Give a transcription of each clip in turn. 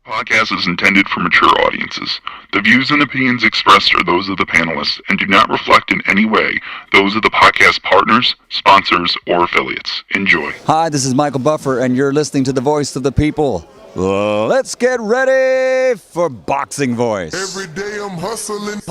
Podcast is intended for mature audiences. The views and opinions expressed are those of the panelists and do not reflect in any way those of the podcast partners, sponsors, or affiliates. Enjoy. Hi, this is Michael Buffer, and you're listening to the Voice of the People. Let's get ready for Boxing Voice. Every day I'm hustling.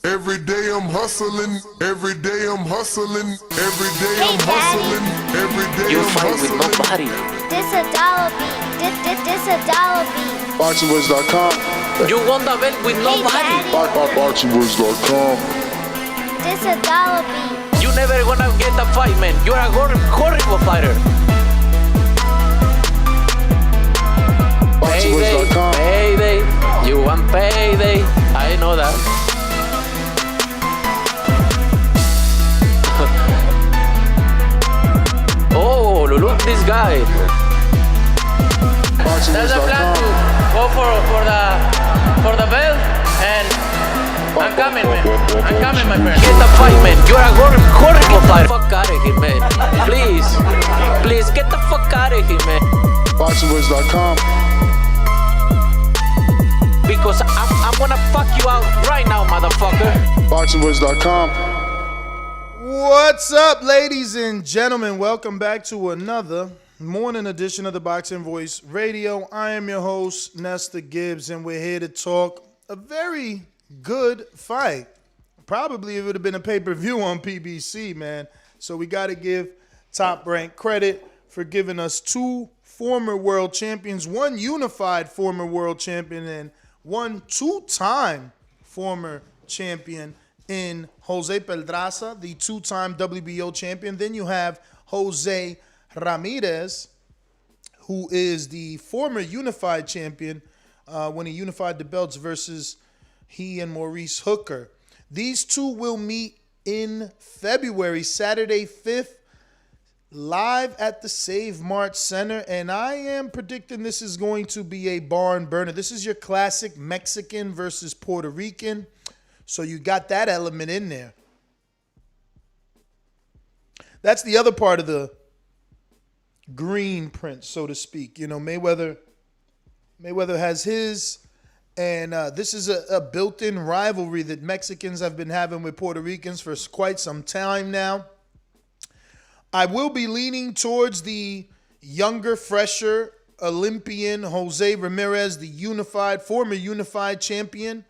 Every day I'm hustling. Every day I'm hustling. Every day I'm hustling. Every day You I'm fight with hustling. nobody. This a dollar beat. This a dollar beat. BoxingWords.com. You won the belt with nobody. BoxingWords.com. This a dollar beat. You never gonna get the fight, man. You're a horrible fighter. Payday, BoxingWords.com. payday. You want payday. I know that. Oh, look this guy. There's a plan to go for the belt, and I'm coming, man. I'm coming, my friend. Get the fight, man. You're a horrible fighter. Fuck out of here, man. Please, get the fuck out of here, man. BoxingWords.com. Because I'm gonna fuck you out right now, motherfucker. BoxingWords.com. What's up, ladies and gentlemen? Welcome back to another morning edition of the Boxing Voice Radio. I am your host, Nestor Gibbs, and we're here to talk a very good fight. Probably it would have been a pay-per-view on PBC, man. So we got to give Top Rank credit for giving us two former world champions, one unified former world champion, and one two-time former champion in Jose Pedraza, the two-time WBO champion. Then you have Jose Ramirez, who is the former unified champion when he unified the belts versus he and Maurice Hooker. These two will meet in February, Saturday 5th, live at the Save Mart Center, and I am predicting this is going to be a barn burner. This is your classic Mexican versus Puerto Rican. So you got that element in there. That's the other part of the green print, so to speak. You know, Mayweather has his, and this is a built-in rivalry that Mexicans have been having with Puerto Ricans for quite some time now. I will be leaning towards the younger, fresher Olympian Jose Ramirez, the former unified champion.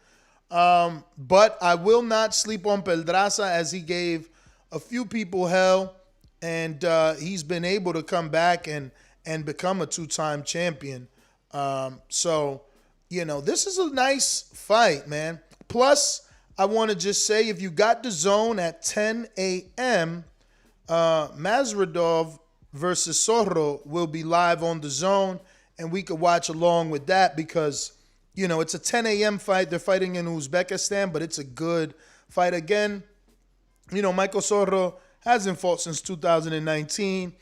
But I will not sleep on Pedraza, as he gave a few people hell, and he's been able to come back and become a two-time champion. So, you know, this is a nice fight, man. Plus, I want to just say, if you got Dazn at 10 a.m., Mazradov versus Soro will be live on Dazn, and we could watch along with that because, you know, it's a 10 a.m. fight. They're fighting in Uzbekistan, but it's a good fight. Again, you know, Michael Soro hasn't fought since 2019.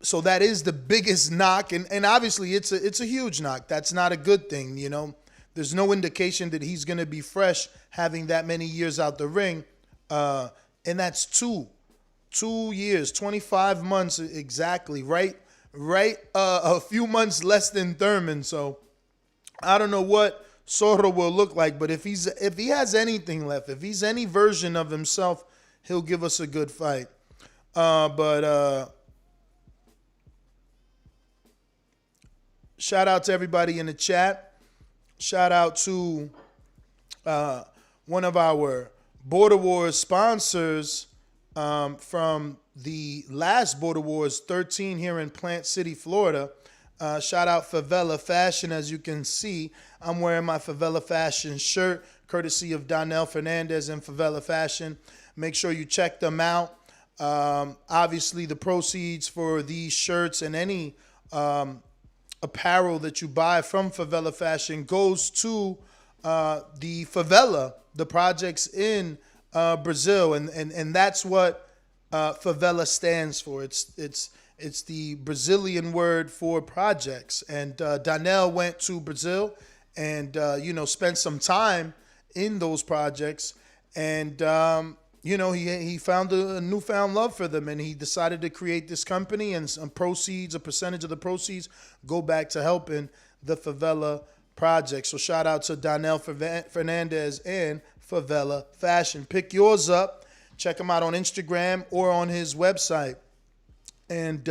So that is the biggest knock. And obviously, it's a huge knock. That's not a good thing, you know. There's no indication that he's going to be fresh having that many years out the ring. And that's two years, 25 months exactly, right? A few months less than Thurman, so I don't know what Soro will look like, but if he has anything left, if he's any version of himself, he'll give us a good fight. But shout out to everybody in the chat. Shout out to one of our Border Wars sponsors from the last Border Wars 13 here in Plant City, Florida. Shout out Favela Fashion. As you can see, I'm wearing my Favela Fashion shirt, courtesy of Donnell Fernandez and Favela Fashion. Make sure you check them out. Obviously, the proceeds for these shirts and any apparel that you buy from Favela Fashion goes to the favela, the projects in Brazil, and that's what favela stands for. It's the Brazilian word for projects. And Donnell went to Brazil and spent some time in those projects. And he found a newfound love for them, and he decided to create this company, and some proceeds, a percentage of the proceeds, go back to helping the Favela project. So shout out to Donnell Fernandez and Favela Fashion. Pick yours up. Check him out on Instagram or on his website. And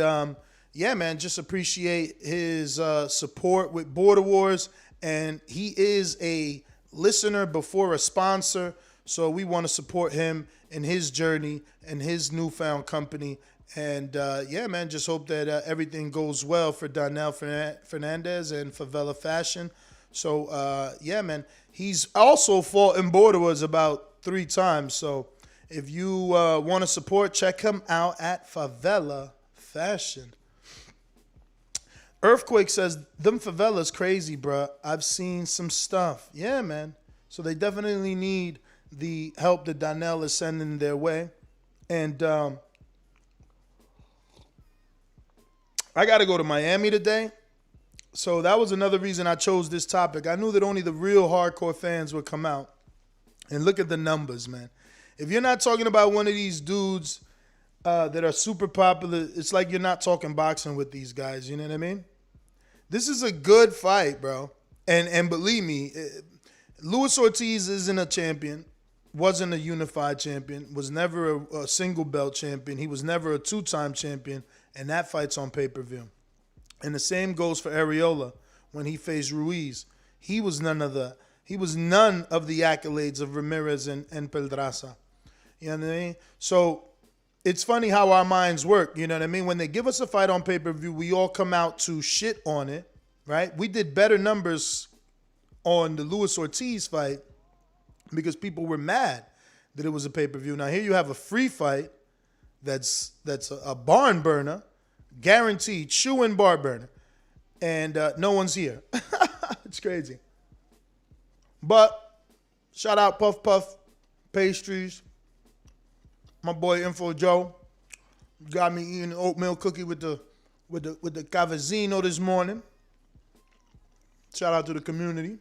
yeah, man, just appreciate his support with Border Wars. And he is a listener before a sponsor. So we want to support him in his journey and his newfound company. And yeah, man, just hope that everything goes well for Donnell Fernandez and Favela Fashion. So yeah, man, he's also fought in Border Wars about 3 times. So if you want to support, check him out at Favela Fashion. Earthquake says, them favelas crazy, bruh. I've seen some stuff. Yeah, man. So they definitely need the help that Donnell is sending their way. And I got to go to Miami today. So that was another reason I chose this topic. I knew that only the real hardcore fans would come out. And look at the numbers, man. If you're not talking about one of these dudes that are super popular, it's like you're not talking boxing with these guys. You know what I mean? This is a good fight, bro. And believe me, Luis Ortiz isn't a champion, wasn't a unified champion, was never a single belt champion. He was never a 2-time champion, and that fight's on pay-per-view. And the same goes for Areola when he faced Ruiz. He was none of the accolades of Ramirez and Pedraza. You know what I mean? So it's funny how our minds work. You know what I mean? When they give us a fight on pay-per-view, we all come out to shit on it, right? We did better numbers on the Luis Ortiz fight because people were mad that it was a pay-per-view. Now here you have a free fight that's a barn burner, guaranteed, shoe and bar burner, and no one's here. It's crazy. But shout out Puff Puff Pastries. My boy Info Joe got me eating an oatmeal cookie with the cavazzino this morning. Shout out to the community.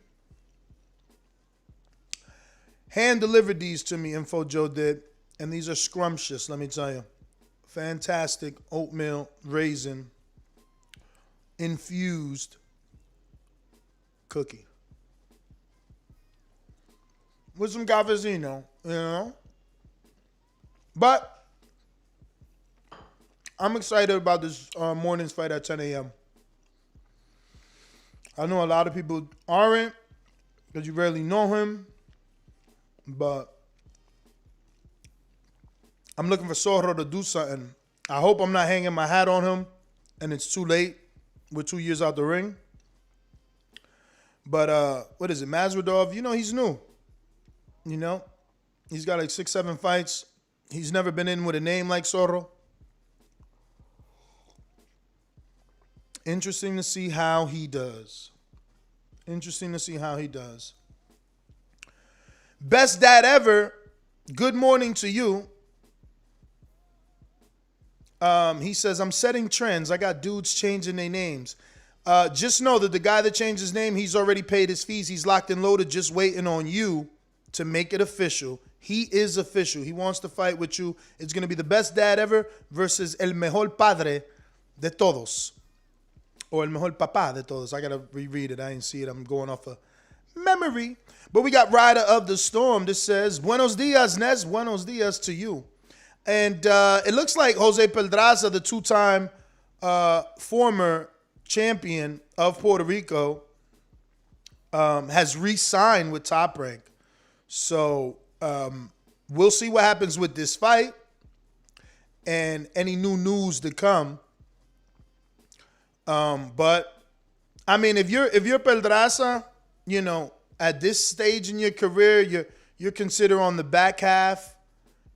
Hand delivered these to me, Info Joe did, and these are scrumptious, let me tell you. Fantastic oatmeal raisin infused cookie with some cavazzino, you know. But I'm excited about this morning's fight at 10 a.m. I know a lot of people aren't because you rarely know him, but I'm looking for Soro to do something. I hope I'm not hanging my hat on him and it's too late. We're 2 years out the ring. But what is it, Mazradov? You know, he's new. You know, he's got like 6-7 fights. He's never been in with a name like Soro. Interesting to see how he does. Best dad ever. Good morning to you. He says, I'm setting trends. I got dudes changing their names. Just know that the guy that changed his name, he's already paid his fees. He's locked and loaded, just waiting on you to make it official. He is official. He wants to fight with you. It's going to be the best dad ever versus el mejor padre de todos. Or el mejor papá de todos. I got to reread it. I didn't see it. I'm going off of memory. But we got Rider of the Storm that says, Buenos dias, Nes. Buenos dias to you. And it looks like Jose Pedraza, the 2-time former champion of Puerto Rico, has re-signed with Top Rank. So we'll see what happens with this fight and any new news to come. But I mean, if you're Pedraza, you know, at this stage in your career, you're considered on the back half,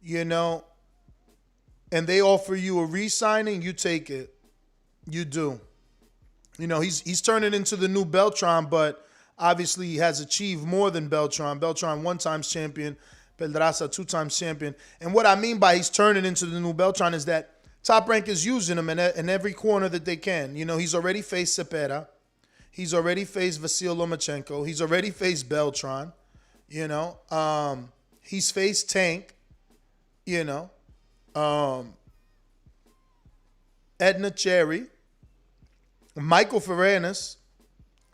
you know, and they offer you a re-signing, you take it. You do. You know, he's turning into the new Beltran, but obviously he has achieved more than Beltran. Beltran 1-time champion, Pedraza 2-time champion. And what I mean by he's turning into the new Beltran is that Top Rank is using him in every corner that they can. You know, he's already faced Cepeda. He's already faced Vasil Lomachenko. He's already faced Beltran. You know, he's faced Tank. you know, Edna Cherry, Michael Ferranis,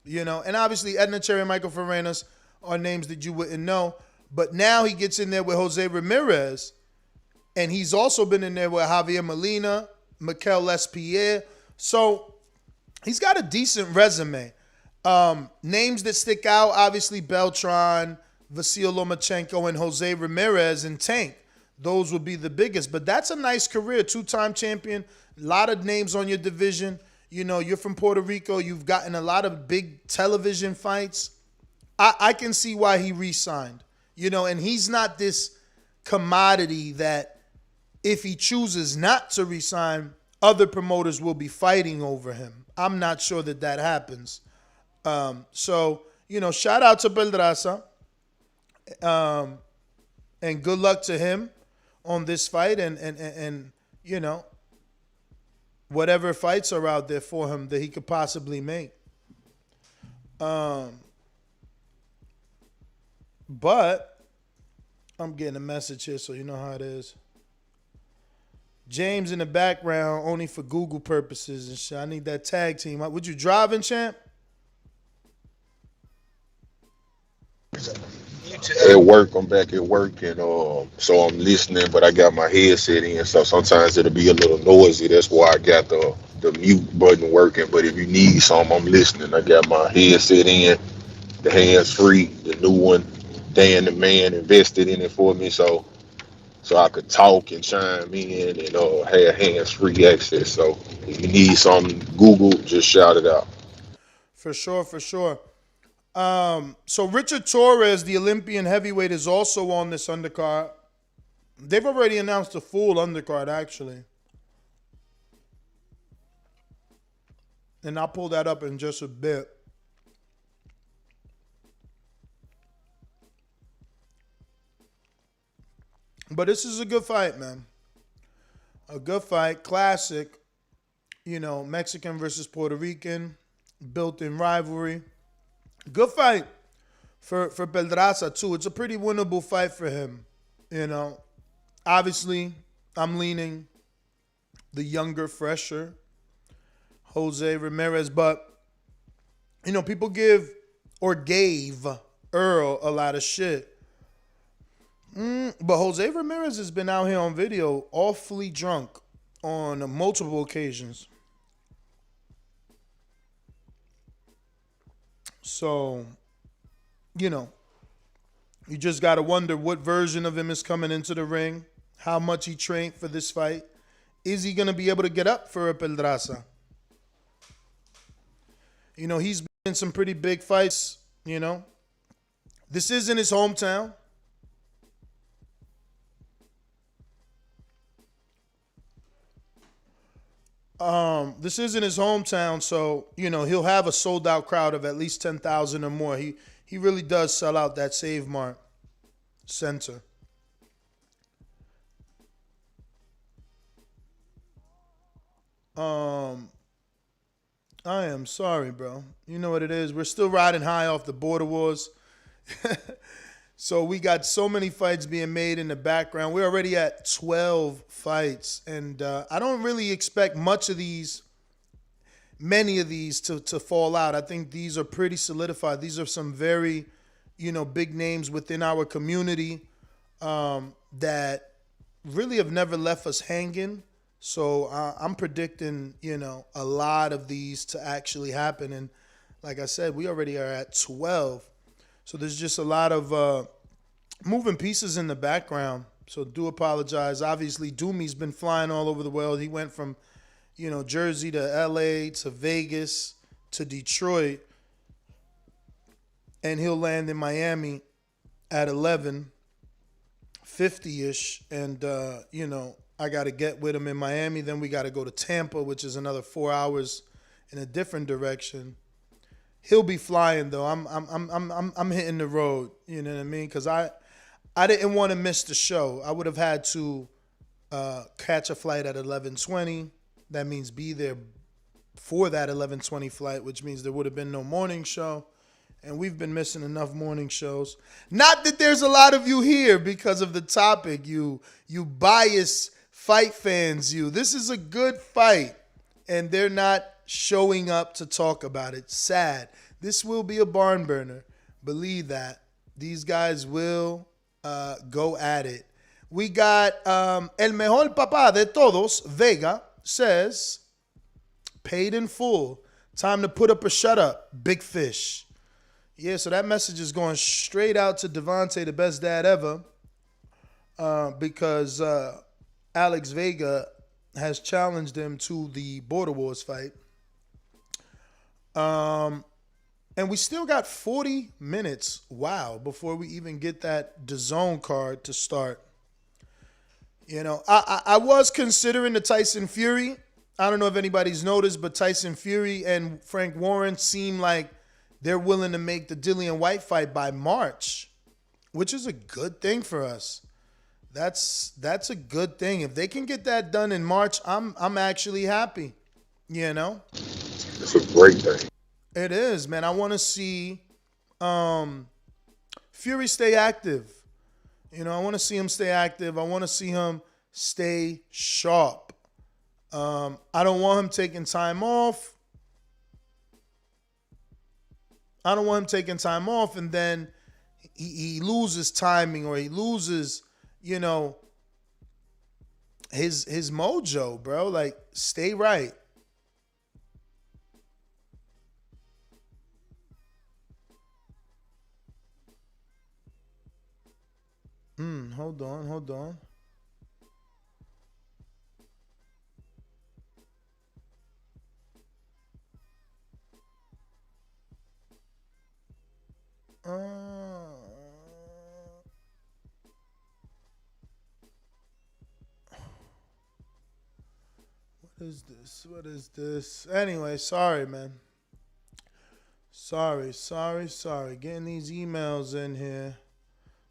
you know, and obviously Edna Cherry and Michael Ferranis are names that you wouldn't know. But now he gets in there with Jose Ramirez, and he's also been in there with Javier Molina, Mikel Lespierre. So he's got a decent resume. Names that stick out, obviously Beltran, Vasil Lomachenko, and Jose Ramirez and Tank. Those would be the biggest. But that's a nice career, two-time champion, a lot of names on your division. You know, you're from Puerto Rico. You've gotten a lot of big television fights. I can see why he re-signed. You know, and he's not this commodity that if he chooses not to re-sign, other promoters will be fighting over him. I'm not sure that happens. So, you know, shout out to Pedraza. And good luck to him on this fight and you know, whatever fights are out there for him that he could possibly make. But I'm getting a message here, so you know how it is. James in the background, only for Google purposes and shit. I need that tag team. Would you driving, champ? At work, I'm back at work, and so I'm listening, but I got my headset in, so sometimes it'll be a little noisy. That's why I got the mute button working. But if you need something, I'm listening. I got my headset in, the hands free, the new one. Dan the man invested in it for me, so I could talk and chime in and have hands free access. So if you need something, Google, just shout it out. For sure, for sure. So Richard Torrez, the Olympian heavyweight, is also on this undercard. They've already announced a full undercard, actually. And I'll pull that up in just a bit. But this is a good fight, man. A good fight, classic. You know, Mexican versus Puerto Rican, built-in rivalry. Good fight for Pedraza, too. It's a pretty winnable fight for him. You know, obviously, I'm leaning the younger, fresher Jose Ramirez. But, you know, people gave Earl a lot of shit. But Jose Ramirez has been out here on video awfully drunk on multiple occasions. So, you know, you just got to wonder what version of him is coming into the ring, how much he trained for this fight. Is he going to be able to get up for a Pedraza? You know, he's been in some pretty big fights, you know. This is in his hometown. This is in his hometown, so, you know, he'll have a sold-out crowd of at least 10,000 or more. He really does sell out that Save Mart Center. I am sorry, bro. You know what it is. We're still riding high off the border wars. So we got so many fights being made in the background. We're already at 12 fights. And I don't really expect many of these to fall out. I think these are pretty solidified. These are some very, you know, big names within our community that really have never left us hanging. So I'm predicting, you know, a lot of these to actually happen. And like I said, we already are at 12. So there's just a lot of moving pieces in the background. So do apologize. Obviously, Doomy's been flying all over the world. He went from, you know, Jersey to LA to Vegas to Detroit. And he'll land in Miami at 11:50-ish. And, you know, I got to get with him in Miami. Then we got to go to Tampa, which is another 4 hours in a different direction. He'll be flying though. I'm hitting the road. You know what I mean? Because I didn't want to miss the show. I would have had to catch a flight at 11:20. That means be there for that 11:20 flight, which means there would have been no morning show. and we've been missing enough morning shows. Not that there's a lot of you here because of the topic, you biased fight fans. This is a good fight, and they're not showing up to talk about it. Sad. This will be a barn burner. Believe that. These guys will go at it. We got El Mejor Papá de Todos, Vega, says, paid in full. Time to put up or shut up. Big fish. Yeah, so that message is going straight out to Devontae, the best dad ever, because Alex Vega has challenged him to the Border Wars fight. And we still got 40 minutes, before we even get that Dazn card to start. I was considering the Tyson Fury. I don't know if anybody's noticed, but Tyson Fury and Frank Warren seem like they're willing to make the Dillian White fight by March, which is a good thing for us. That's a good thing. If they can get that done in March, I'm actually happy. It's a great thing. It is, man. I want to see Fury stay active. I want to see him stay active. I want to see him stay sharp. I don't want him taking time off. And then he loses timing, or he loses, his mojo, bro. Like, stay right. Hold on. What is this? Anyway, sorry, man. Sorry. Getting these emails in here.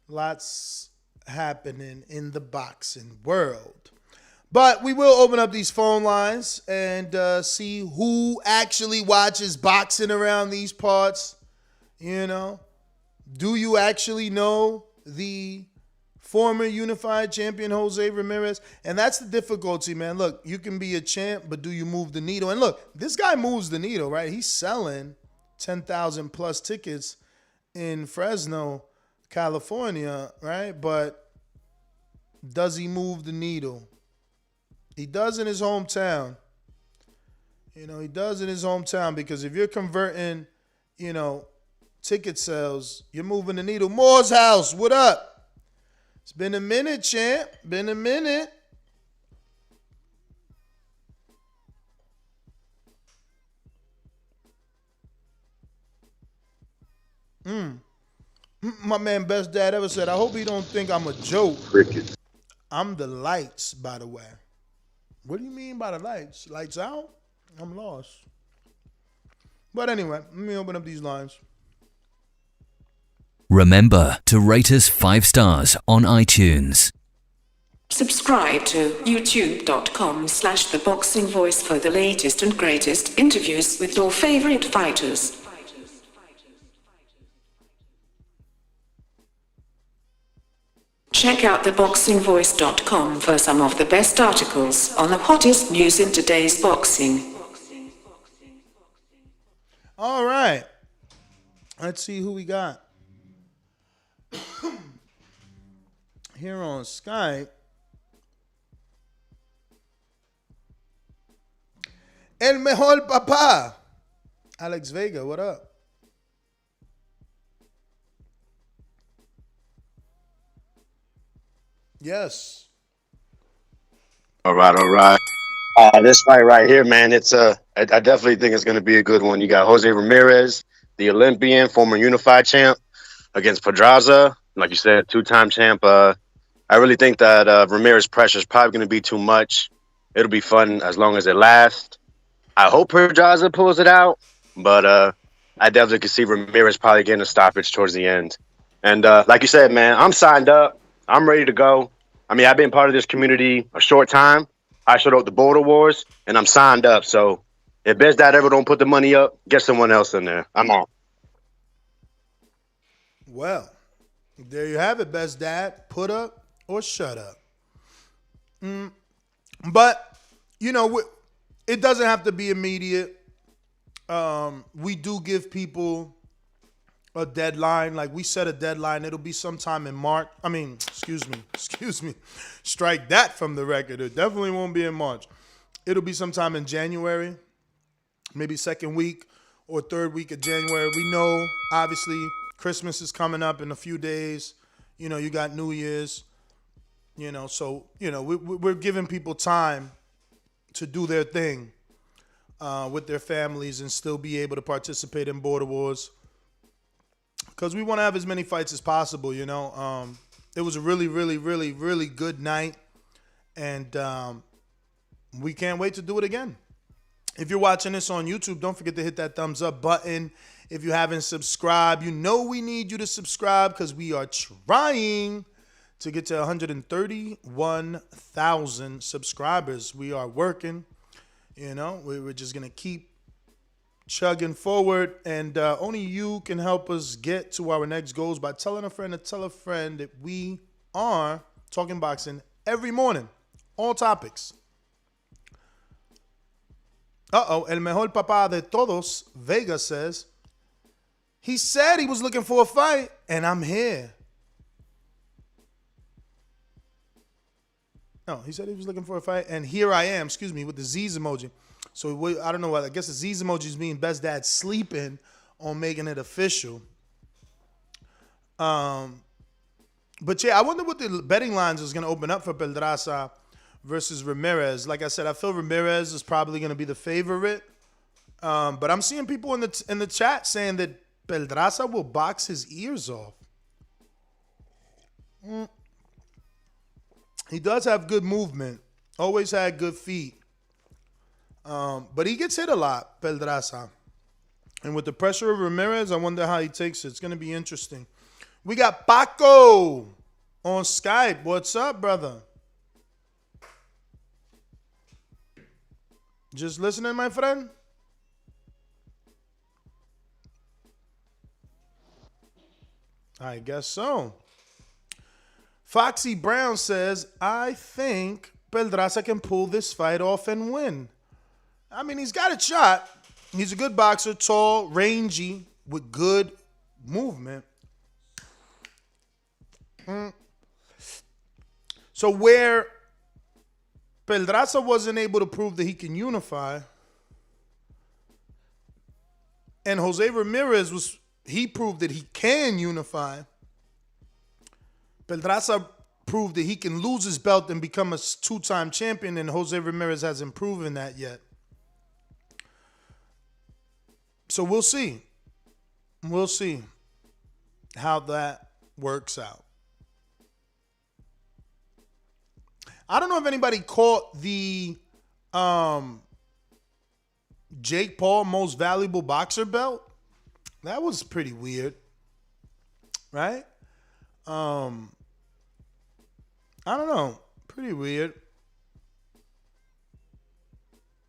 Lots happening in the boxing world. But we will open up these phone lines and see who actually watches boxing around these parts. Do you actually know the former unified champion Jose Ramirez? And that's the difficulty, man. Look, you can be a champ, but do you move the needle? And look, this guy moves the needle, right? He's selling 10,000 plus tickets in Fresno, California, right? But does he move the needle? He does in his hometown. He does in his hometown, because if you're converting, ticket sales, you're moving the needle. Moore's House, what up? It's been a minute, champ. Been a minute. My man, best dad ever said, I hope he don't think I'm a joke. Cricket. I'm the lights, by the way. What do you mean by the lights? Lights out? I'm lost. But anyway, let me open up these lines. Remember to rate us 5 stars on iTunes. Subscribe to youtube.com/theboxingvoice for the latest and greatest interviews with your favorite fighters. Check out theboxingvoice.com for some of the best articles on the hottest news in today's boxing. All right. Let's see who we got. Here on Skype. El Mejor Papá. Alex Vega, what up? Yes. All right. This fight right here, man, I definitely think it's going to be a good one. You got Jose Ramirez, the Olympian, former unified champ, against Pedraza, like you said, 2-time champ. I really think that Ramirez pressure is probably going to be too much. It'll be fun as long as it lasts. I hope Pedraza pulls it out, but I definitely could see Ramirez probably getting a stoppage towards the end. And like you said, man, I'm signed up. I'm ready to go. I mean, I've been part of this community a short time. I showed up the Border Wars, and I'm signed up. So if Best Dad ever don't put the money up, get someone else in there. I'm on. Well, there you have it, best dad. Put up or shut up. But, it doesn't have to be immediate. We do give people a deadline. Like we set a deadline. It'll be sometime in March. Excuse me. Strike that from the record. It definitely won't be in March. It'll be sometime in January, maybe second week or third week of January. We know, obviously, Christmas is coming up in a few days. You got New Year's. So, we're giving people time to do their thing with their families and still be able to participate in Border Wars. Because we want to have as many fights as possible, It was a really, really, really, really good night. And we can't wait to do it again. If you're watching this on YouTube, don't forget to hit that thumbs up button. If you haven't subscribed, we need you to subscribe because we are trying to get to 131,000 subscribers. We are working, we're just going to keep chugging forward, and only you can help us get to our next goals by telling a friend to tell a friend that we are talking boxing every morning, all topics. El mejor papá de todos, Vega says, he said he was looking for a fight, and I'm here. No, he said he was looking for a fight, and here I am, with the Z's emoji. So I don't know, I guess the Z's emoji means best dad sleeping on making it official. But yeah, I wonder what the betting lines is going to open up for Pedraza versus Ramirez. Like I said, I feel Ramirez is probably going to be the favorite. But I'm seeing people in the chat saying that Pedraza will box his ears off. He does have good movement. Always had good feet. But he gets hit a lot, Pedraza. And with the pressure of Ramirez, I wonder how he takes it. It's going to be interesting. We got Paco on Skype. What's up, brother? Just listening, my friend? I guess so. Foxy Brown says, I think Pedraza can pull this fight off and win. He's got a shot. He's a good boxer, tall, rangy, with good movement. So where Pedraza wasn't able to prove that he can unify, and Jose Ramirez he proved that he can unify, Pedraza proved that he can lose his belt and become a two-time champion, and Jose Ramirez hasn't proven that yet. So we'll see. We'll see how that works out. I don't know if anybody caught the Jake Paul Most Valuable Boxer belt. That was pretty weird, right? I don't know. Pretty weird.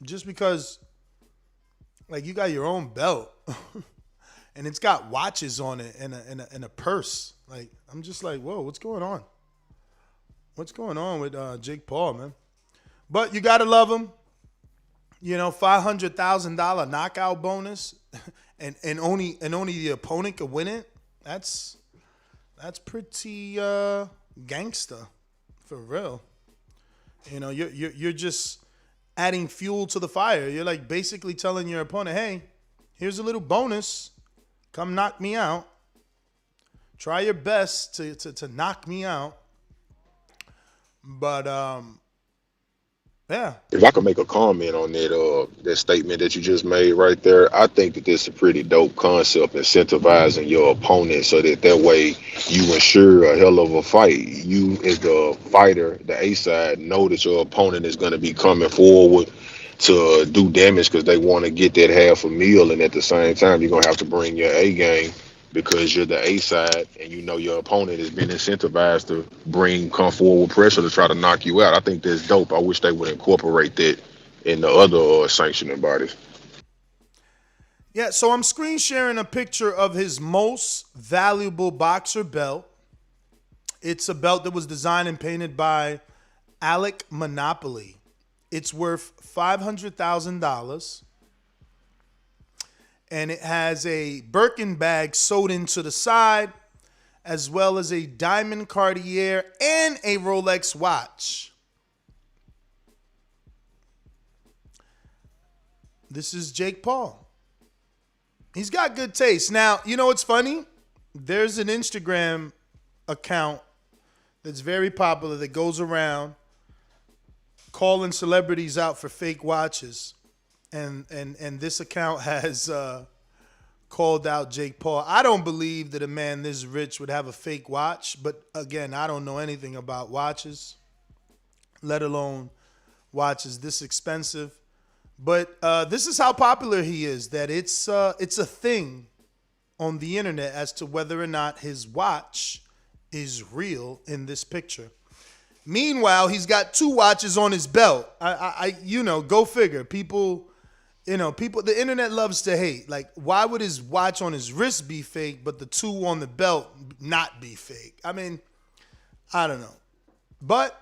Just because, you got your own belt, and it's got watches on it and a purse. I'm just like, whoa, what's going on? What's going on with Jake Paul, man? But you gotta love him. $500,000 knockout bonus, and only the opponent can win it. That's pretty gangster, for real. You're just adding fuel to the fire. You're basically telling your opponent, hey, here's a little bonus. Come knock me out. Try your best to knock me out. But yeah. If I could make a comment on that statement that you just made right there, I think that this is a pretty dope concept, incentivizing your opponent so that way you ensure a hell of a fight. You, as the fighter, the A side, know that your opponent is going to be coming forward to do damage because they want to get that half a meal, and at the same time, you're going to have to bring your A game because you're the A side, and your opponent has been incentivized to come forward with pressure to try to knock you out. I think that's dope. I wish they would incorporate that in the other sanctioning bodies. Yeah, so I'm screen sharing a picture of his most valuable boxer belt. It's a belt that was designed and painted by Alec Monopoly. It's worth $500,000. And it has a Birkin bag sewed into the side, as well as a diamond Cartier and a Rolex watch. This is Jake Paul. He's got good taste. Now, you know what's funny? There's an Instagram account that's very popular that goes around calling celebrities out for fake watches. And this account has called out Jake Paul. I don't believe that a man this rich would have a fake watch. But again, I don't know anything about watches, let alone watches this expensive. But this is how popular he is, that it's a thing on the internet as to whether or not his watch is real in this picture. Meanwhile, he's got 2 watches on his belt. Go figure. People, the internet loves to hate. Like, why would his watch on his wrist be fake, but the 2 on the belt not be fake? I mean, I don't know. But,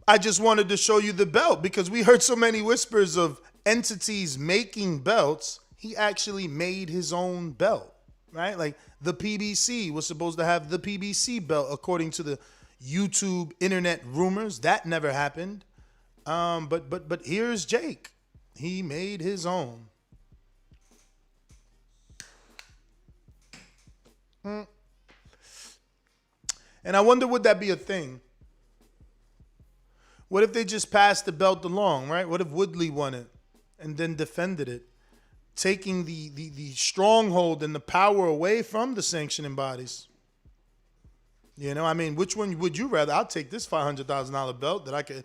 I just wanted to show you the belt because we heard so many whispers of entities making belts. He actually made his own belt, right? Like the PBC was supposed to have the PBC belt according to the YouTube internet rumors. That never happened. But here's Jake. He made his own. And I wonder, would that be a thing? What if they just passed the belt along, right? What if Woodley won it and then defended it, taking the stronghold and the power away from the sanctioning bodies? Which one would you rather? I'll take this $500,000 belt that I could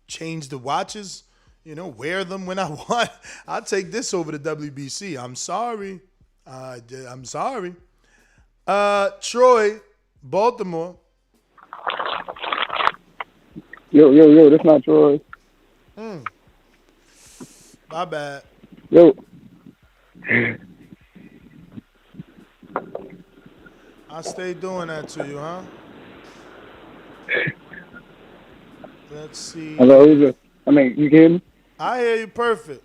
change the watches, wear them when I want. I'll take this over the WBC. I'm sorry. I'm sorry. Troy, Baltimore. Yo, that's not Troy. My bad. Yo. I stay doing that to you, huh? Let's see. Hello, you can hear me? I hear you perfect.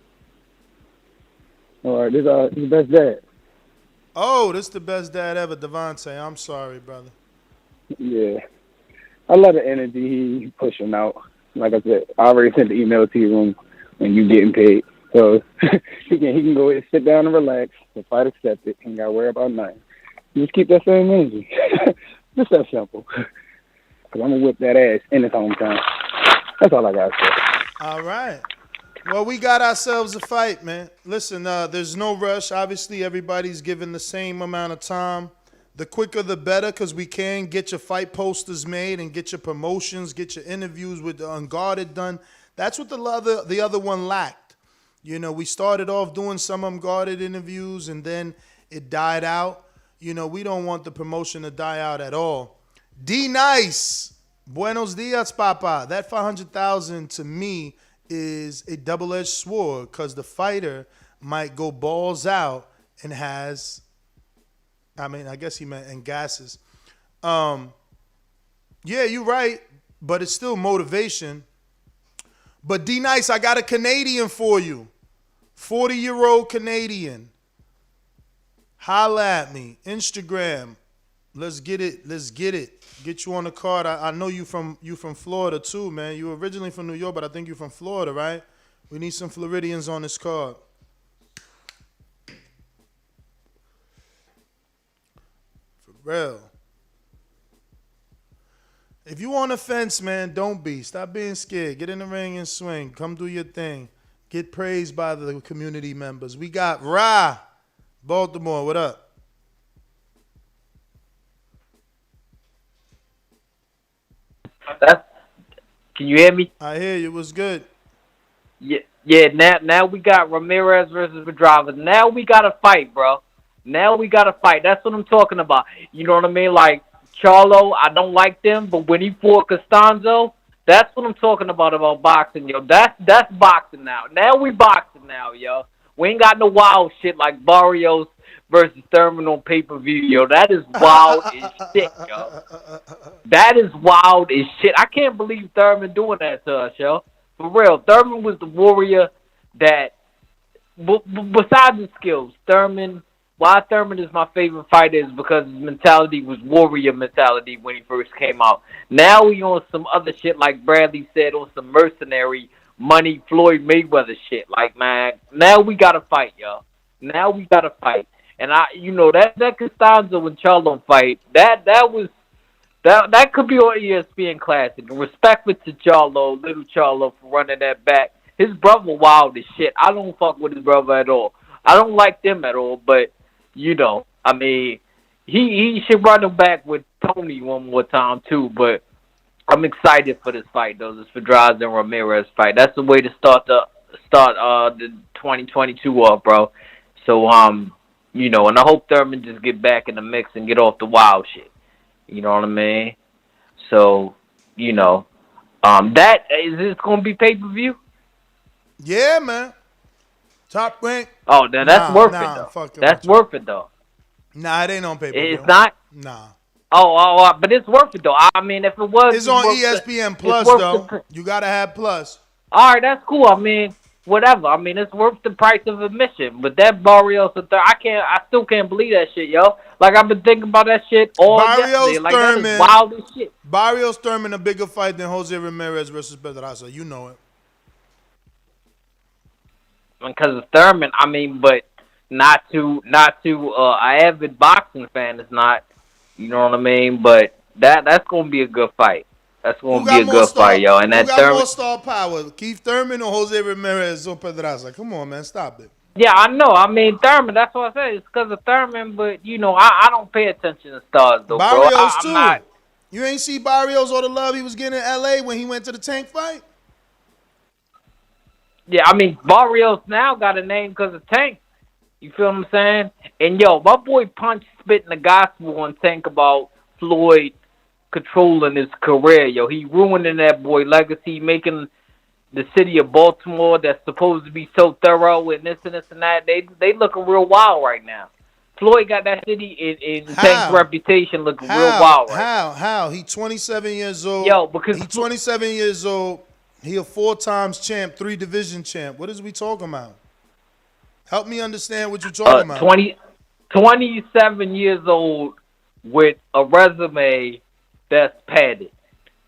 All right, this is the best dad. Oh, this is the best dad ever, Devontae. I'm sorry, brother. Yeah. I love the energy he pushing out. Like I said, I already sent the email to you when you getting paid. So he can go ahead and sit down and relax. The fight accepted. Ain't got to worry about nothing. Just keep that same energy. Just that simple. Because I'm going to whip that ass in his hometown. That's all I got to say. All right. Well, we got ourselves a fight, man. Listen, there's no rush. Obviously, everybody's given the same amount of time. The quicker the better, because we can get your fight posters made and get your promotions, get your interviews with the Unguarded done. That's what the other one lacked. We started off doing some Unguarded interviews, and then it died out. We don't want the promotion to die out at all. D Nice, buenos dias, papa. That $500,000 to me is a double-edged sword, because the fighter might go balls out and has. I guess he meant and gases. Yeah, you're right, but it's still motivation. But D Nice, I got a Canadian for you. 40-year-old Canadian. Holla at me. Instagram. Let's get it. Get you on the card. I know you from Florida too, man. You originally from New York, but I think you're from Florida, right? We need some Floridians on this card. Real. If you on the fence, man, don't be. Stop being scared. Get in the ring and swing. Come do your thing. Get praised by the community members. We got Ra, Baltimore. What up? Can you hear me? I hear you. What's good? Yeah. Now we got Ramirez versus Pedraza. Now we got to fight, bro. Now we got to fight. That's what I'm talking about. You know what I mean? Like, Charlo, I don't like them, but when he fought Costanzo, That's what I'm talking about boxing, yo. That's boxing now. Now we boxing now, yo. We ain't got no wild shit like Barrios versus Thurman on pay-per-view, yo. That is wild as shit, yo. That is wild as shit. I can't believe Thurman doing that to us, yo. For real. Thurman was the warrior that, besides his skills, why Thurman is my favorite fighter is because his mentality was warrior mentality when he first came out. Now he on some other shit, like Bradley said, on some mercenary money Floyd Mayweather shit. Like, man, now we gotta fight, yo. Now we gotta fight. And that Costanzo and Charlo fight, that could be on ESPN Classic. And respect for Charlo, little Charlo, for running that back. His brother wild as shit. I don't fuck with his brother at all. I don't like them at all, but he should run him back with Tony one more time too. But I'm excited for this fight, though. This Pedraza and Ramirez fight. That's the way to start the 2022 off, bro. So and I hope Thurman just get back in the mix and get off the wild shit. You know what I mean? So that is this gonna be pay-per-view? Yeah, man. Top rank. Oh, then that's worth it, though. That's worth it, though. Nah, it ain't on pay-per-view. It's not? Nah. Oh, but it's worth it, though. I mean, if it was... It's on ESPN Plus, though. You got to have Plus. All right, that's cool. I mean, whatever. I mean, it's worth the price of admission. But that Barrios, I still can't believe that shit, yo. Like, I've been thinking about that shit all yesterday. Like, that is wild as shit. Barrios Thurman a bigger fight than Jose Ramirez versus Pedraza. You know it. Because of Thurman, I mean, but not to an avid boxing fan. It's not, you know what I mean. But that's gonna be a good fight. That's gonna be a good fight, yo. And that Thurman, more star power, Keith Thurman or Jose Ramirez or Pedraza? Come on, man, stop it. Yeah, I know. I mean, Thurman. That's what I said. It's because of Thurman, but I don't pay attention to stars though, Barrios bro. too. Not... You ain't see Barrios or the love he was getting in L.A. when he went to the Tank fight. Yeah, I mean, Barrios now got a name because of Tank. You feel what I'm saying? And, yo, my boy Punch spitting the gospel on Tank about Floyd controlling his career, yo. He ruining that boy legacy, making the city of Baltimore that's supposed to be so thorough and this and that. They looking real wild right now. Floyd got that city in Tank's reputation looking real wild right now. How? He 27 years old. Yo, because... He 27 years old. He a 4 times champ, 3 division champ. What is we talking about? Help me understand what you're talking about. 27 years old with a resume that's padded.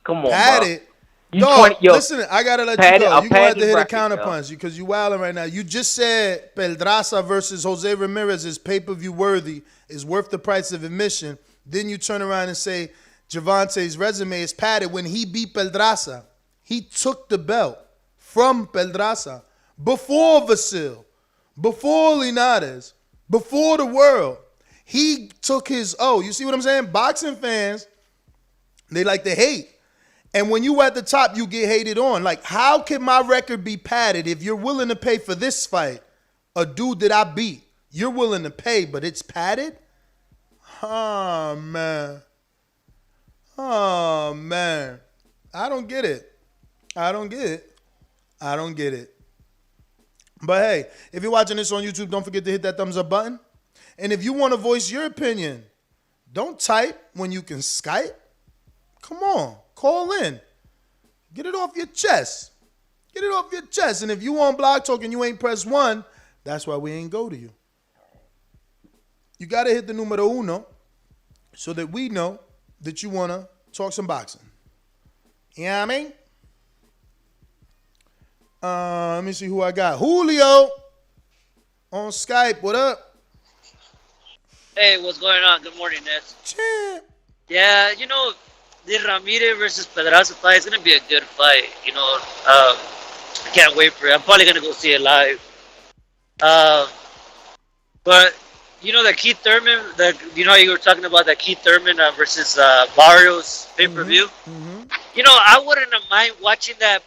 Come on, padded? Bro. Listen, I got to let you go. You're going to have to hit a counterpunch because you wilding right now. You just said Pedraza versus Jose Ramirez is pay-per-view worthy, is worth the price of admission. Then you turn around and say Gervonta's resume is padded when he beat Pedraza. He took the belt from Pedraza before Vasil, before Linares, before the world. He took his you see what I'm saying? Boxing fans, they like to hate. And when you at the top, you get hated on. Like, how can my record be padded if you're willing to pay for this fight? A dude that I beat. You're willing to pay, but it's padded? Oh, man. I don't get it. But hey, if you're watching this on YouTube, don't forget to hit that thumbs up button. And if you want to voice your opinion, don't type when you can Skype. Come on, call in. Get it off your chest. And if you on Blog Talk and you ain't press 1, that's why we ain't go to you. You got to hit the numero uno so that we know that you want to talk some boxing. You know what I mean? Let me see who I got. Julio on Skype. What up? Hey, what's going on? Good morning, Ness. Yeah, the Ramirez versus Pedraza fight is going to be a good fight. I can't wait for it. I'm probably going to go see it live. But, the Keith Thurman, you were talking about the Keith Thurman versus Barrios pay-per-view. I wouldn't have mind watching that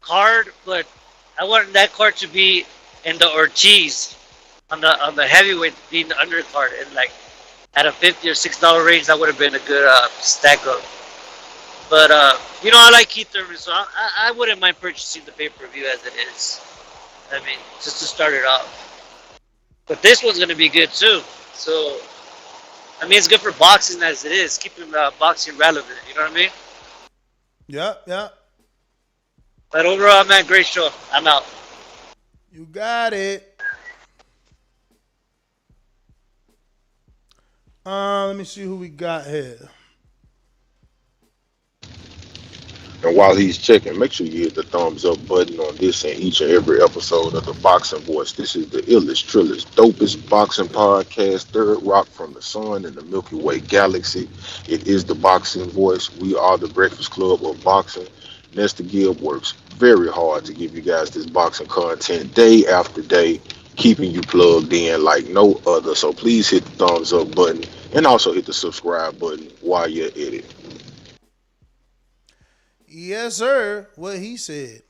card, but I want that card to be in the Ortiz on the heavyweight being the undercard, and like at a $50 or $60 range, that would have been a good stack up. But I like Keith Thurman, so I wouldn't mind purchasing the pay-per-view as it is. I mean, just to start it off. But this one's gonna be good too. So, I mean, it's good for boxing as it is, keeping boxing relevant. You know what I mean? Yeah. But overall, man, great show. I'm out. You got it. Let me see who we got here. And while he's checking, make sure you hit the thumbs up button on this and each and every episode of the Boxing Voice. This is the illest, trillest, dopest boxing podcast, third rock from the sun in the Milky Way galaxy. It is the Boxing Voice. We are the Breakfast Club of Boxing. Nesta Gibb works very hard to give you guys this boxing content day after day, keeping you plugged in like no other. So please hit the thumbs up button and also hit the subscribe button while you're at it. Yes, sir. What he said.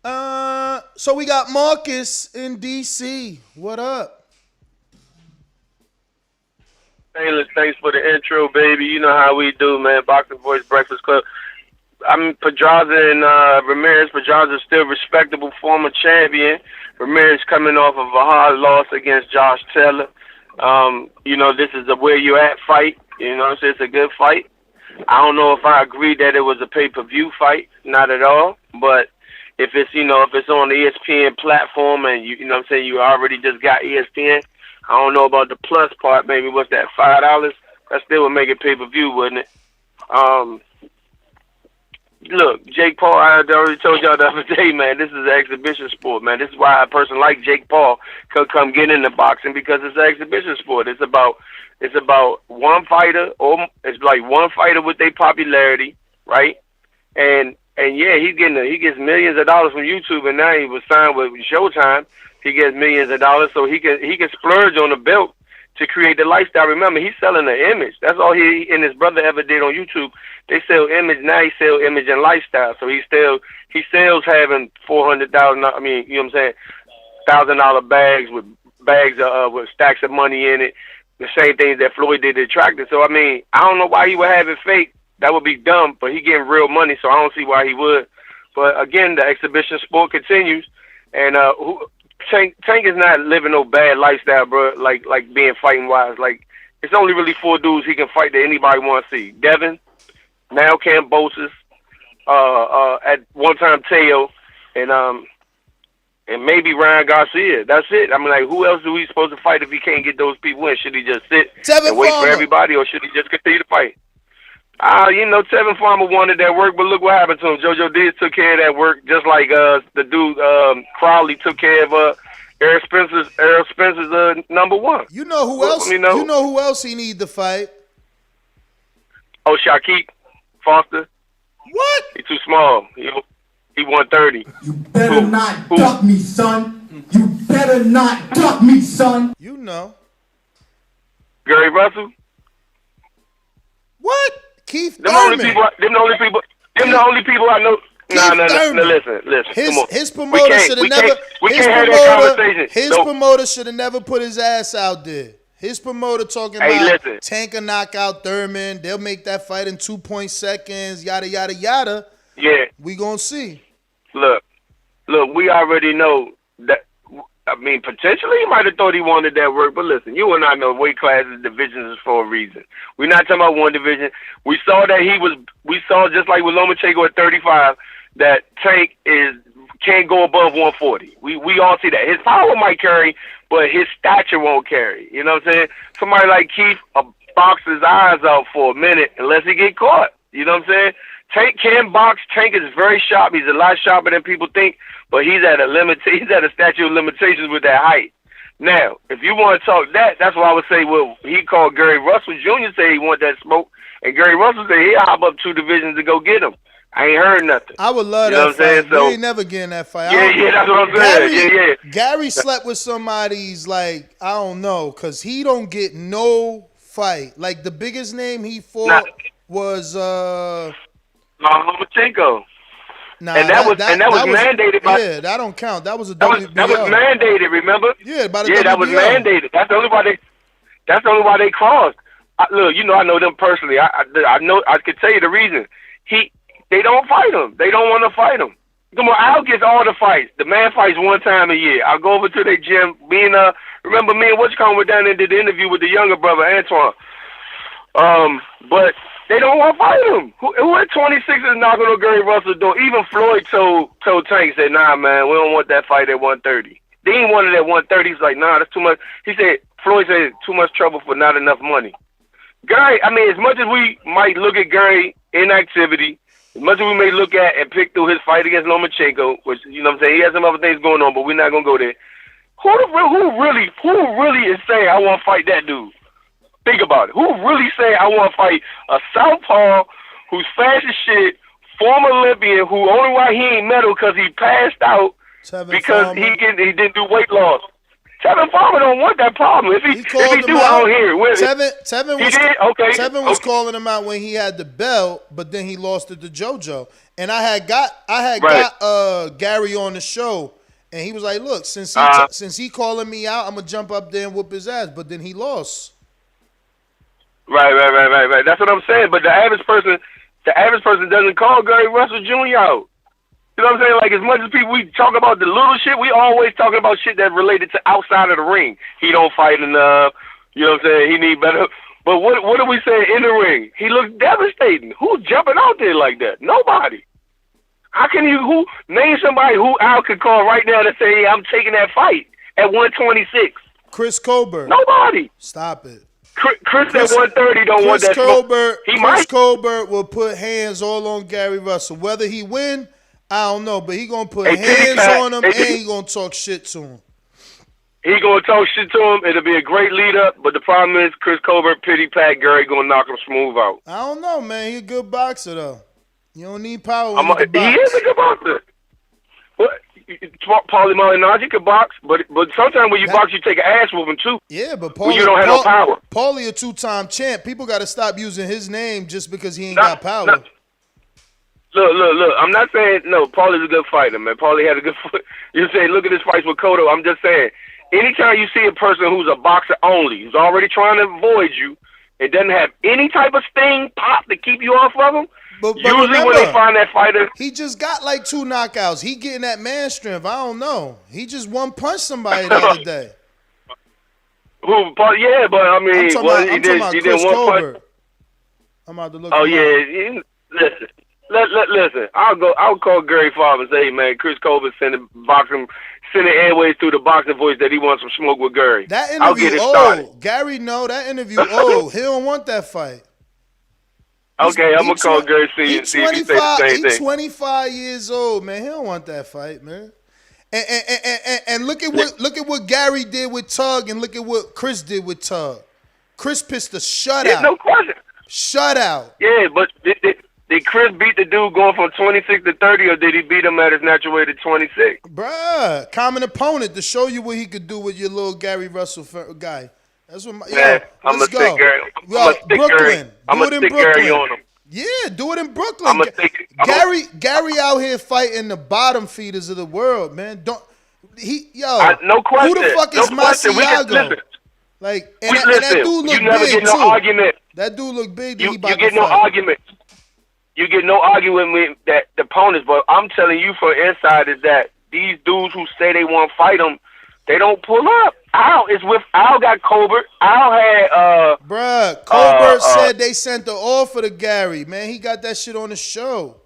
So we got Marcus in DC. What up? Hey, thanks for the intro, baby. You know how we do, man. Boxing Voice Breakfast Club. I'm Pedraza and Ramirez. Pedraza is still respectable former champion. Ramirez coming off of a hard loss against Josh Taylor. This is a where you at fight. You know what I'm saying? It's a good fight. I don't know if I agree that it was a pay-per-view fight. Not at all. But if it's, if it's on the ESPN platform and you know what I'm saying, you already just got ESPN, I don't know about the plus part. Maybe what's that, $5? That still would make it pay-per-view, wouldn't it? Look, Jake Paul, I already told y'all the other day, man, this is an exhibition sport, man. This is why a person like Jake Paul could come get into boxing, because it's an exhibition sport. It's about one fighter, or it's like one fighter with their popularity, right? And yeah, he gets millions of dollars from YouTube, and now he was signed with Showtime. He gets millions of dollars, so he can splurge on the belt to create the lifestyle. Remember, he's selling an image. That's all he and his brother ever did on YouTube. They sell image. Now he sell image and lifestyle. So he sells having 400,000. I mean, you know what I'm saying, $1,000 bags with stacks of money in it. The same things that Floyd did to Tractor. So I mean, I don't know why he would have it fake. That would be dumb. But he getting real money, so I don't see why he would. But again, the exhibition sport continues, and Tank is not living no bad lifestyle, bro. Like being fighting wise. Like, it's only really 4 dudes he can fight that anybody want to see. Devin, now Cambosis, at one time Teo, and maybe Ryan Garcia. That's it. I mean, like, who else are we supposed to fight if he can't get those people in? Should he just sit and wait for everybody, or should he just continue to fight? Tevin Farmer wanted that work, but look what happened to him. JoJo Diaz took care of that work, just like the dude Crowley took care of Errol Spencer's number one. You know who else? You know who else he need to fight? Oh, Shaquille Foster. What? He too small. He 130. You better not duck me, son. You better not duck me, son. You know. Gary Russell. What? Keith Them Thurman. Them the only people I know. No, listen. Come on. His promoter should have never. We can't have that conversation. His promoter should have never put his ass out there. His promoter talking about Tank a knockout Thurman. They'll make that fight in 2 seconds. Yada yada yada. Yeah. We gonna see. Look. We already know that. I mean, potentially he might have thought he wanted that work, but listen, you and I know weight classes, divisions is for a reason. We're not talking about one division. We saw that we saw just like with Lomachenko at 35, that Tank can't go above 140. We all see that. His power might carry, but his stature won't carry. You know what I'm saying? Somebody like Keith box his eyes out for a minute unless he get caught. You know what I'm saying? Tank can box. Tank is very sharp. He's a lot sharper than people think, but he's at a statute of limitations with that height. Now, if you want to talk that's why I would say, well, he called Gary Russell Jr. say he want that smoke, and Gary Russell said he'll hop up 2 divisions to go get him. I ain't heard nothing. I would love that fight. We ain't never getting that fight. Yeah, that's what I'm saying. Gary slept with somebody's, like, I don't know, because he don't get no fight. Like, the biggest name he fought was Lomachenko. Nah, and that was mandated by. Yeah, that don't count. That was a WBO. That was mandated. Remember? Yeah, by the WBO. That was mandated. That's the only why they crossed. Look, I know them personally. I know. I could tell you the reason. they don't fight him. They don't want to fight him. Come on, Al gets all the fights. The man fights one time a year. I go over to their gym. Remember me and Whatchcom were down there and did the interview with the younger brother, Antoine. But they don't want to fight him. Who at 26 is knocking on Gary Russell's door? Even Floyd told Tank, said, nah, man, we don't want that fight at 130. They ain't wanted at 130. He's like, nah, that's too much. Floyd said, too much trouble for not enough money. Gary, I mean, as much as we might look at Gary inactivity, as much as we may look at and pick through his fight against Lomachenko, which, you know what I'm saying, he has some other things going on, but we're not going to go there. Who really is saying, I want to fight that dude? Think about it. Who really saying, I want to fight a southpaw who's fast as shit, former Olympian, who only why he ain't medal because he passed out because he didn't do weight loss. Tevin Farmer don't want that problem. If he do, I don't hear it. Tevin was calling him out when he had the belt, but then he lost it to JoJo. And I had got Gary on the show, and he was like, "Look, since he calling me out, I'm gonna jump up there and whoop his ass." But then he lost. Right. That's what I'm saying. But the average person doesn't call Gary Russell Jr. out. You know what I'm saying? Like, as much as we talk about the little shit, we always talking about shit that's related to outside of the ring. He don't fight enough. You know what I'm saying? He need better. But what do we say in the ring? He looks devastating. Who's jumping out there like that? Nobody. How can you name somebody who Al could call right now to say, hey, I'm taking that fight at 126? Chris Colbert. Nobody. Stop it. Chris at 130 don't want that smoke. Chris Colbert will put hands all on Gary Russell. Whether he win, I don't know, but he gonna put hands on him and he gonna talk shit to him. He gonna talk shit to him. It'll be a great lead up, but the problem is Chris Colbert, pity pat, Gary gonna knock him smooth out. I don't know, man. He a good boxer though. You don't need power. He is a good boxer. Paulie Malignaggi could box, but sometimes when you box, you take an ass whooping too. Yeah, but you don't have no power. Paulie a two-time champ. People got to stop using his name just because he ain't got power. Look. I'm not saying no. Paulie's a good fighter, man. Paulie had a good foot. You say, look at his fights with Cotto. I'm just saying, anytime you see a person who's a boxer only, who's already trying to avoid you, and doesn't have any type of sting pop to keep you off of him. But usually remember, when they find that fighter, he just got like 2 knockouts. He getting that man strength. I don't know. He just one punched somebody the other day. Yeah, but I mean, he did one punch. I'm about to look. Oh yeah, listen. I'll call Gary Favre and say, hey man, Chris Colbert sending airways through the boxing voice that he wants some smoke with Gary. That interview old. Gary, no, that interview old. He don't want that fight. Okay, I'm gonna call Gary see if he say the same thing. He's 25 years old, man. He don't want that fight, man. And look at what Gary did with Tug, and look at what Chris did with Tug. Chris pissed a shutout. Yeah, no question. Shutout. Yeah, but did Chris beat the dude going from 26 to 30, or did he beat him at his natural weight at 26? Bruh, common opponent to show you what he could do with your little Gary Russell guy. That's what I'm let's gonna go. Brooklyn. I'm gonna stick Gary on him. Yeah, do it in Brooklyn. Gary out here fighting the bottom feeders of the world, man. No question. Who the fuck is Masiago? Like, and that dude look you never big get no too. Argument. That dude look big. You get no argument. You get no argument with that the opponents, but I'm telling you from inside is that these dudes who say they want to fight him, they don't pull up. Al got Colbert. Al had Colbert said they sent the offer to Gary. Man, he got that shit on the show.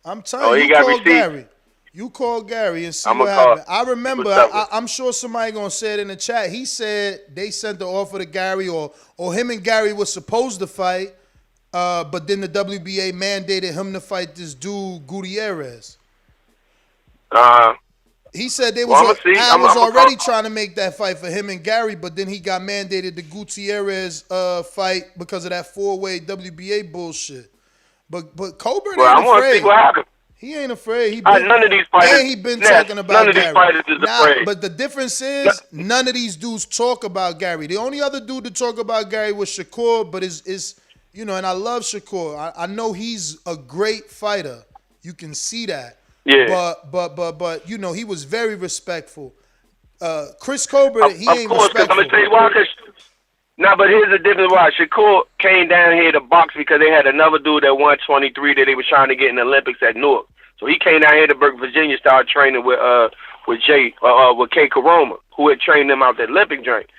I'm telling you, call Gary. You call Gary and see what happened. I remember. I'm sure somebody gonna say it in the chat. He said they sent the offer to Gary, or him and Gary was supposed to fight, but then the WBA mandated him to fight this dude Gutierrez. He said I was already trying to make that fight for him and Gary, but then he got mandated the Gutierrez fight because of that 4-way WBA bullshit. But Colbert ain't afraid. I want to see what happened. He ain't afraid. None of these fighters. And he been talking about none of Gary. These fighters is afraid. But the difference is none of these dudes talk about Gary. The only other dude to talk about Gary was Shakur, but is and I love Shakur. I know he's a great fighter. You can see that. Yeah. But he was very respectful. Chris Colbert, he ain't respectful. I'm gonna tell you why. Nah, but here's the difference. Why Shakur came down here to box because they had another dude at 123 that they were trying to get in the Olympics at Newark. So he came down here to Burke, Virginia, started training with K. Coroma, who had trained them out the Olympic joint.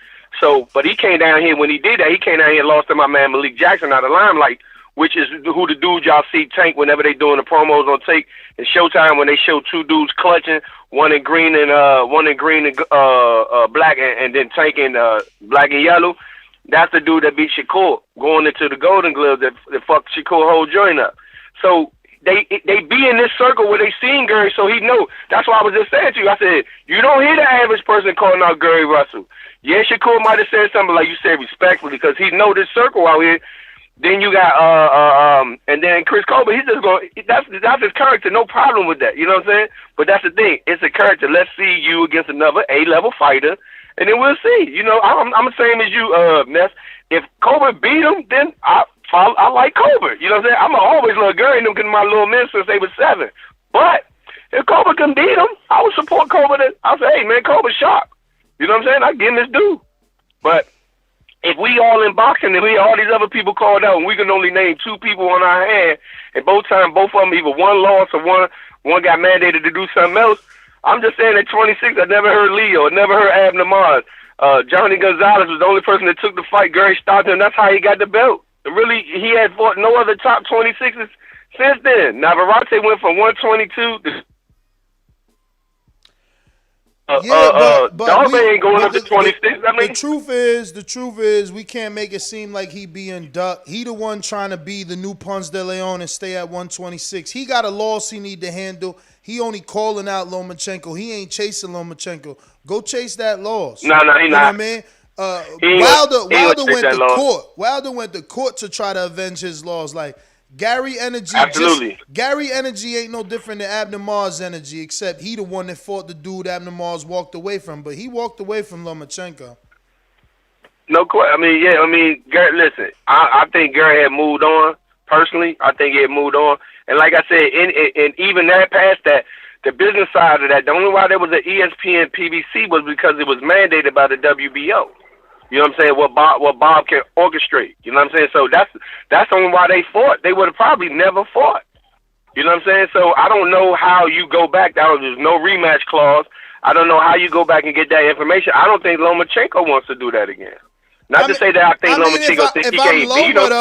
So, but he came down here when he did that. He came down here and lost to my man Malik Jackson out of Limelight, which is who the dude y'all see Tank whenever they doing the promos on tape in Showtime when they show two dudes clutching, one in green and black, and then Tank in black and yellow. That's the dude that beat Shakur going into the Golden Glove that fucked Shakur whole joint up. So they be in this circle where they seen Gary, so he know. That's why I was just saying to you. I said, you don't hear the average person calling out Gary Russell. Yeah, Shakur might have said something like you said respectfully because he know this circle out here. Then you got and then Chris Colbert, he's just going. That's his character, no problem with that. You know what I'm saying? But that's the thing. It's a character. Let's see you against another A-level fighter. And then we'll see. You know, I'm the same as you, Ness. If Colbert beat him, then I like Colbert. You know what I'm saying? I'm always love Gary and them because my little men since they were 7. But if Colbert can beat him, I would support Colbert. I'll say, hey, man, Colbert's sharp. You know what I'm saying? I give him his due. But if we all in boxing and we all these other people called out and we can only name 2 people on our hand, and both of them either one lost or one got mandated to do something else, I'm just saying at 26, I never heard Leo, I never heard Abner Mars. Johnny Gonzalez was the only person that took the fight. Gary stopped him. That's how he got the belt. And really, he had fought no other top 26s since then. Navarrete went from 122 to Darby ain't going up to 26. The truth is, we can't make it seem like he being ducked. He the one trying to be the new Ponce de Leon and stay at 126. He got a loss he need to handle. He only calling out Lomachenko. He ain't chasing Lomachenko. Go chase that loss. No, he not. You know what I mean? Wilder went to court. Wilder went to court to try to avenge his loss. Like Gary energy. Absolutely. Gary energy ain't no different than Abner Mars energy, except he the one that fought the dude Abner Mars walked away from. But he walked away from Lomachenko. No question. Gary, listen, I think Gary had moved on. Personally, I think he had moved on. And like I said, and even that past that, the business side of that, the only why there was an ESPN PBC was because it was mandated by the WBO. You know what I'm saying? What Bob can orchestrate. You know what I'm saying? So that's the only why they fought. They would have probably never fought. You know what I'm saying? So I don't know how you go back. There's no rematch clause. I don't know how you go back and get that information. I don't think Lomachenko wants to do that again. Not to say that I think Lomachenko thinks he can't beat him.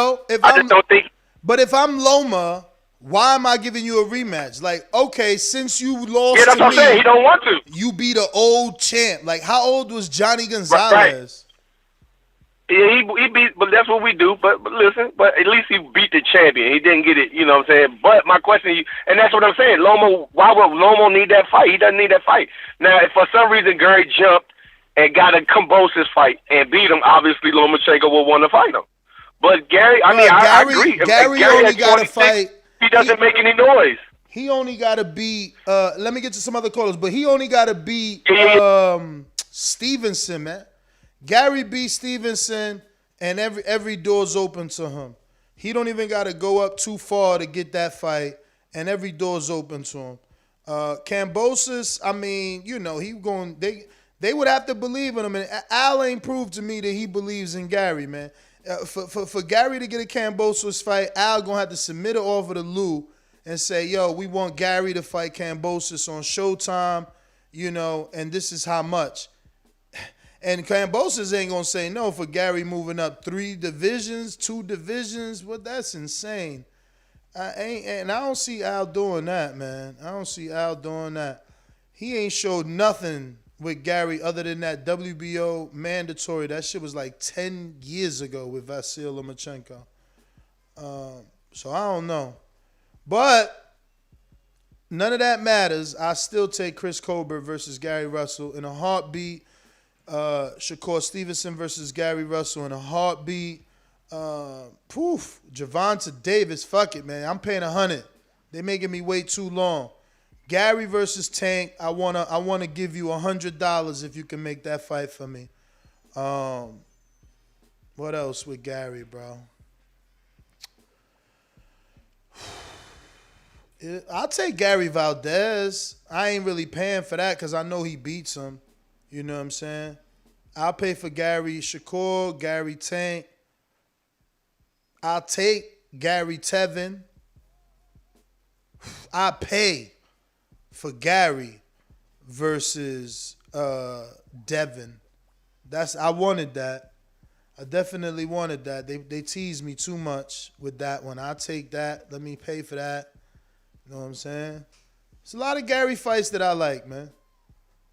I just don't think. But if I'm Loma, why am I giving you a rematch? Like, okay, since you lost that's to what I'm saying. He don't want to. You be the old champ. Like, how old was Johnny Gonzalez? Right. Yeah, he beat, but that's what we do. But listen, but at least he beat the champion. He didn't get it, you know what I'm saying? But my question, and that's what I'm saying, Lomo, why would Lomo need that fight? He doesn't need that fight. Now, if for some reason Gary jumped and got a Kambosos fight and beat him, obviously Lomachenko will want to fight him. But Gary, I agree. Gary only got to fight. He doesn't make any noise. He only got to beat, let me get to some other callers, but he only got to beat Stevenson, man. Gary beat Stevenson, and every door's open to him. He don't even got to go up too far to get that fight, and every door's open to him. Kambosos, they would have to believe in him, and Al ain't proved to me that he believes in Gary, man. For Gary to get a Kambosos fight, Al gonna have to submit an offer to Lou and say, yo, we want Gary to fight Kambosos on Showtime, and this is how much. And Kambosos ain't gonna say no for Gary moving up 3 divisions, 2 divisions. Well, that's insane. I don't see Al doing that, man. I don't see Al doing that. He ain't showed nothing with Gary other than that WBO mandatory. That shit was like 10 years ago with Vasyl Lomachenko. So I don't know. But none of that matters. I still take Chris Colbert versus Gary Russell in a heartbeat. Shakur Stevenson versus Gary Russell in a heartbeat. Gervonta Davis, fuck it, man. I'm paying $100. They making me wait too long. Gary versus Tank. I wanna give you $100 if you can make that fight for me. What else with Gary, bro? I'll take Gary Valdez. I ain't really paying for that because I know he beats him. You know what I'm saying? I'll pay for Gary Shakur, Gary Tank. I'll take Gary Tevin. I pay for Gary versus Devin. I wanted that. I definitely wanted that. They teased me too much with that one. I'll take that. Let me pay for that. You know what I'm saying? There's a lot of Gary fights that I like, man.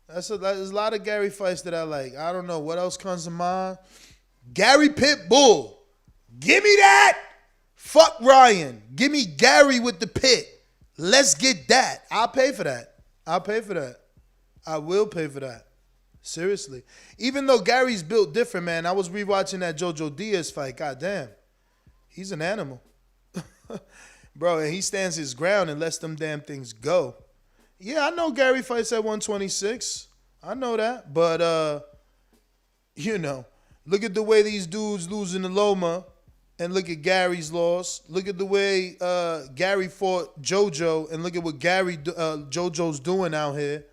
There's a lot of Gary fights that I like. I don't know what else comes to mind. Gary Pitbull. Give me that. Fuck Ryan. Give me Gary with the pit. Let's get that. I'll pay for that. I'll pay for that. I will pay for that. Seriously. Even though Gary's built different, man. I was rewatching that Jojo Diaz fight. God damn. He's an animal. Bro, and he stands his ground and lets them damn things go. Yeah, I know Gary fights at 126. I know that. But, look at the way these dudes lose in the Loma and look at Gary's loss. Look at the way Gary fought JoJo and look at what JoJo's doing out here.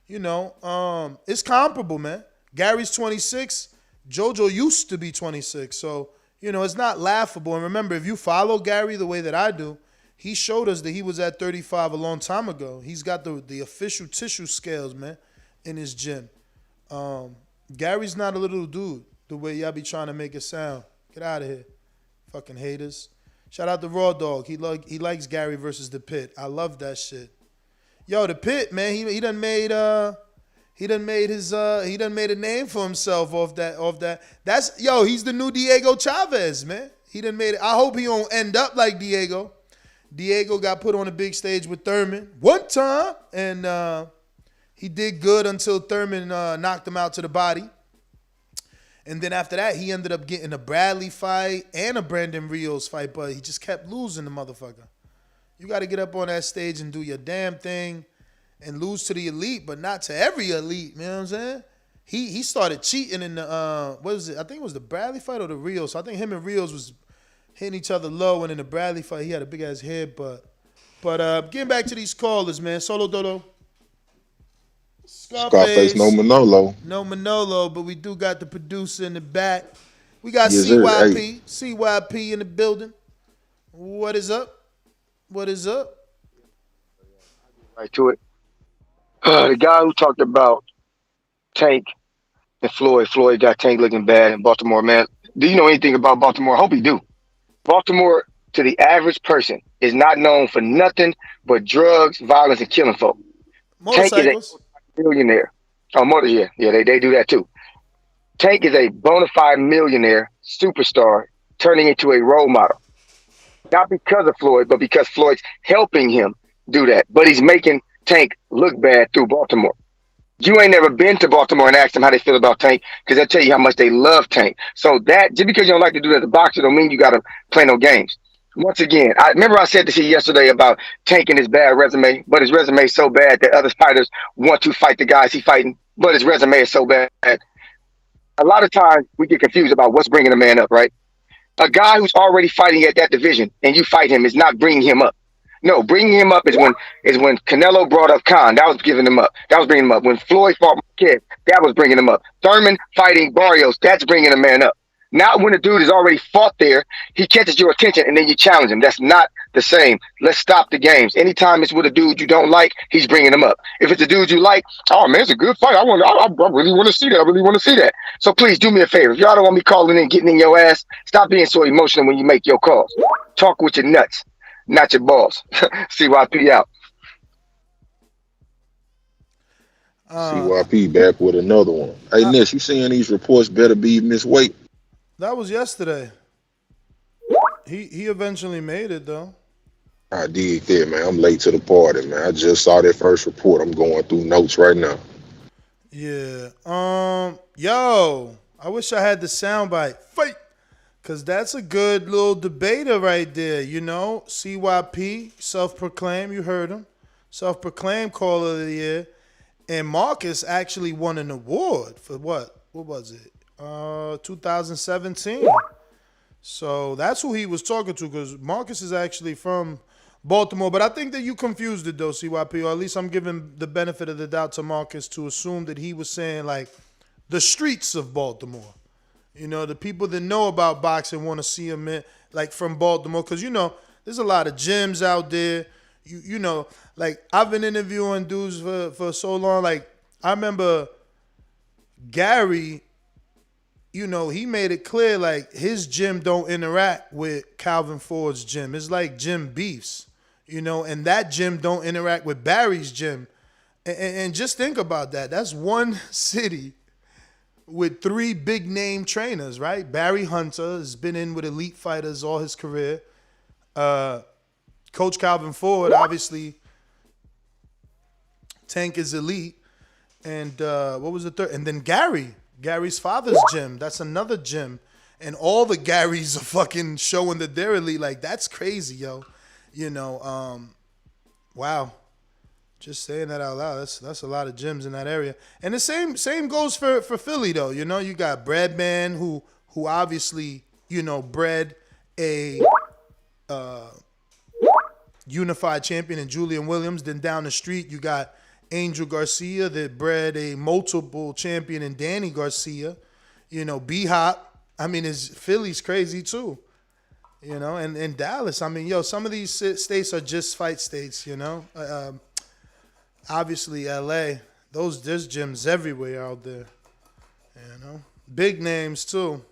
It's comparable, man. Gary's 26. JoJo used to be 26. So, it's not laughable. And remember, if you follow Gary the way that I do, he showed us that he was at 35 a long time ago. He's got the official tissue scales, man, in his gym. Gary's not a little dude the way y'all be trying to make it sound. Get out of here. Fucking haters. Shout out to Raw Dog. He likes Gary versus the Pit. I love that shit. Yo, the Pit, man, he done made a name for himself off that. He's the new Diego Chavez, man. He done made it. I hope he don't end up like Diego. Diego got put on a big stage with Thurman one time, and he did good until Thurman knocked him out to the body. And then after that, he ended up getting a Bradley fight and a Brandon Rios fight, but he just kept losing the motherfucker. You got to get up on that stage and do your damn thing and lose to the elite, but not to every elite, you know what I'm saying? He started cheating in the, what was it? I think it was the Bradley fight or the Rios. So I think him and Rios was hitting each other low, and in the Bradley fight, he had a big-ass head, but getting back to these callers, man. Solo Dodo. Scarface, no Manolo. No Manolo, but we do got the producer in the back. We got yes, CYP. CYP in the building. What is up? What is up? Right to it. The guy who talked about Tank and Floyd. Floyd got Tank looking bad in Baltimore, man. Do you know anything about Baltimore? I hope you do. Baltimore, to the average person, is not known for nothing but drugs, violence, and killing folk. Tank is a millionaire. Oh, yeah, they do that too. Tank is a bona fide millionaire superstar turning into a role model. Not because of Floyd, but because Floyd's helping him do that. But he's making Tank look bad through Baltimore. You ain't never been to Baltimore and asked them how they feel about Tank, because they'll tell you how much they love Tank. So that, just because you don't like to do that as a boxer, don't mean you got to play no games. Once again, I remember I said this here yesterday about Tank and his bad resume, but his resume is so bad that other fighters want to fight the guys he's fighting, but his resume is so bad. A lot of times we get confused about what's bringing a man up, right? A guy who's already fighting at that division and you fight him is not bringing him up. No, bringing him up is when Canelo brought up Khan. That was giving him up. That was bringing him up. When Floyd fought Marquez, that was bringing him up. Thurman fighting Barrios, that's bringing a man up. Not when a dude has already fought there, he catches your attention and then you challenge him. That's not the same. Let's stop the games. Anytime it's with a dude you don't like, he's bringing him up. If it's a dude you like, oh man, it's a good fight. I really want to see that. I really want to see that. So please do me a favor. If y'all don't want me calling in, getting in your ass, stop being so emotional when you make your calls. Talk with your nuts, not your balls. CYP out. CYP back with another one. Hey, Ness, you seeing these reports better be Miss Weight? That was yesterday. He eventually made it, though. I did that, man. I'm late to the party, man. I just saw that first report. I'm going through notes right now. Yeah. Yo, I wish I had the soundbite. Fight! Because that's a good little debater right there, you know? CYP, self-proclaimed, you heard him. Self-proclaimed caller of the year. And Marcus actually won an award for what? What was it? 2017. So that's who he was talking to, because Marcus is actually from Baltimore. But I think that you confused it, though, CYP, or at least I'm giving the benefit of the doubt to Marcus to assume that he was saying, like, the streets of Baltimore. You know, the people that know about boxing want to see him like from Baltimore, because, you know, there's a lot of gyms out there. You know, like I've been interviewing dudes for so long. Like I remember Gary, you know, he made it clear like his gym don't interact with Calvin Ford's gym. It's like gym beefs, you know, and that gym don't interact with Barry's gym. And just think about that. That's one city with 3 big name trainers, right? Barry Hunter has been in with elite fighters all his career. Coach Calvin Ford, obviously, Tank is elite. And what was the third? And then Gary's father's gym. That's another gym. And all the Garys are fucking showing that they're elite. Like, that's crazy, yo. You know, wow. Just saying that out loud. That's a lot of gyms in that area. And the same goes for Philly, though. You know, you got Breadman, who obviously, you know, bred a unified champion in Julian Williams. Then down the street, you got Angel Garcia that bred a multiple champion in Danny Garcia. You know, B-Hop. I mean, Philly's crazy, too. You know, and Dallas. I mean, yo, some of these states are just fight states, you know. Obviously, L.A., there's gyms everywhere out there, you know. Big names, too.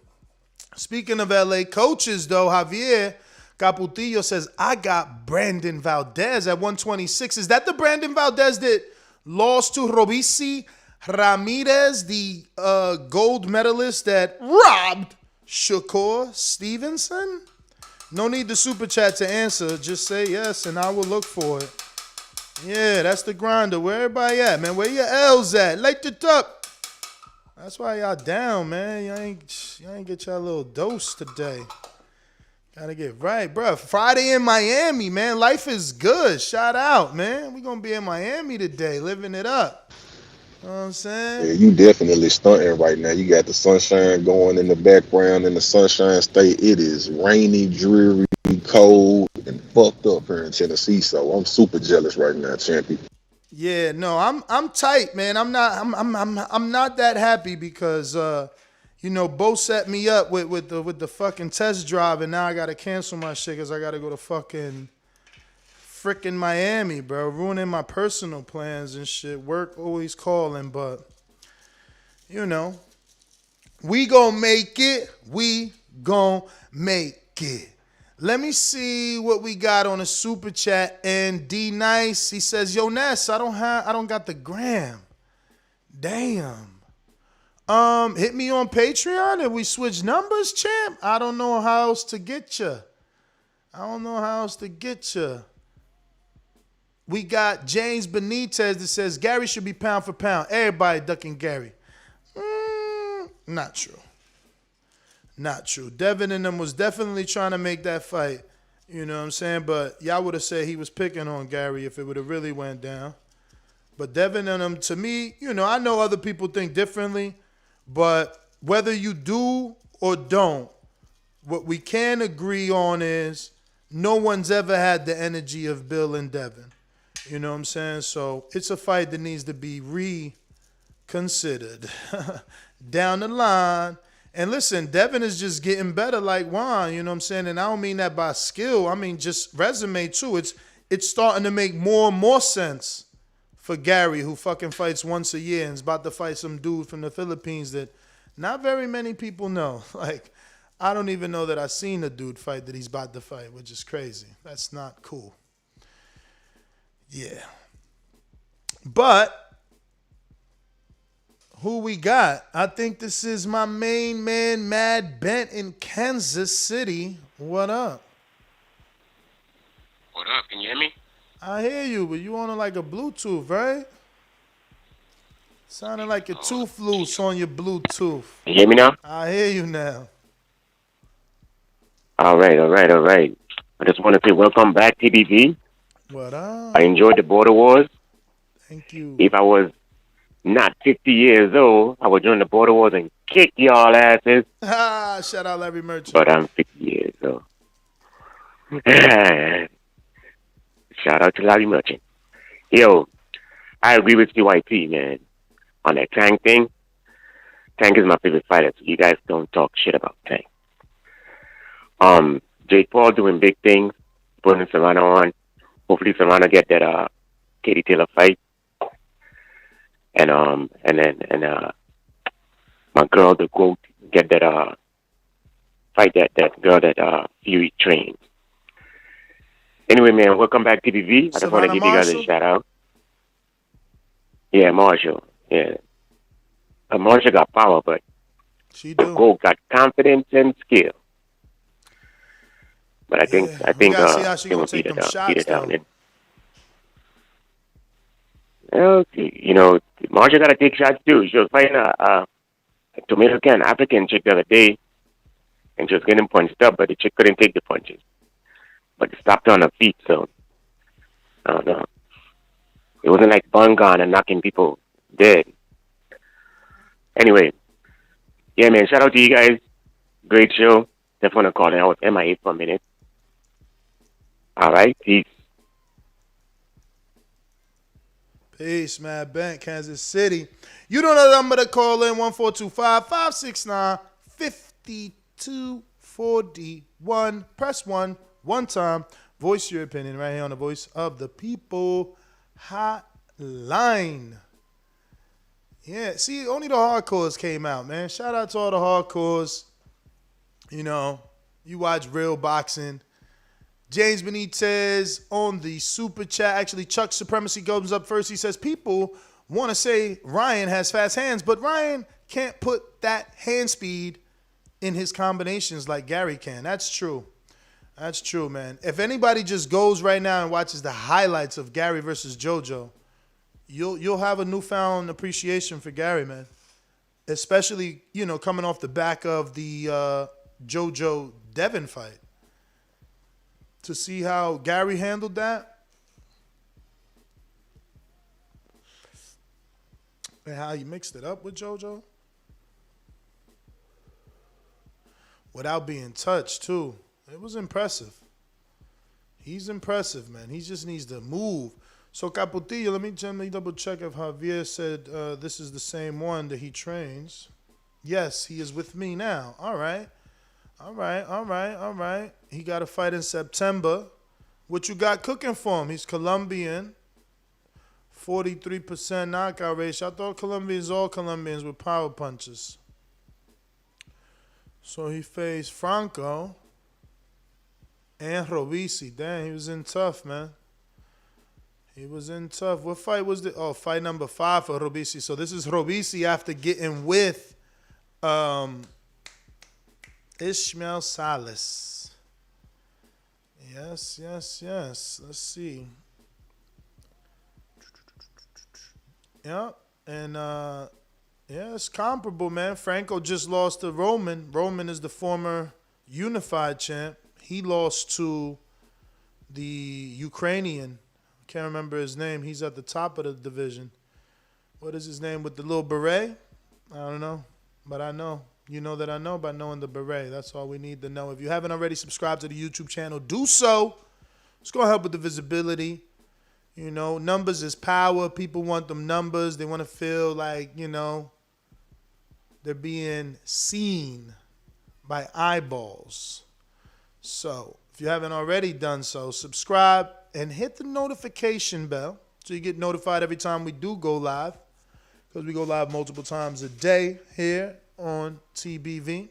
Speaking of L.A. coaches, though, Javier Caputillo says, I got Brandon Valdez at 126. Is that the Brandon Valdez that lost to Robisi Ramirez, the gold medalist that robbed Shakur Stevenson? No need to super chat to answer. Just say yes, and I will look for it. Yeah, that's the grinder. Where everybody at, man? Where your L's at? Light it up. That's why y'all down, man. Y'all ain't get y'all little dose today. Gotta get right, bro. Friday in Miami, man. Life is good. Shout out, man. We gonna be in Miami today, living it up. You know what I'm saying? Yeah, you definitely stunting right now. You got the sunshine going in the background in the Sunshine State. It is rainy, dreary, cold, and fucked up here in Tennessee. So I'm super jealous right now, champion. Yeah, no, I'm tight, man. I'm not that happy because you know, Bo set me up with the fucking test drive, and now I gotta cancel my shit because I gotta go to fucking freaking Miami, bro. Ruining my personal plans and shit. Work always calling, but you know, we gon' make it. We gon' make it. Let me see what we got on a super chat. And D Nice, he says, "Yo, Ness, I don't got the gram. Damn. Hit me on Patreon and we switch numbers, champ. I don't know how else to get you. We got James Benitez that says Gary should be pound for pound. Everybody ducking Gary. Not true. Devin and them was definitely trying to make that fight. You know what I'm saying? But y'all would have said he was picking on Gary if it would have really went down. But Devin and them, to me, you know, I know other people think differently. But whether you do or don't, what we can agree on is no one's ever had the energy of Bill and Devin. You know what I'm saying? So it's a fight that needs to be reconsidered down the line. And listen, Devin is just getting better like Juan, you know what I'm saying? And I don't mean that by skill. I mean just resume too. It's starting to make more and more sense for Gary, who fucking fights once a year and is about to fight some dude from the Philippines that not very many people know. Like, I don't even know that I've seen a dude fight that he's about to fight, which is crazy. That's not cool. Yeah. But who we got? I think this is my main man, Mad Bent in Kansas City. What up? What up? Can you hear me? I hear you, but you on like a Bluetooth, right? Sounding like your tooth loose on your Bluetooth. You hear me now? I hear you now. All right. I just want to say welcome back, TBV. What up? I enjoyed the Border Wars. Thank you. If I was not 50 years old, I would join the Border Wars and kick y'all asses. Shout out Larry Merchant. But I'm 50 years old. Shout out to Larry Merchant. Yo, I agree with CYP, man, on that Tank thing. Tank is my favorite fighter, so you guys don't talk shit about Tank. Jake Paul doing big things, putting Serrano on. Hopefully Serrano get that Katie Taylor fight. And my girl, the GOAT, get that fight that girl that Fury trained. Anyway, man, welcome back to TBV. I just want to give you guys a shout out. Yeah, Marshall. Yeah. Marshall got power, but the GOAT got confidence and skill. But I think they will beat it down. Well, you know, Marshall got to take shots too. She was fighting a tomato can African chick the other day, and she was getting punched up, but the chick couldn't take the punches. But it stopped her on her feet, so I don't know. It wasn't like Bungan and knocking people dead. Anyway, yeah, man, shout out to you guys. Great show. Definitely want to call it. I was MIA for a minute. All right, peace. Peace, man. Bank, Kansas City. You don't know the number to call in, 1-425-569-5241. Press 1 time. Voice your opinion right here on the Voice of the People hotline. Yeah, see, only the hardcores came out, man. Shout out to all the hardcores. You know, you watch real boxing. James Benitez on the super chat. Actually, Chuck Supremacy goes up first. He says, people want to say Ryan has fast hands, but Ryan can't put that hand speed in his combinations like Gary can. That's true. That's true, man. If anybody just goes right now and watches the highlights of Gary versus JoJo, you'll have a newfound appreciation for Gary, man. Especially, you know, coming off the back of the JoJo Devin fight. To see how Gary handled that and how he mixed it up with JoJo without being touched too. It was impressive. He's impressive, man. He just needs to move. So Capotillo, let me double check if Javier said this is the same one that he trains. Yes, he is with me now. All right. He got a fight in September. What you got cooking for him? He's Colombian. 43% knockout ratio. I thought all Colombians were power punches. So he faced Franco and Robisi. Damn, he was in tough, man. He was in tough. What fight was the? Oh, fight number 5 for Robisi. So this is Robisi after getting with Ishmael Salas. Yes. Let's see. Yeah, and it's comparable, man. Franco just lost to Roman. Roman is the former unified champ. He lost to the Ukrainian. I can't remember his name. He's at the top of the division. What is his name with the little beret? I don't know, but I know. You know that I know by knowing the beret. That's all we need to know. If you haven't already subscribed to the YouTube channel, do so. It's going to help with the visibility. You know, numbers is power. People want them numbers. They want to feel like, you know, they're being seen by eyeballs. So if you haven't already done so, subscribe and hit the notification bell so you get notified every time we do go live, because we go live multiple times a day here on TBV.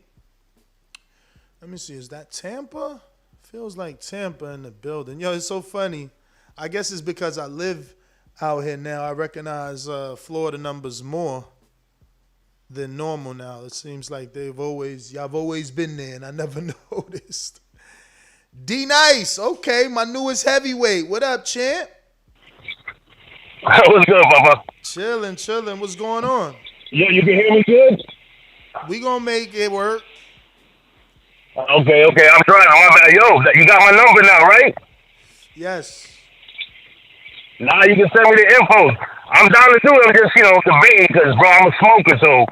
Let me see. Is that Tampa? Feels like Tampa in the building. Yo, it's so funny. I guess it's because I live out here now. I recognize Florida numbers more than normal now. It seems like y'all have always been there, and I never noticed. D-Nice. Okay, my newest heavyweight. What up, champ? What's good, Papa? Chilling. What's going on? Yeah, you can hear me good? We gonna make it work. Okay. I'm trying. Yo, you got my number now, right? Yes. Now you can send me the info. I'm down to do it. I'm just, debating because, bro, I'm a smoker, so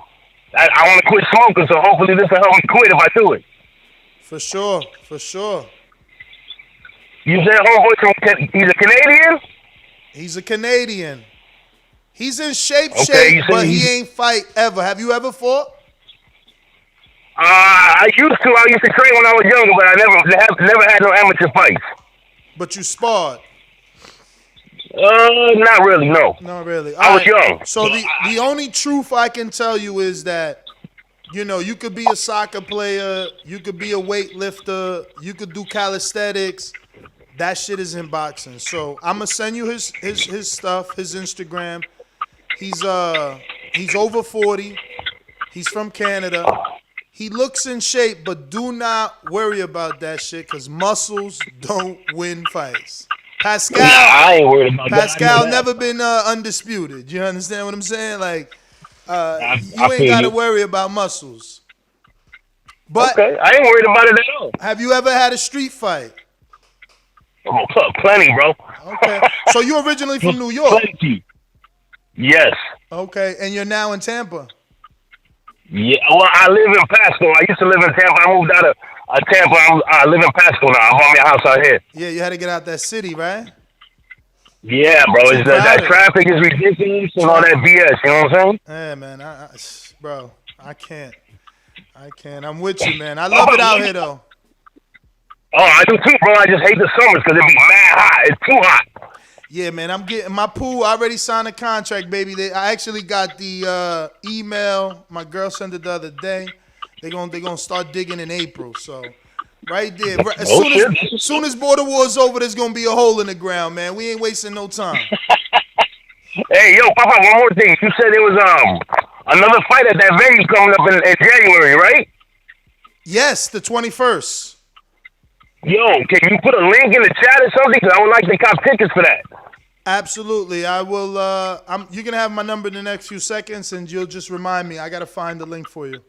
I want to quit smoking, so hopefully this will help me quit if I do it. For sure. You said homeboy, he's a Canadian? He's a Canadian. He's in shape, okay, but he ain't fight ever. Have you ever fought? I used to train when I was younger, but I never had no amateur fights. But you sparred. Not really, no. Not really. I was young. So the only truth I can tell you is that, you know, you could be a soccer player, you could be a weightlifter, you could do calisthenics. That shit is in boxing. So I'm gonna send you his stuff, his Instagram. He's over 40. He's from Canada. He looks in shape, but do not worry about that shit because muscles don't win fights. Pascal, I ain't worried about Pascal that. never been undisputed. You understand what I'm saying? Like, you ain't feel got to you. worry about muscles. But okay, I ain't worried about it at all. Have you ever had a street fight? Oh, plenty, bro. Okay. So you originally from New York? Plenty. Yes. Okay, and you're now in Tampa? Yeah, well, I live in Pasco. I used to live in Tampa. I moved out of Tampa. I live in Pasco now. I bought me a house out here. Yeah, you had to get out that city, right? Yeah, bro. That traffic is ridiculous and all that BS. You know what I'm saying? Yeah, man. Bro, I can't. I'm with you, man. I love it out here, though. Oh, I do too, bro. I just hate the summers because it be mad hot. It's too hot. Yeah, man. I'm getting my pool. I already signed a contract, baby. I actually got the email. My girl sent it the other day. They're gonna start digging in April. So right there. As soon as Border War's over, there's gonna be a hole in the ground, man. We ain't wasting no time. Hey, yo, Papa, one more thing. You said there was another fight at that venue coming up in January, right? Yes, the 21st. Yo, can you put a link in the chat or something? Because I would like to cop tickets for that. Absolutely. I will. You're going to have my number in the next few seconds, and you'll just remind me. I got to find the link for you.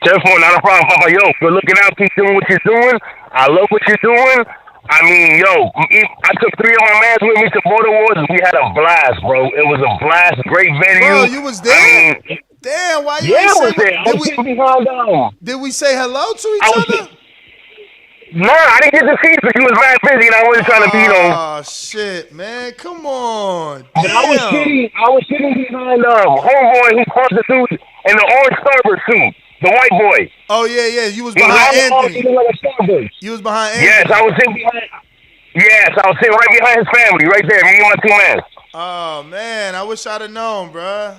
Telephone, not a problem, Papa. Yo, good looking out. Keep doing what you're doing. I love what you're doing. I mean, yo, I took 3 of my mans with me to Border Wars. We had a blast, bro. It was a blast. Great venue. Bro, you was there? I mean, damn, why you I was there. I was sitting behind them. Did we say hello to each other? No, I didn't get to see you because you was mad busy and I wasn't trying to be, Oh, shit, man. Come on. But I was sitting behind homeboy who crossed the suit in the orange Starburst suit, the white boy. Oh, yeah. You was behind Anthony. You was behind Anthony. Yes, I was sitting behind. Yes, I was sitting right behind his family, right there. Me and my 2 mans. Oh, man. I wish I'd have known, bruh.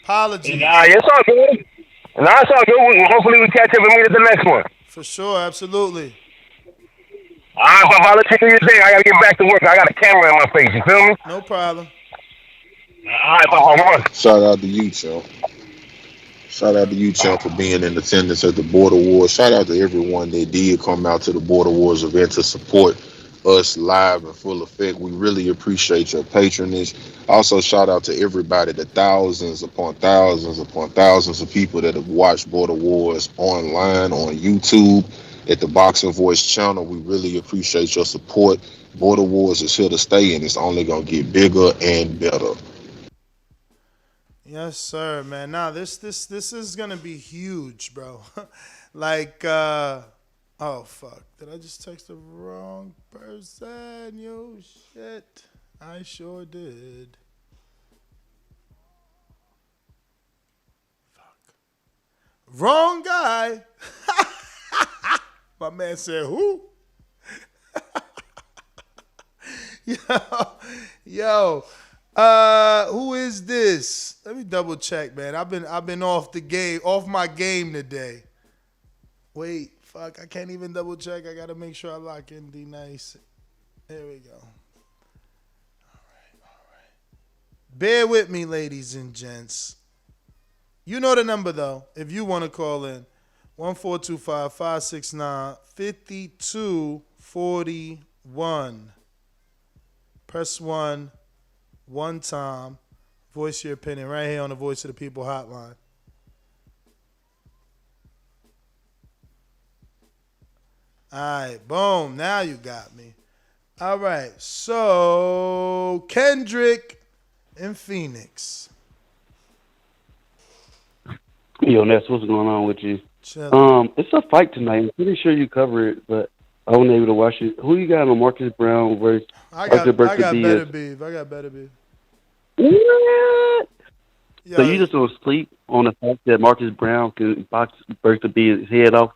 Apologies. Nah, it's all good. Nah, it's all good. Hopefully we catch up and meet at the next one. For sure, absolutely. All right, Papa, I'll let you do your thing. I got to get back to work. I got a camera in my face. You feel me? No problem. All right, Papa. Shout out to you, Chum. Shout out to you, Chum, for being in attendance at the Border Wars. Shout out to everyone that did come out to the Border Wars event to support us live in full effect. We really appreciate your patronage. Also, shout out to everybody, the thousands upon thousands upon thousands of people that have watched Border Wars online, on YouTube, at the Boxing Voice channel. We really appreciate your support. Border Wars is here to stay, and it's only going to get bigger and better. Yes, sir, man. Now this is gonna be huge, bro. Like, oh fuck, did I just text the wrong person? Yo, shit, I sure did. Fuck, wrong guy. My man said who? Yo. Who is this? Let me double check, man. I've been off my game today. Wait, fuck, I can't even double check. I gotta make sure I lock in D Nice. There we go. All right. Bear with me, ladies and gents. You know the number though, if you want to call in. 1-425-569-5241. Press 1 time. Voice your opinion right here on the Voice of the People hotline. All right, boom. Now you got me. All right, so Kendrick in Phoenix. Yo, Ness, what's going on with you? Chilling. It's a fight tonight. I'm pretty sure you cover it, but I wasn't able to watch it. Who you got on Marcus Brown versus I got Arthur better Diaz? beef. I got better beef. What? So you just don't sleep on the fact that Marcus Brown can box Burke to beat his head off?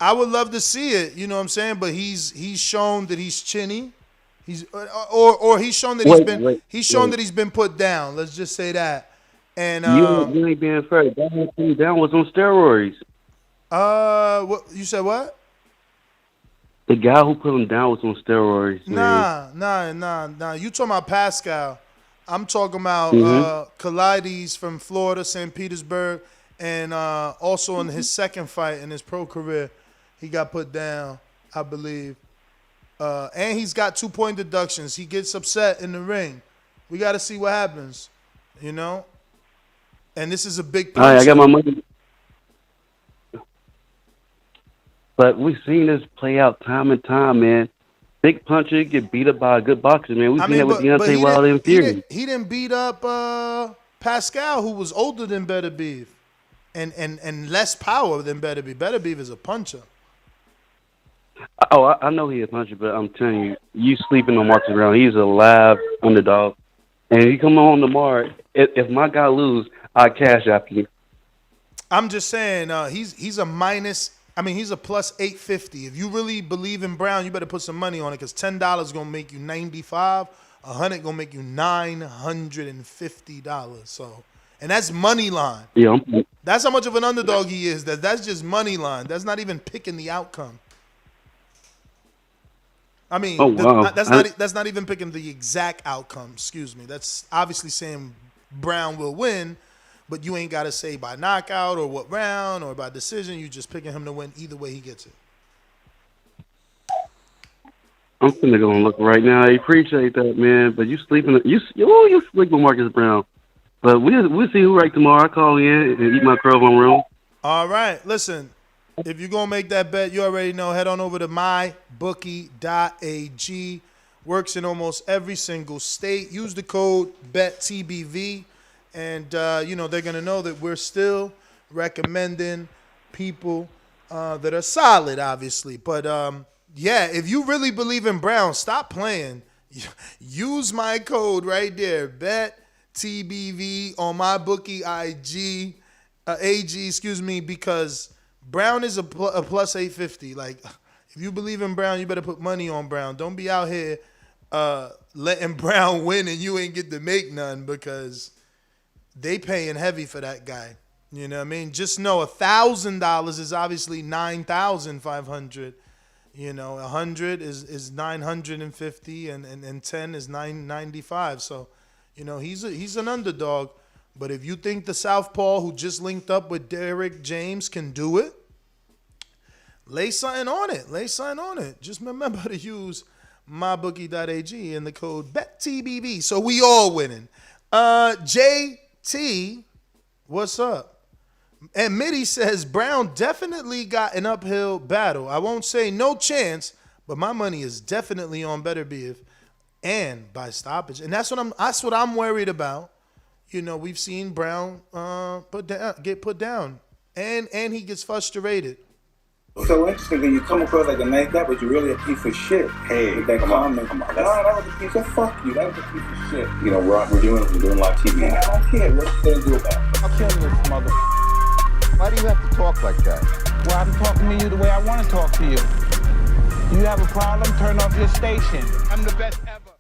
I would love to see it, you know what I'm saying? But he's shown that he's chinny. He's or he's shown that he's been put down. Let's just say that. And you ain't being fair. Down was on steroids. What you said? What? The guy who put him down was on steroids. Nah. You talking about Pascal? I'm talking about Kalides from Florida, St. Petersburg, and also in his second fight in his pro career, he got put down, I believe. And he's got 2-point deductions. He gets upset in the ring. We got to see what happens, you know? And this is a big punch. All right, I got my money. But we've seen this play out time and time, man. Big puncher get beat up by a good boxer, man. We've seen that with Deontay Wilder and Fury. He didn't beat up Pascal, who was older than Beterbiev and less power than Beterbiev. Beterbiev is a puncher. Oh, I know he's a puncher, but I'm telling you, you sleeping on Marcus Brown. He's a live underdog. And if you come on tomorrow, if my guy lose, I cash after you. I'm just saying, he's a plus 850. If you really believe in Brown, you better put some money on it, because $10 gonna make you $95. $100 gonna make you $950. So, and that's money line. Yeah, that's how much of an underdog he is. That's just money line. That's not even picking the outcome. I mean, that's not even picking the exact outcome. Excuse me. That's obviously saying Brown will win, but you ain't got to say by knockout or what round or by decision. You just picking him to win either way he gets it. I'm finna go and look right now. I appreciate that, man. But you sleeping? You sleep with Marcus Brown. But we'll see who right tomorrow. I call in and eat my crow on room. All right, listen. If you're gonna make that bet, you already know. Head on over to mybookie.ag. Works in almost every single state. Use the code BETTBV. And, they're going to know that we're still recommending people that are solid, obviously. But, if you really believe in Brown, stop playing. Use my code right there, BETTBV on MyBookieAG, because Brown is a plus 850. Like, if you believe in Brown, you better put money on Brown. Don't be out here letting Brown win and you ain't get to make none, because they paying heavy for that guy. You know what I mean? Just know $1,000 is obviously $9,500. 100 is 950 and 10 is 995. So, he's an underdog. But if you think the Southpaw who just linked up with Derek James can do it, lay something on it. Just remember to use mybookie.ag and the code BETTBV. So we all winning. JT, what's up? And Mitty says Brown definitely got an uphill battle. I won't say no chance, but my money is definitely on Beterbiev and by stoppage. And that's what I'm worried about. We've seen Brown get put down, and he gets frustrated. So interesting that you come across like a nice guy, but you're really a piece of shit. Hey, with that comment. Come on. No, that was a piece of fuck you. That was a piece of shit. We're doing live TV. Man, I don't care. What you gonna do about it? I'm killing this mother. Why do you have to talk like that? Well, I'm talking to you the way I want to talk to you. You have a problem? Turn off your station. I'm the best ever.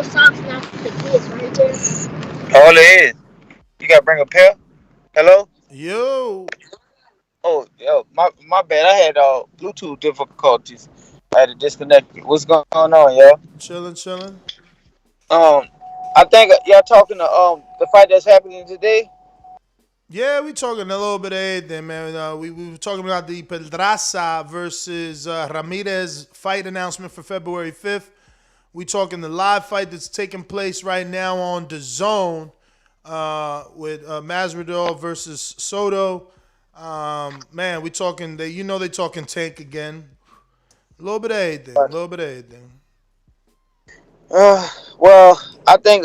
Socks not the kids, right there. All it is. You gotta bring a pair. Hello? Yo. Oh, yo, my bad. I had Bluetooth difficulties. I had to disconnect it. What's going on, yo? Chilling. I think y'all talking to the fight that's happening today. Yeah, we talking a little bit of everything, man. We were talking about the Pedraza versus Ramirez fight announcement for February 5th. We talking the live fight that's taking place right now on Dazn with Mazradov versus Soro. Man, we talking. They talking tank again. A little bit of everything. Well, I think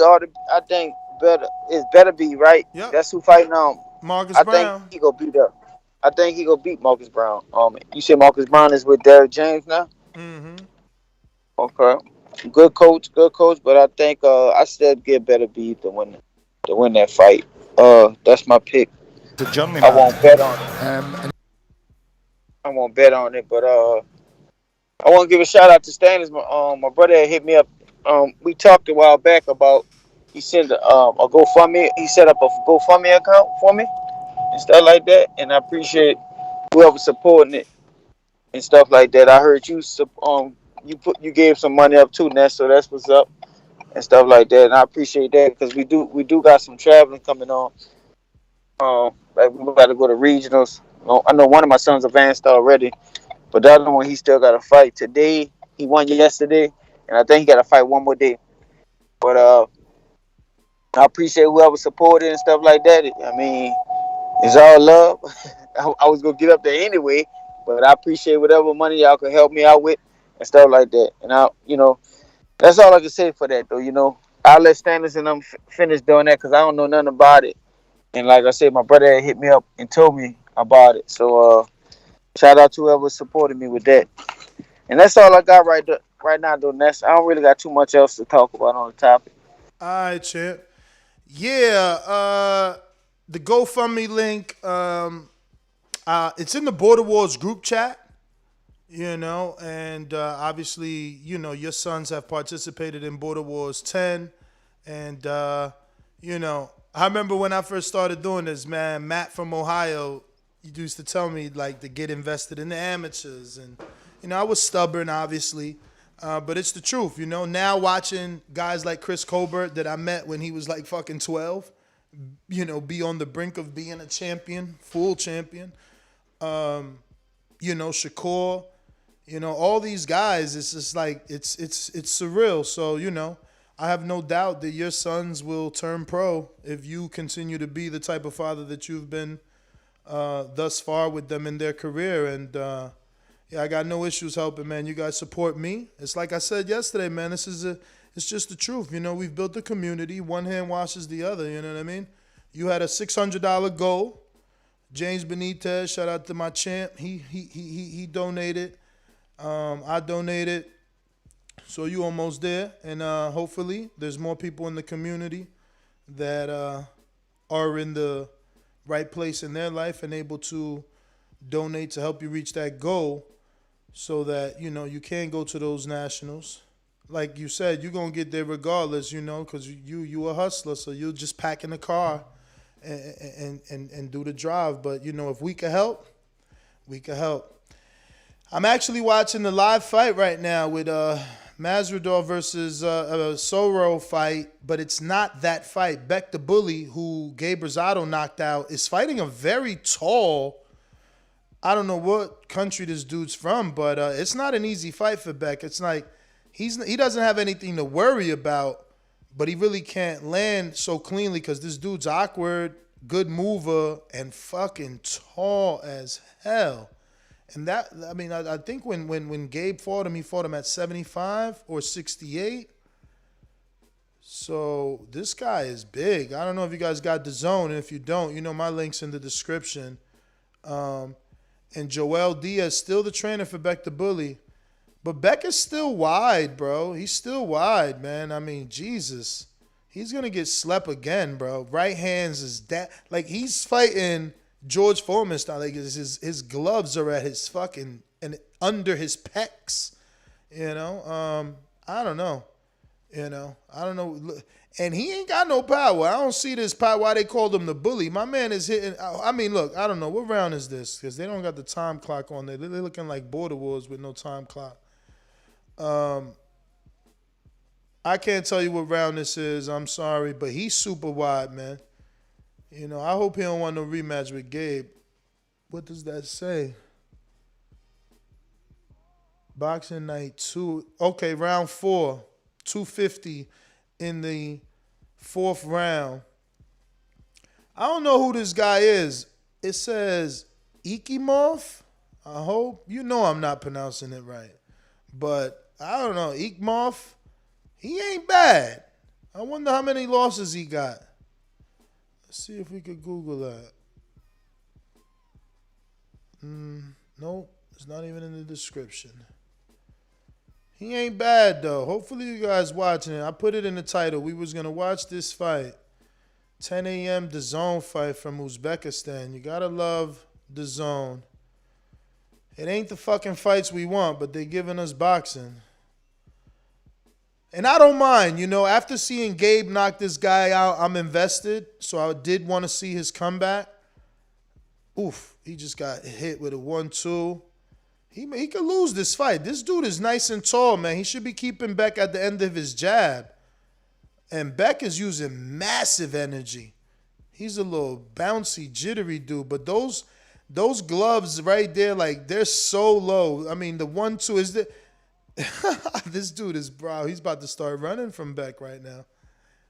better be right. Yep. That's who fighting on. Marcus Brown. I think he gonna beat Marcus Brown. You said Marcus Brown is with Derek James now. Mm-hmm. Okay. good coach, but I think I still give Better Beef to win that fight. That's my pick. The gentleman I bout won't bet on it. I won't bet on it, but I want to give a shout out to Stanley's. My brother had hit me up. We talked a while back about he sent a GoFundMe. He set up a GoFundMe account for me and stuff like that, and I appreciate whoever supporting it and stuff like that. I heard you gave some money up too, Ness, so that's what's up and stuff like that. And I appreciate that because we do got some traveling coming on. Like we got to go to regionals. I know one of my sons advanced already, but the other one he still got to fight today. He won yesterday, and I think he got to fight one more day. But I appreciate whoever supported and stuff like that. I mean, it's all love. I was gonna get up there anyway, but I appreciate whatever money y'all can help me out with and stuff like that. And that's all I can say for that, though. I'll let Stannis and them finish doing that because I don't know nothing about it. And like I said, my brother had hit me up and told me about it. So shout out to whoever supported me with that. And that's all I got right now, though, Ness. I don't really got too much else to talk about on the topic. All right, champ. Yeah, the GoFundMe link, it's in the Border Wars group chat, and obviously, your sons have participated in Border Wars 10, and, I remember when I first started doing this, man, Matt from Ohio, he used to tell me, like, to get invested in the amateurs, and, I was stubborn, obviously, but it's the truth, Now watching guys like Chris Colbert that I met when he was like fucking 12, be on the brink of being a champion, full champion. Shakur, all these guys, it's just like, it's surreal. So, I have no doubt that your sons will turn pro if you continue to be the type of father that you've been thus far with them in their career. And, yeah, I got no issues helping, man. You guys support me. It's like I said yesterday, man. It's just the truth. We've built a community. One hand washes the other. You know what I mean? You had a $600 goal. James Benitez, shout out to my champ. He donated. I donated. So you almost there. And hopefully there's more people in the community that are in the right place in their life and able to donate to help you reach that goal. So that, you can go to those nationals. Like you said, you're going to get there regardless, because you a hustler. So you'll just pack in the car and do the drive. But, if we can help, we can help. I'm actually watching the live fight right now with Mazradov versus Soro fight. But it's not that fight. Beck the Bully, who Gabe Rosado knocked out, is fighting a very tall, I don't know what country this dude's from, but it's not an easy fight for Beck. It's like he doesn't have anything to worry about, but he really can't land so cleanly because this dude's awkward, good mover, and fucking tall as hell. And that, I mean, I think when Gabe fought him, he fought him at 75 or 68. So this guy is big. I don't know if you guys got Dazn, and if you don't, my link's in the description. And Joel Diaz still the trainer for Beck the Bully. But Beck is still wide, bro. He's still wide, man. I mean, Jesus. He's going to get slept again, bro. Right hands is that. Like, he's fighting George Foreman style. Like, his gloves are at his fucking, and under his pecs. I don't know. I don't know. And he ain't got no power. I don't see this power. Why they called him the Bully? My man is hitting. I mean, look, I don't know. What round is this? Because they don't got the time clock on there. They're looking like Border Wars with no time clock. I can't tell you what round this is. I'm sorry. But he's super wide, man. I hope he don't want no rematch with Gabe. What does that say? Boxing night 2. Okay, round 4. 250 in the 4th round. I don't know who this guy is. It says Ikimov. I hope. I'm not pronouncing it right. But I don't know. Ikimov, he ain't bad. I wonder how many losses he got. Let's see if we could Google that. Nope. It's not even in the description. He ain't bad, though. Hopefully you guys watching it. I put it in the title. We was going to watch this fight. 10 a.m. Dazn fight from Uzbekistan. You got to love Dazn. It ain't the fucking fights we want, but they giving us boxing. And I don't mind, after seeing Gabe knock this guy out, I'm invested. So I did want to see his comeback. Oof, he just got hit with a 1-2. He could lose this fight. This dude is nice and tall, man. He should be keeping Beck at the end of his jab. And Beck is using massive energy. He's a little bouncy, jittery dude. But those gloves right there, like, they're so low. I mean, the 1-2 is the... This dude is, bro, he's about to start running from Beck right now.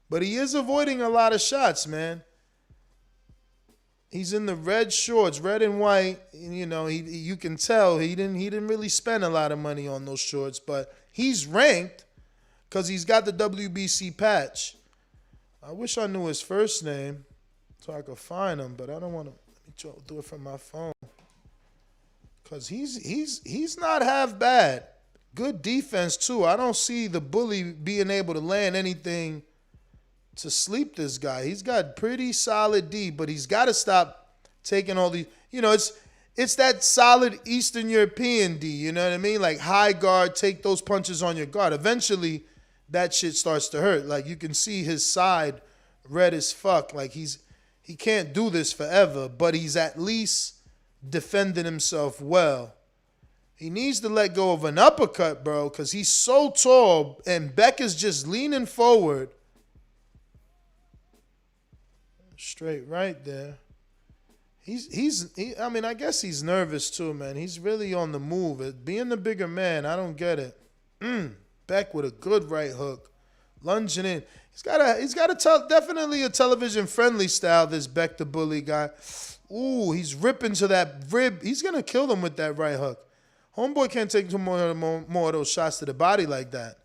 But he is avoiding a lot of shots, man. He's in the red shorts, red and white. You can tell he didn't really spend a lot of money on those shorts, but he's ranked because he's got the WBC patch. I wish I knew his first name so I could find him, but I don't want to. Let me do it from my phone because he's not half bad. Good defense too. I don't see the bully being able to land anything to sleep this guy. He's got pretty solid D, but he's got to stop taking all these. It's that solid Eastern European D. You know what I mean? Like high guard, take those punches on your guard. Eventually, that shit starts to hurt. Like you can see his side red as fuck. Like he can't do this forever, but he's at least defending himself well. He needs to let go of an uppercut, bro, because he's so tall and Beck is just leaning forward. Straight right there. I guess he's nervous too, man. He's really on the move. Being the bigger man, I don't get it. Beck with a good right hook. Lunging in. He's got definitely a television friendly style, this Beck the bully guy. Ooh, he's ripping to that rib. He's gonna kill him with that right hook. Homeboy can't take more of those shots to the body like that.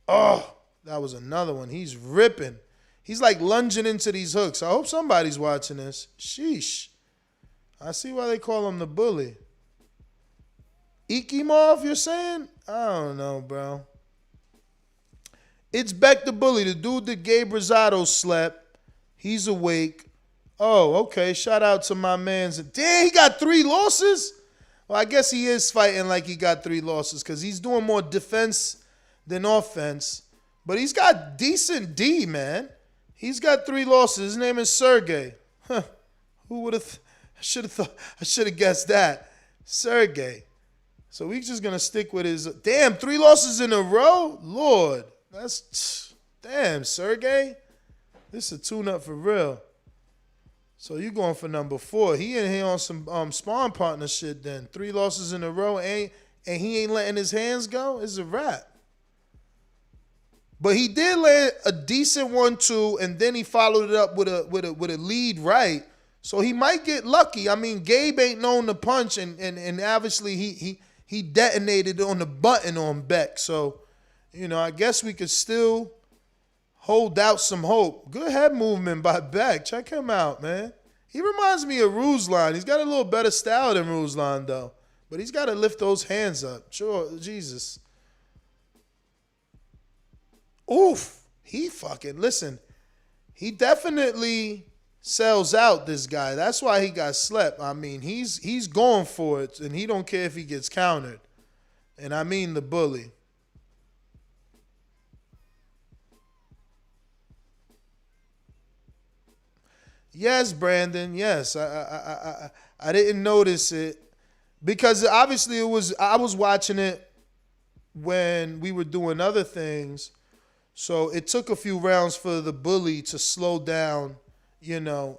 Oh, that was another one. He's ripping. He's like lunging into these hooks. I hope somebody's watching this. Sheesh. I see why they call him the bully. Ikimov, you're saying? I don't know, bro. It's Beck the bully, the dude that Gabe Rosado slept. He's awake. Oh, okay. Shout out to my man's. Damn, he got 3 losses? Well, I guess he is fighting like he got 3 losses because he's doing more defense than offense. But he's got decent D, man. He's got 3 losses. His name is Sergey. Huh. Who would have? I should have guessed that. Sergey. So we're just gonna stick with his. Damn, 3 losses in a row. Lord, that's damn, Sergey. This is a tune-up for real. So you going for number 4. He in here on some spawn partner shit then. 3 losses in a row and he ain't letting his hands go? It's a wrap. But he did land a decent 1-2 and then he followed it up with a lead right. So he might get lucky. I mean, Gabe ain't known to punch and obviously he detonated on the button on Beck. So, I guess we could still hold out some hope. Good head movement by Beck. Check him out, man. He reminds me of Ruslan. He's got a little better style than Ruslan, though. But he's got to lift those hands up. Sure, Jesus. Oof. Listen, he definitely sells out, this guy. That's why he got slept. I mean, he's going for it, and he don't care if he gets countered. And I mean the bully. Yes, Brandon. Yes, I didn't notice it because obviously I was watching it when we were doing other things, so it took a few rounds for the bully to slow down.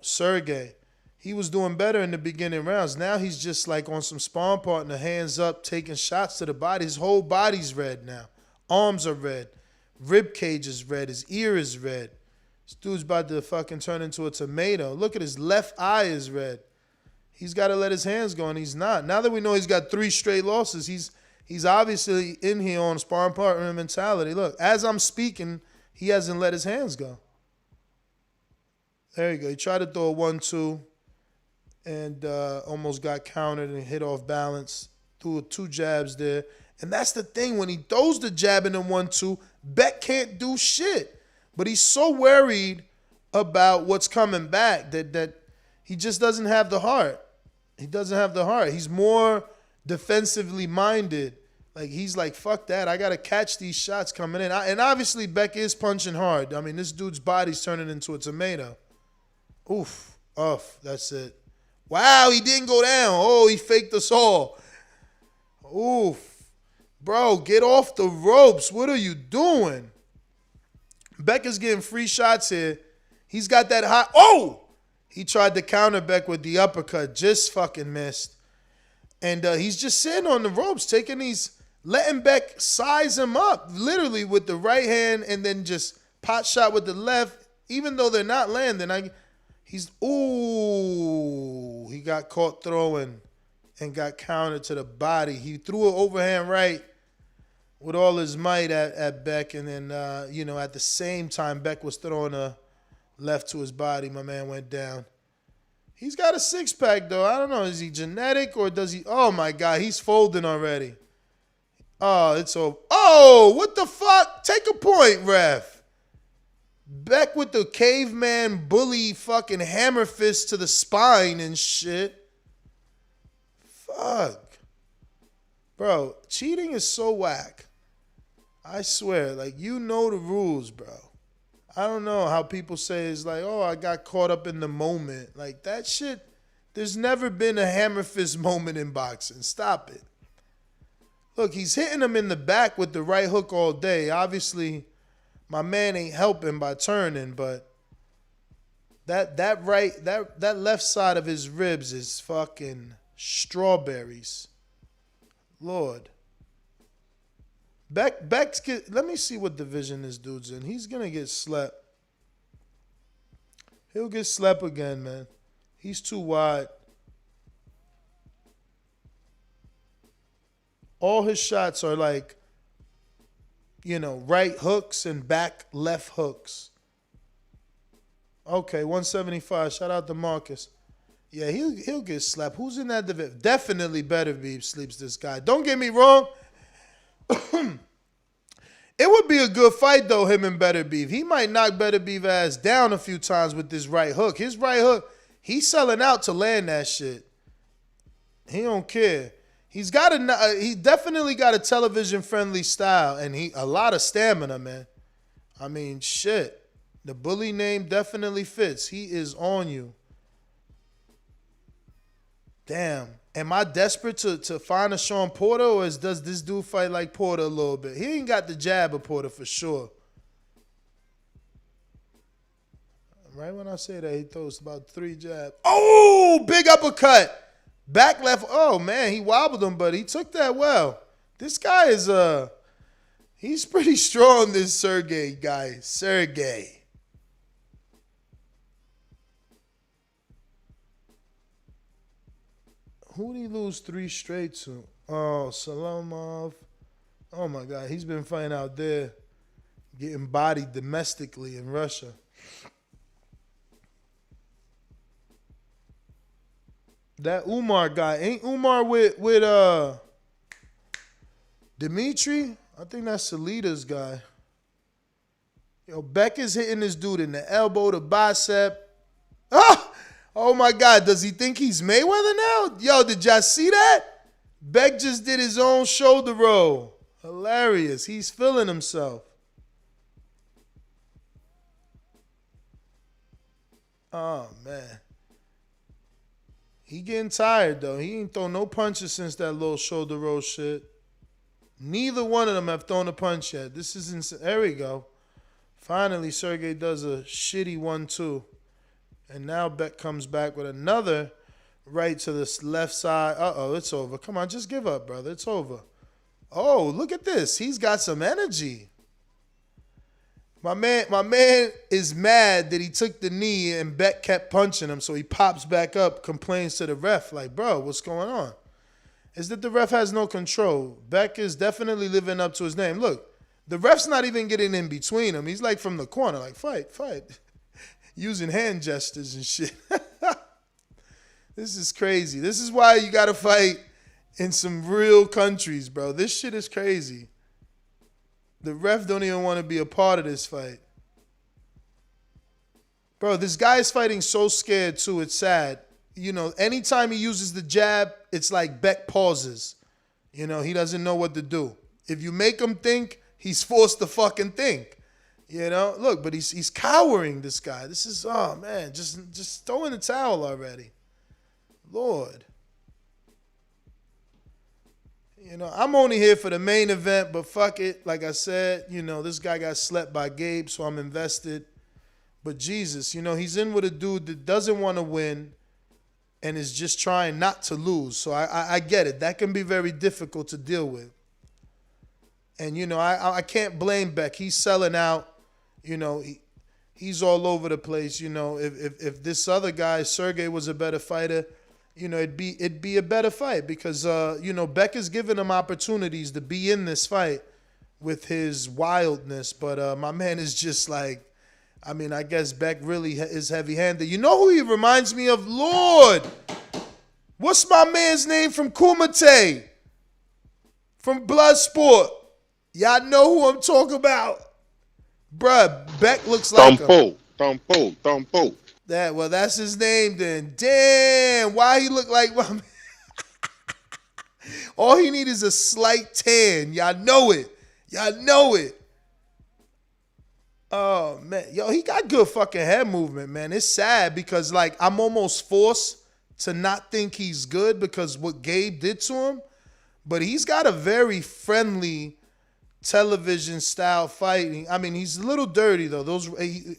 Sergey. He was doing better in the beginning rounds. Now he's just like on some spawn partner, hands up, taking shots to the body. His whole body's red now. Arms are red. Rib cage is red. His ear is red. This dude's about to fucking turn into a tomato. Look at his left eye is red. He's got to let his hands go, and he's not. Now that we know he's got 3 straight losses, he's obviously in here on sparring partner mentality. Look, as I'm speaking, he hasn't let his hands go. There you go. He tried to throw a 1-2 and almost got countered and hit off balance. Threw 2 jabs there. And that's the thing. When he throws the jab in the 1-2, Beck can't do shit. But he's so worried about what's coming back that he just doesn't have the heart. He doesn't have the heart. He's more defensively minded. Like, he's like, fuck that. I got to catch these shots coming in. And obviously, Beck is punching hard. I mean, this dude's body's turning into a tomato. Oof. Off. That's it. Wow, he didn't go down. Oh, he faked us all. Oof. Bro, get off the ropes. What are you doing? Beck is getting free shots here. He's got that high. Oh! He tried to counter Beck with the uppercut. Just fucking missed. And he's just sitting on the ropes, letting Beck size him up, literally with the right hand and then just pot shot with the left. Even though they're not landing, he got caught throwing and got countered to the body. He threw an overhand right with all his might at Beck, and then, at the same time, Beck was throwing a left to his body. My man went down. He's got a six-pack, though. I don't know. Is he genetic, or does he? Oh, my God. He's folding already. Oh, it's over. Oh, what the fuck? Take a point, ref. Beck with the caveman bully fucking hammer fist to the spine and shit. Fuck. Bro, cheating is so whack. I swear, you know the rules, bro. I don't know how people say it's like, oh, I got caught up in the moment. Like, that shit, there's never been a hammer fist moment in boxing. Stop it. Look, he's hitting him in the back with the right hook all day. Obviously, my man ain't helping by turning, but that left side of his ribs is fucking strawberries. Lord. Let me see what division this dude's in. He's going to get slept. He'll get slept again, man. He's too wide. All his shots are right hooks and back left hooks. Okay, 175. Shout out to Marcus. Yeah, he'll get slapped. Who's in that division? Definitely Better Beef sleeps this guy. Don't get me wrong. It would be a good fight, though, him and Better Beef. He might knock Better Beef ass down a few times with this right hook. His right hook, he's selling out to land that shit. He don't care. He definitely got a television-friendly style, and a lot of stamina, man. I mean, shit. The bully name definitely fits. He is on you. Damn. Am I desperate to find a Sean Porter, or does this dude fight like Porter a little bit? He ain't got the jab of Porter for sure. Right when I say that, he throws about 3 jabs. Oh, big uppercut. Back left. Oh, man, he wobbled him, but he took that well. This guy is, he's pretty strong, this Sergey guy. Sergey. Who did he lose 3 straight to? Oh, Salamov. Oh, my God. He's been fighting out there, getting bodied domestically in Russia. That Umar guy. Ain't Umar with Dimitri? I think that's Salita's guy. Yo, Beck is hitting this dude in the elbow, the bicep. Ah! Oh, my God. Does he think he's Mayweather now? Yo, did y'all see that? Beck just did his own shoulder roll. Hilarious. He's feeling himself. Oh, man. He getting tired, though. He ain't thrown no punches since that little shoulder roll shit. Neither one of them have thrown a punch yet. This is insane. There we go. Finally, Sergey does a shitty 1-2. And now Beck comes back with another right to the left side. Uh-oh, it's over. Come on, just give up, brother. It's over. Oh, look at this. He's got some energy. My man is mad that he took the knee and Beck kept punching him, so he pops back up, complains to the ref, like, bro, what's going on? Is that the ref has no control. Beck is definitely living up to his name. Look, the ref's not even getting in between him. He's like from the corner, like, fight. Using hand gestures and shit. This is crazy. This is why you got to fight in some real countries, bro. This shit is crazy. The ref don't even want to be a part of this fight. Bro, this guy is fighting so scared too. It's sad. You know, anytime he uses the jab, it's like Beck pauses. You know, he doesn't know what to do. If you make him think, he's forced to fucking think. You know, look, but he's cowering, this guy. This is, oh man, just throw in the towel already. Lord. You know, I'm only here for the main event, but fuck it. Like I said, you know, this guy got slept by Gabe, so I'm invested. But Jesus, you know, he's in with a dude that doesn't want to win and is just trying not to lose. So I get it. That can be very difficult to deal with. And, you know, I can't blame Beck. He's selling out. You know, he's all over the place. You know, if this other guy, Sergey, was a better fighter, you know, it'd be a better fight because, you know, Beck is giving him opportunities to be in this fight with his wildness. But my man is just like, I mean, I guess Beck really is heavy-handed. You know who he reminds me of? Lord! What's my man's name from Kumite? From Bloodsport. Y'all know who I'm talking about. Bruh, Beck looks like Thumpo. That's his name then. Damn, why he look like my man? All he need is a slight tan. Y'all know it. Oh, man. Yo, he got good fucking head movement, man. It's sad because, like, I'm almost forced to not think he's good because what Gabe did to him. But he's got a very friendly television style fighting. I mean, he's a little dirty, though.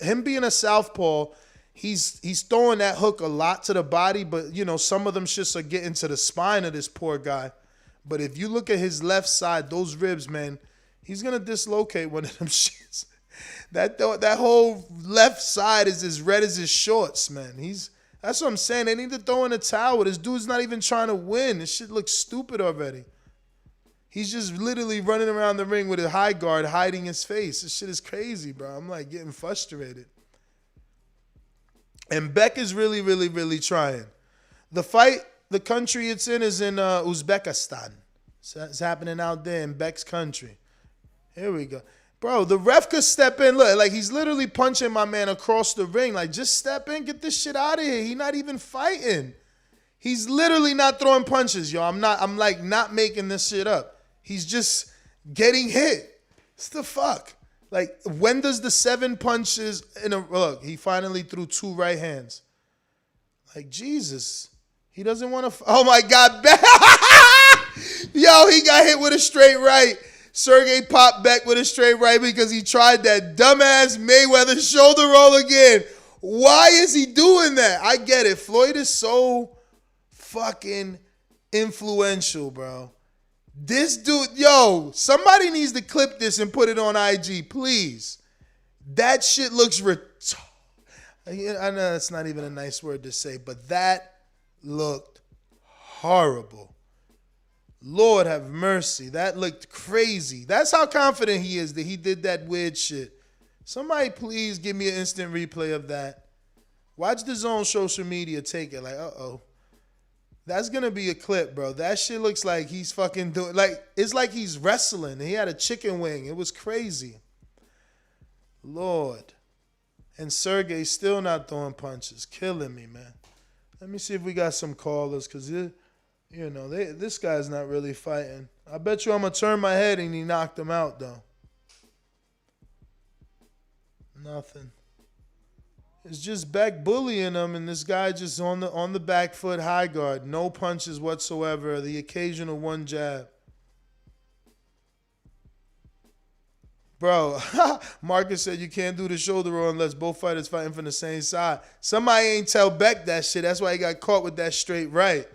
Him being a southpaw, he's throwing that hook a lot to the body, but, you know, some of them shits are getting to the spine of this poor guy. But if you look at his left side, those ribs, man, he's going to dislocate one of them shits. That whole left side is as red as his shorts, man. That's what I'm saying. They need to throw in a towel. This dude's not even trying to win. This shit looks stupid already. He's just literally running around the ring with a high guard hiding his face. This shit is crazy, bro. I'm like getting frustrated. And Beck is really, really, really trying. The fight, the country it's in is in Uzbekistan. It's happening out there in Beck's country. Here we go. Bro, the ref could step in. Look, like he's literally punching my man across the ring. Like, just step in, get this shit out of here. He's not even fighting. He's literally not throwing punches, yo. I'm not making this shit up. He's just getting hit. What the fuck? Like, when does the 7 punches in a look? He finally threw 2 right hands. Like, Jesus. He doesn't want to. Oh my God. Yo, he got hit with a straight right. Sergey popped back with a straight right because he tried that dumbass Mayweather shoulder roll again. Why is he doing that? I get it. Floyd is so fucking influential, bro. This dude, yo, somebody needs to clip this and put it on IG, please. That shit looks retarded. I know that's not even a nice word to say, but that looked horrible. Lord have mercy. That looked crazy. That's how confident he is that he did that weird shit. Somebody please give me an instant replay of that. Watch the Zone social media take it. Like, uh-oh. That's going to be a clip, bro. That shit looks like he's fucking doing, like, it's like he's wrestling. He had a chicken wing. It was crazy. Lord. And Sergey's still not throwing punches. Killing me, man. Let me see if we got some callers, because, you know, this guy's not really fighting. I bet you I'm going to turn my head and he knocked him out, though. Nothing. It's just back bullying him, and this guy just on the back foot, high guard. No punches whatsoever. The occasional one jab. Bro, Marcus said you can't do the shoulder roll unless both fighters fighting from the same side. Somebody ain't tell Beck that shit. That's why he got caught with that straight right.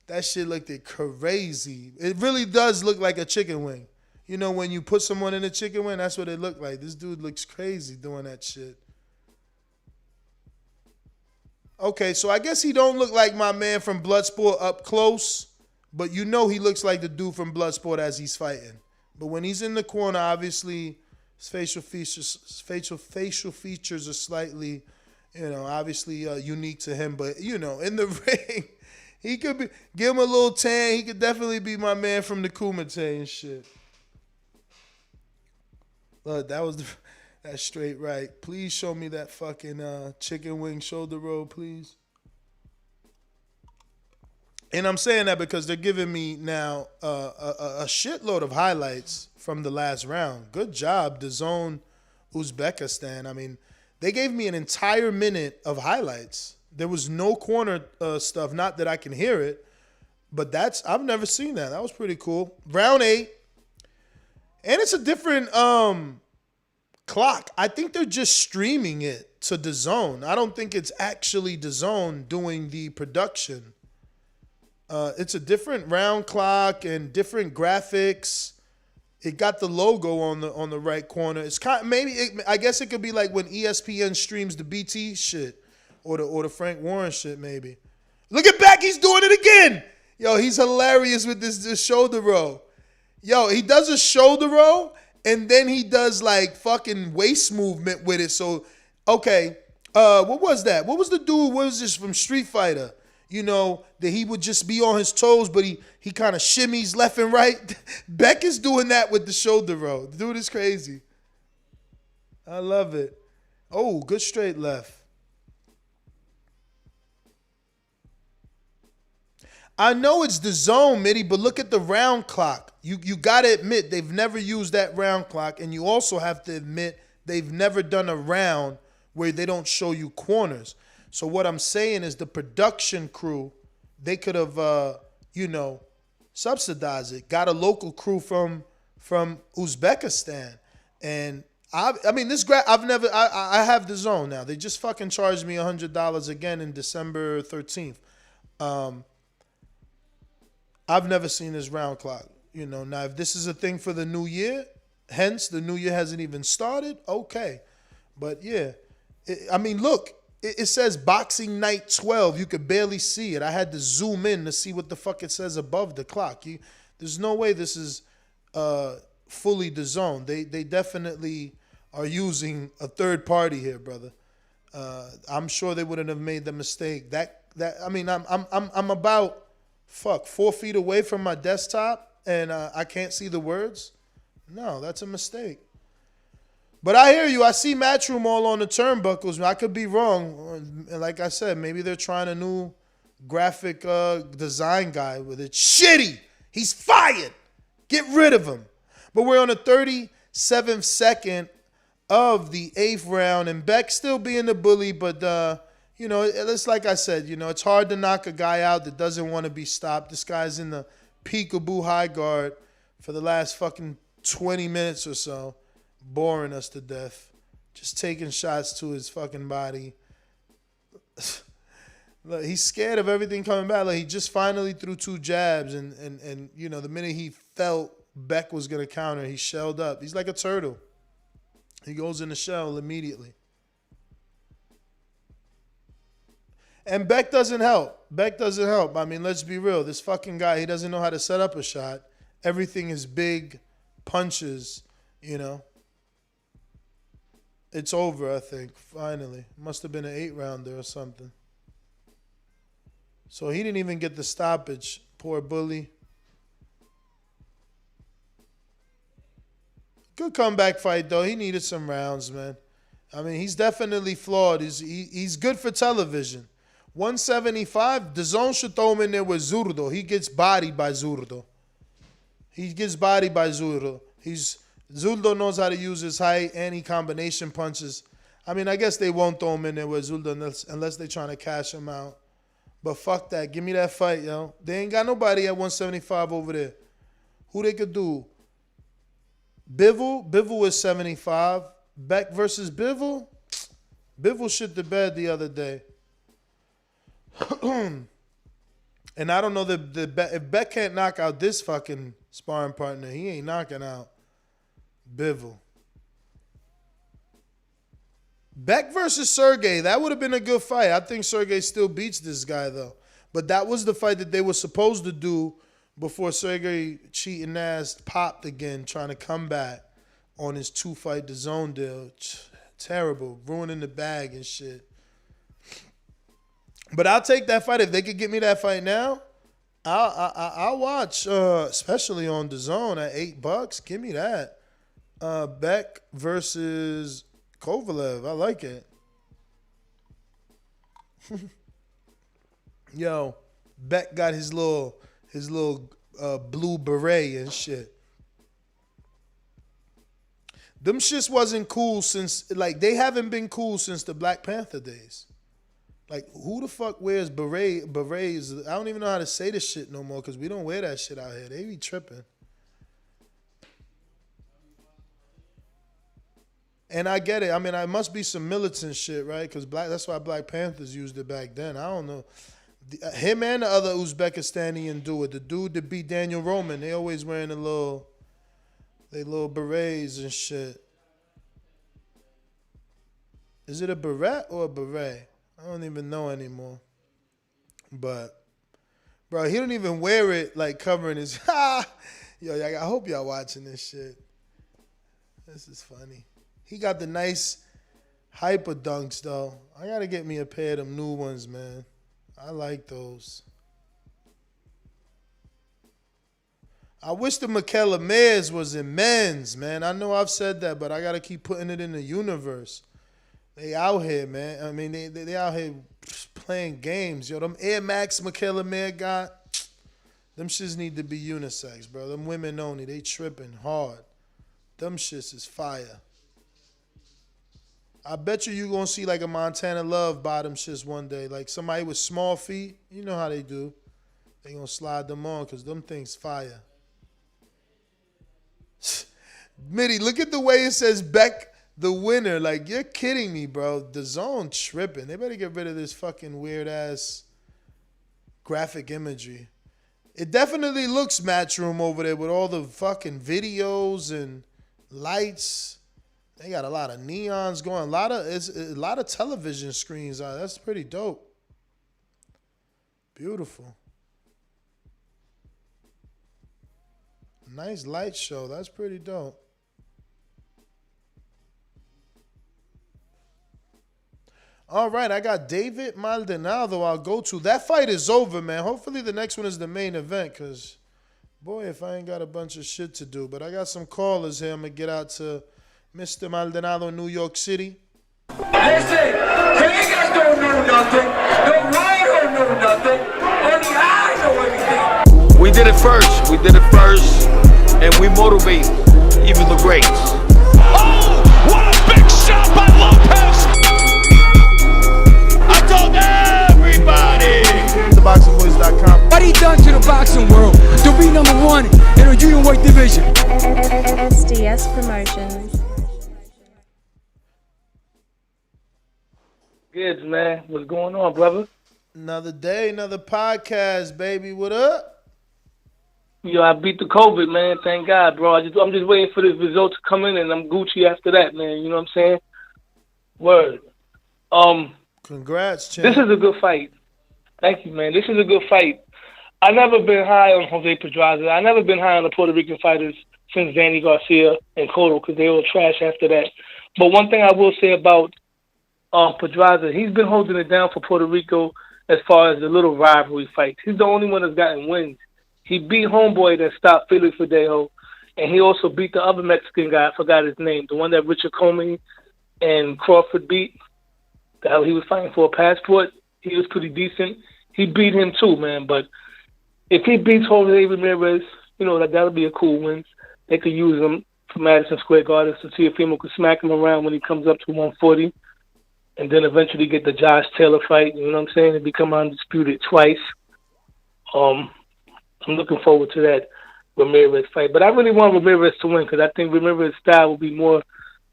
That shit looked crazy. It really does look like a chicken wing. You know, when you put someone in a chicken wing, that's what it looked like. This dude looks crazy doing that shit. Okay, so I guess he don't look like my man from Bloodsport up close, but you know he looks like the dude from Bloodsport as he's fighting. But when he's in the corner, obviously his facial features are slightly, you know, obviously unique to him. But, you know, in the ring, He could be, give him a little tan. He could definitely be my man from the Kumite and shit. Look, that's straight right. Please show me that fucking chicken wing shoulder roll, please. And I'm saying that because they're giving me now a shitload of highlights from the last round. Good job, Dazn, Uzbekistan. I mean, they gave me an entire minute of highlights. There was no corner stuff, not that I can hear it, but I've never seen that. That was pretty cool. Round 8. And it's a different clock. I think they're just streaming it to DAZN. I don't think it's actually DAZN doing the production. It's a different round clock and different graphics. It got the logo on the right corner. It's I guess it could be like when ESPN streams the BT shit or the Frank Warren shit maybe. Look at Beck, he's doing it again. Yo, he's hilarious with this shoulder roll. Yo, he does a shoulder roll and then he does like fucking waist movement with it. So, okay, what was that? What was the dude? What was this from Street Fighter? You know, that he would just be on his toes, but he kind of shimmies left and right. Beck is doing that with the shoulder roll. The dude is crazy. I love it. Oh, good straight left. I know it's the zone, Mitty, but look at the round clock. You got to admit they've never used that round clock, and you also have to admit they've never done a round where they don't show you corners. So what I'm saying is the production crew, they could have, subsidized it. Got a local crew from Uzbekistan, and I have the zone now. They just fucking charged me $100 again in December 13th. I've never seen this round clock. Now if this is a thing for the new year, hence the new year hasn't even started, okay. But yeah, look. It says Boxing Night 12. You could barely see it. I had to zoom in to see what the fuck it says above the clock. There's no way this is fully DAZN. They definitely are using a third party here, brother. I'm sure they wouldn't have made the mistake. I'm about 4 feet away from my desktop and I can't see the words. No, that's a mistake. But I hear you. I see Matchroom all on the turnbuckles. I could be wrong. Like I said, maybe they're trying a new graphic design guy with it. Shitty. He's fired. Get rid of him. But we're on the 37th second of the 8th round, and Beck still being the bully. But, it's like I said, it's hard to knock a guy out that doesn't want to be stopped. This guy's in the peekaboo high guard for the last fucking 20 minutes or so. Boring us to death. Just taking shots to his fucking body. Look, he's scared of everything coming back. Like, he just finally threw 2 jabs and the minute he felt Beck was going to counter, he shelled up. He's like a turtle. He goes in the shell immediately. And Beck doesn't help. Let's be real. This fucking guy, he doesn't know how to set up a shot. Everything is big punches, It's over, I think, finally. Must have been an 8-rounder or something. So he didn't even get the stoppage. Poor bully. Good comeback fight, though. He needed some rounds, man. He's definitely flawed. He's good for television. 175, DAZN should throw him in there with Zurdo. He gets bodied by Zurdo. Zuldo knows how to use his height and he combination punches. I guess they won't throw him in there with Zuldo unless they're trying to cash him out. But fuck that. Give me that fight, yo. They ain't got nobody at 175 over there. Who they could do? Bivol? Bivol is 75. Beck versus Bivol? Bivol shit the bed the other day. And I don't know if Beck can't knock out this fucking sparring partner, he ain't knocking out Bivol. Beck versus Sergey, that would have been a good fight. I think Sergey still beats this guy, though. But that was the fight that they were supposed to do before Sergey cheating ass popped again, trying to come back on his 2-fight DAZN deal. Terrible. Ruining the bag and shit. But I'll take that fight if they could get me that fight now. I'll watch, especially on Dazn at $8. Give me that. Beck versus Kovalev. I like it. Yo, Beck got his little blue beret and shit. Them shits wasn't cool since, like, they haven't been cool since the Black Panther days. Like, who the fuck wears berets? I don't even know how to say this shit no more because we don't wear that shit out here. They be tripping. And I get it. I mean, I must be some militant shit, right? Because that's why Black Panthers used it back then. I don't know. Him and the other Uzbekistanian dude, the dude that beat Daniel Roman, they always wearing they little berets and shit. Is it a beret or a beret? I don't even know anymore. But, bro, he don't even wear it like covering his... Yo, I hope y'all watching this shit. This is funny. He got the nice hyper dunks, though. I got to get me a pair of them new ones, man. I like those. I wish the Michaela Mayers was in men's, man. I know I've said that, but I got to keep putting it in the universe. They out here, man. I mean, they out here playing games. Yo, them Air Max Michaela Mayer got, them shits need to be unisex, bro. Them women only. They tripping hard. Them shits is fire. I bet you going to see like a Montana Love bottom shits one day. Like somebody with small feet. You know how they do. They going to slide them on because them things fire. Mitty, look at the way it says Beck the winner. Like, you're kidding me, bro. Dazn tripping. They better get rid of this fucking weird-ass graphic imagery. It definitely looks Matchroom over there with all the fucking videos and lights. They got a lot of neons going. A lot of television screens out. That's pretty dope. Beautiful. Nice light show. That's pretty dope. All right, I got David Maldonado I'll go to. That fight is over, man. Hopefully the next one is the main event because, boy, if I ain't got a bunch of shit to do. But I got some callers here. I'm going to get out to Mr. Maldonado in New York City. Listen, Vegas don't know nothing. The world don't know nothing. Only I know everything. We did it first. We did it first. And we motivate even the greats. Oh, what a big shot by Lopez. I told everybody. TheBoxingVoice.com. What he done to the boxing world to be number one in a junior weight division? SDS Promotions. Good, man. What's going on, brother? Another day, another podcast, baby. What up? Yo, I beat the COVID, man. Thank God, bro. I'm just waiting for the result to come in, and I'm Gucci after that, man. You know what I'm saying? Word. Congrats, champ. This is a good fight. Thank you, man. This is a good fight. I've never been high on Jose Pedraza. I've never been high on the Puerto Rican fighters since Danny Garcia and Cotto because they were trash after that. But one thing I will say about Pedraza, he's been holding it down for Puerto Rico as far as the little rivalry fights. He's the only one that's gotten wins. He beat homeboy that stopped Felix Verdejo, and he also beat the other Mexican guy. I forgot his name, the one that Richard Comey and Crawford beat. That he was fighting for a passport. He was pretty decent. He beat him too, man. But if he beats Jose Ramirez, you know, that'll be a cool win. They could use him for Madison Square Garden so Teofimo could smack him around when he comes up to 140. And then eventually get the Josh Taylor fight, you know what I'm saying, and become undisputed twice. I'm looking forward to that Ramirez fight. But I really want Ramirez to win because I think Ramirez's style will be more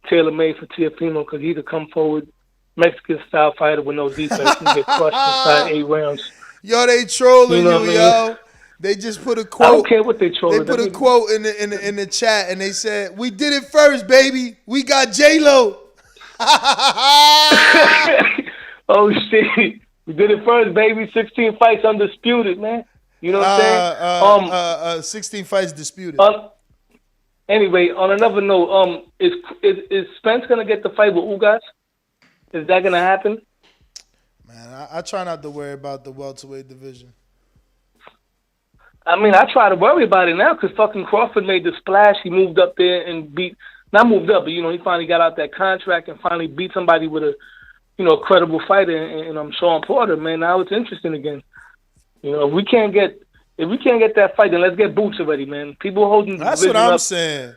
tailor-made for Teofimo because he's a come-forward Mexican-style fighter with no defense and get crushed inside 8 rounds. Yo, they trolling you, yo. They just put a quote. I don't care what they trolling. They put a quote in the chat, and they said, "We did it first, baby. We got J-Lo." Oh, shit. We did it first, baby. 16 fights undisputed, man. You know what I'm saying? 16 fights disputed. Anyway, on another note, is Spence gonna get the fight with Ugas? Is that gonna happen? man. I try not to worry about the welterweight division. I mean, I try to worry about it now because fucking Crawford made the splash. He moved up there and not moved up, but, you know, he finally got out that contract and finally beat somebody with a, you know, credible fighter, and Sean Porter, man. Now it's interesting again. You know, if we can't get that fight, then let's get Boots already, man. People holding the That's division what I'm up. saying.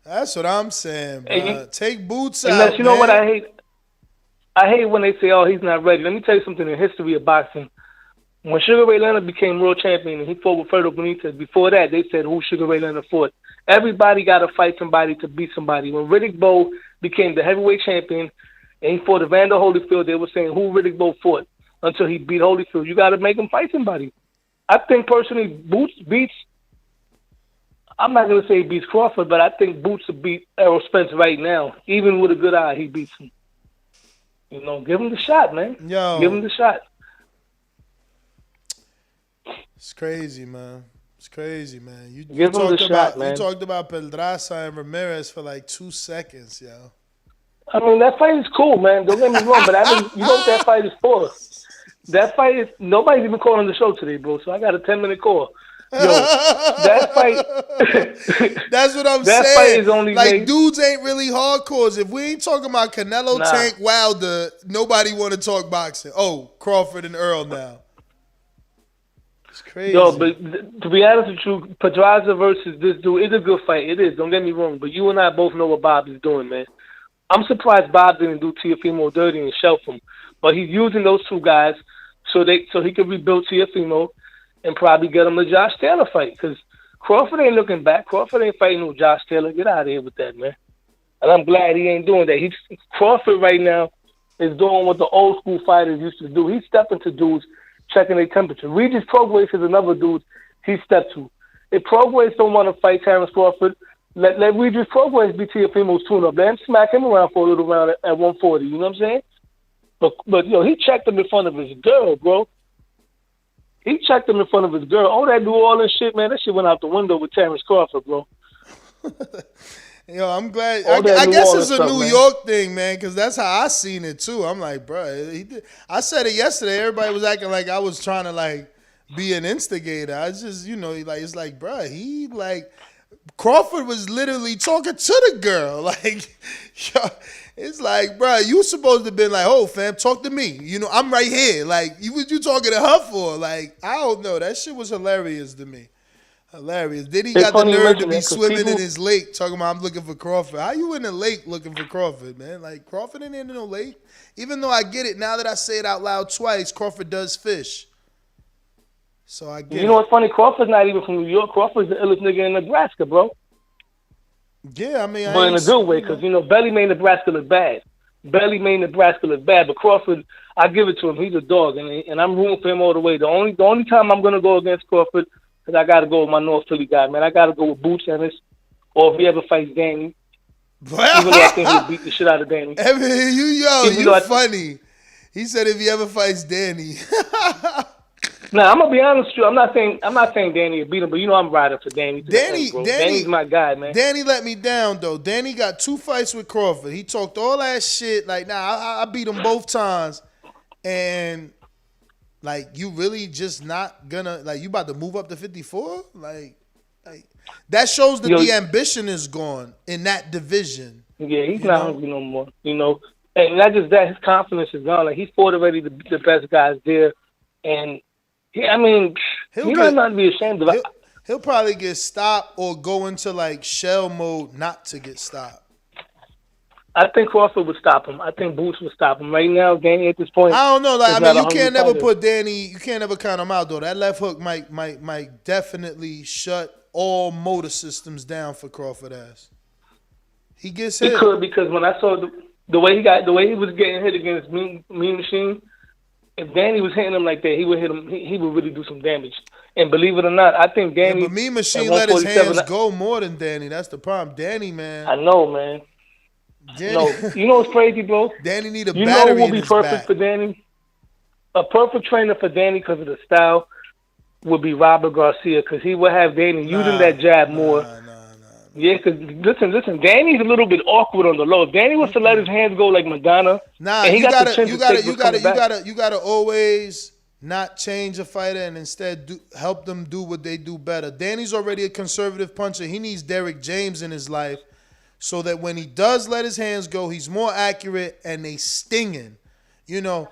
That's what I'm saying, bro. Take Boots Unless, out, you know man. what I hate? I hate when they say, oh, he's not ready. Let me tell you something in the history of boxing. When Sugar Ray Leonard became world champion and he fought with Ferdo Benitez, before that, they said who Sugar Ray Leonard fought. Everybody got to fight somebody to beat somebody. When Riddick Bowe became the heavyweight champion and he fought Evander Holyfield, they were saying who Riddick Bowe fought until he beat Holyfield. You got to make him fight somebody. I think personally Boots beats, I'm not going to say he beats Crawford, but I think Boots will beat Errol Spence right now. Even with a good eye, he beats him. You know, give him the shot, man. Yo. Give him the shot. It's crazy, man. It's crazy, man. You Give him the shot, man. You talked about Pedraza and Ramirez for like 2 seconds, yo. I mean, that fight is cool, man. Don't get me wrong, but you know what that fight is for. That fight is, nobody's even calling the show today, bro, so I got a 10-minute call. Yo, that fight. That's what I'm that saying. Fight is only like, made, dudes ain't really hardcores. If we ain't talking about Canelo, Nah. Tank, Wilder, nobody want to talk boxing. Oh, Crawford and Earl now. It's crazy. Yo, but to be honest with you, Pedraza versus this dude is a good fight. It is. Don't get me wrong. But you and I both know what Bob is doing, man. I'm surprised Bob didn't do Teofimo dirty and shelf him. But he's using those two guys so he can rebuild Teofimo and probably get him a Josh Taylor fight. Because Crawford ain't looking back. Crawford ain't fighting no Josh Taylor. Get out of here with that, man. And I'm glad he ain't doing that. Crawford right now is doing what the old school fighters used to do. He's stepping to dudes, checking their temperature. Regis Prograis is another dude he stepped to. If Prograis don't want to fight Terrence Crawford, let Regis Prograis be Teofimo's tune-up. Let him smack him around for a little round at 140. You know what I'm saying? But yo, he checked him in front of his girl, bro. He checked him in front of his girl. All that New Orleans shit, man, that shit went out the window with Terrence Crawford, bro. Yo, I'm glad. All I that New guess Orleans it's a stuff, New man. York thing, man, because that's how I seen it too. I'm like, bro, he did. I said it yesterday. Everybody was acting like I was trying to like be an instigator. I just, you know, like it's like, bro, he like Crawford was literally talking to the girl. Like, yo, it's like, bro, you supposed to have been like, oh, fam, talk to me. You know, I'm right here. Like, what you talking to her for? Like, I don't know. That shit was hilarious to me. Hilarious. Then he It's got the funny you nerve mention to be that, 'cause swimming in people- his lake talking about I'm looking for Crawford. How you in the lake looking for Crawford, man? Like, Crawford ain't in no lake. Even though I get it, now that I say it out loud twice, Crawford does fish. So I get You know it. what's funny? Crawford's not even from New York. Crawford's the illest nigga in Nebraska, bro. Yeah, I mean, But in a good way, because, you know, Belly made Nebraska look bad. Belly made Nebraska look bad, but Crawford, I give it to him. He's a dog, and I'm rooting for him all the way. The only time I'm going to go against Crawford is I got to go with my North Philly guy, man. I got to go with Boots Ennis, or if he ever fights Danny. Even though I think he'll beat the shit out of Danny. You funny. He said if he ever fights Danny. Nah, I'm gonna be honest with you. I'm not saying Danny will beat him, but you know I'm riding for Danny. Danny's my guy, man. Danny let me down though. Danny got 2 fights with Crawford. He talked all that shit. Like, nah, I beat him both times, and like, you really just not gonna like you about to move up to 54? Like that shows that the ambition is gone in that division. Yeah, he's not hungry no more. You know, and not just that, his confidence is gone. Like, he's fought already the best guys there, and. Yeah, I mean, you don't have to be ashamed of it. He'll probably get stopped or go into like shell mode not to get stopped. I think Crawford would stop him. I think Boots would stop him. Right now, Danny at this point. I don't know. Like, I mean, you can't never fighter. put Danny. You can't never count him out though. That left hook might definitely shut all motor systems down for Crawford ass. He gets hit. He could, because when I saw the way he was getting hit against Mean Machine. If Danny was hitting him like that, he would hit him. He would really do some damage. And believe it or not, I think Danny. Yeah, but Mean Machine let his hands go more than Danny. That's the problem. Danny, man. I know, man. Danny, no, you know what's crazy, bro? Danny need a you battery know what in would be his perfect back. for Danny? A perfect trainer for Danny because of the style would be Robert Garcia, because he would have Danny using that jab more. Yeah, because listen. Danny's a little bit awkward on the low. If Danny was to let his hands go like Madonna, Nah, and he you got the chin to take what's coming back. you gotta always not change a fighter and instead help them do what they do better. Danny's already a conservative puncher. He needs Derrick James in his life so that when he does let his hands go, he's more accurate and they stinging. You know,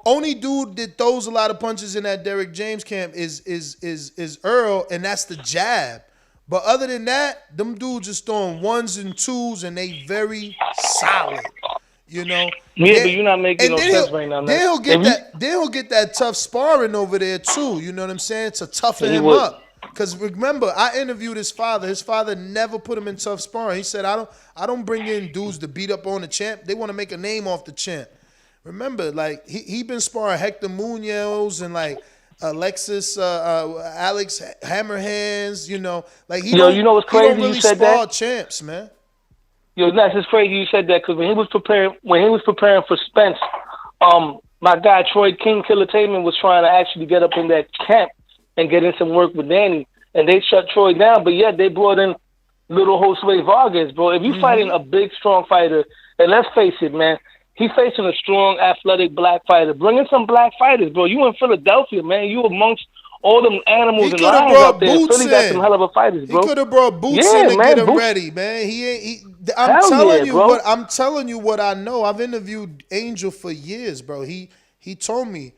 only dude that throws a lot of punches in that Derrick James camp is Earl, and that's the jab. But other than that, them dudes just throwing ones and twos, and they very solid. You know. Yeah, but you're not making no sense right now. Then he'll get that tough sparring over there too. You know what I'm saying? To toughen him up. Because remember, I interviewed his father. His father never put him in tough sparring. He said, I don't bring in dudes to beat up on the champ. They want to make a name off the champ. Remember, like he been sparring Hector Munoz and like Alex Hammerhands. You know, like you know what's crazy? He don't really you said spar that? champs, man. Yo, that's just crazy you said that because when he was preparing for Spence, my guy Troy King Killer Taman was trying to actually get up in that camp and get in some work with Danny, and they shut Troy down. But yet they brought in little Josue Vargas, bro. If you fighting a big, strong fighter, and let's face it, man, he's facing a strong, athletic black fighter. Bring in some black fighters, bro. You in Philadelphia, man. You amongst all them animals and lions out there. Philly got some hell of a fighters, bro. He could have brought Boots in to get him ready, man. I'm telling you what I know. I've interviewed Angel for years, bro. He told me,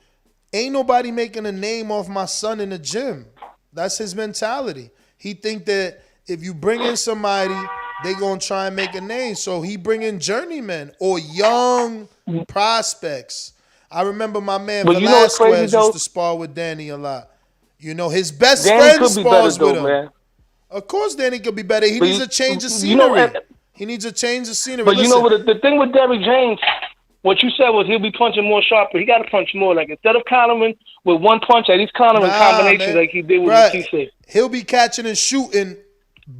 ain't nobody making a name off my son in the gym. That's his mentality. He think that if you bring in somebody, they gonna try and make a name. So he bring in journeymen or young prospects. I remember my man Velasquez used to spar with Danny a lot. You know, his best friend spars with him. Man. Of course Danny could be better. He needs a change of scenery. He needs a change of scenery. But you know what? The thing with Derrick James, what you said was he'll be punching more sharper. He got to punch more. Like, instead of countering with one punch, at least countering combinations like he did with the TC. He'll be catching and shooting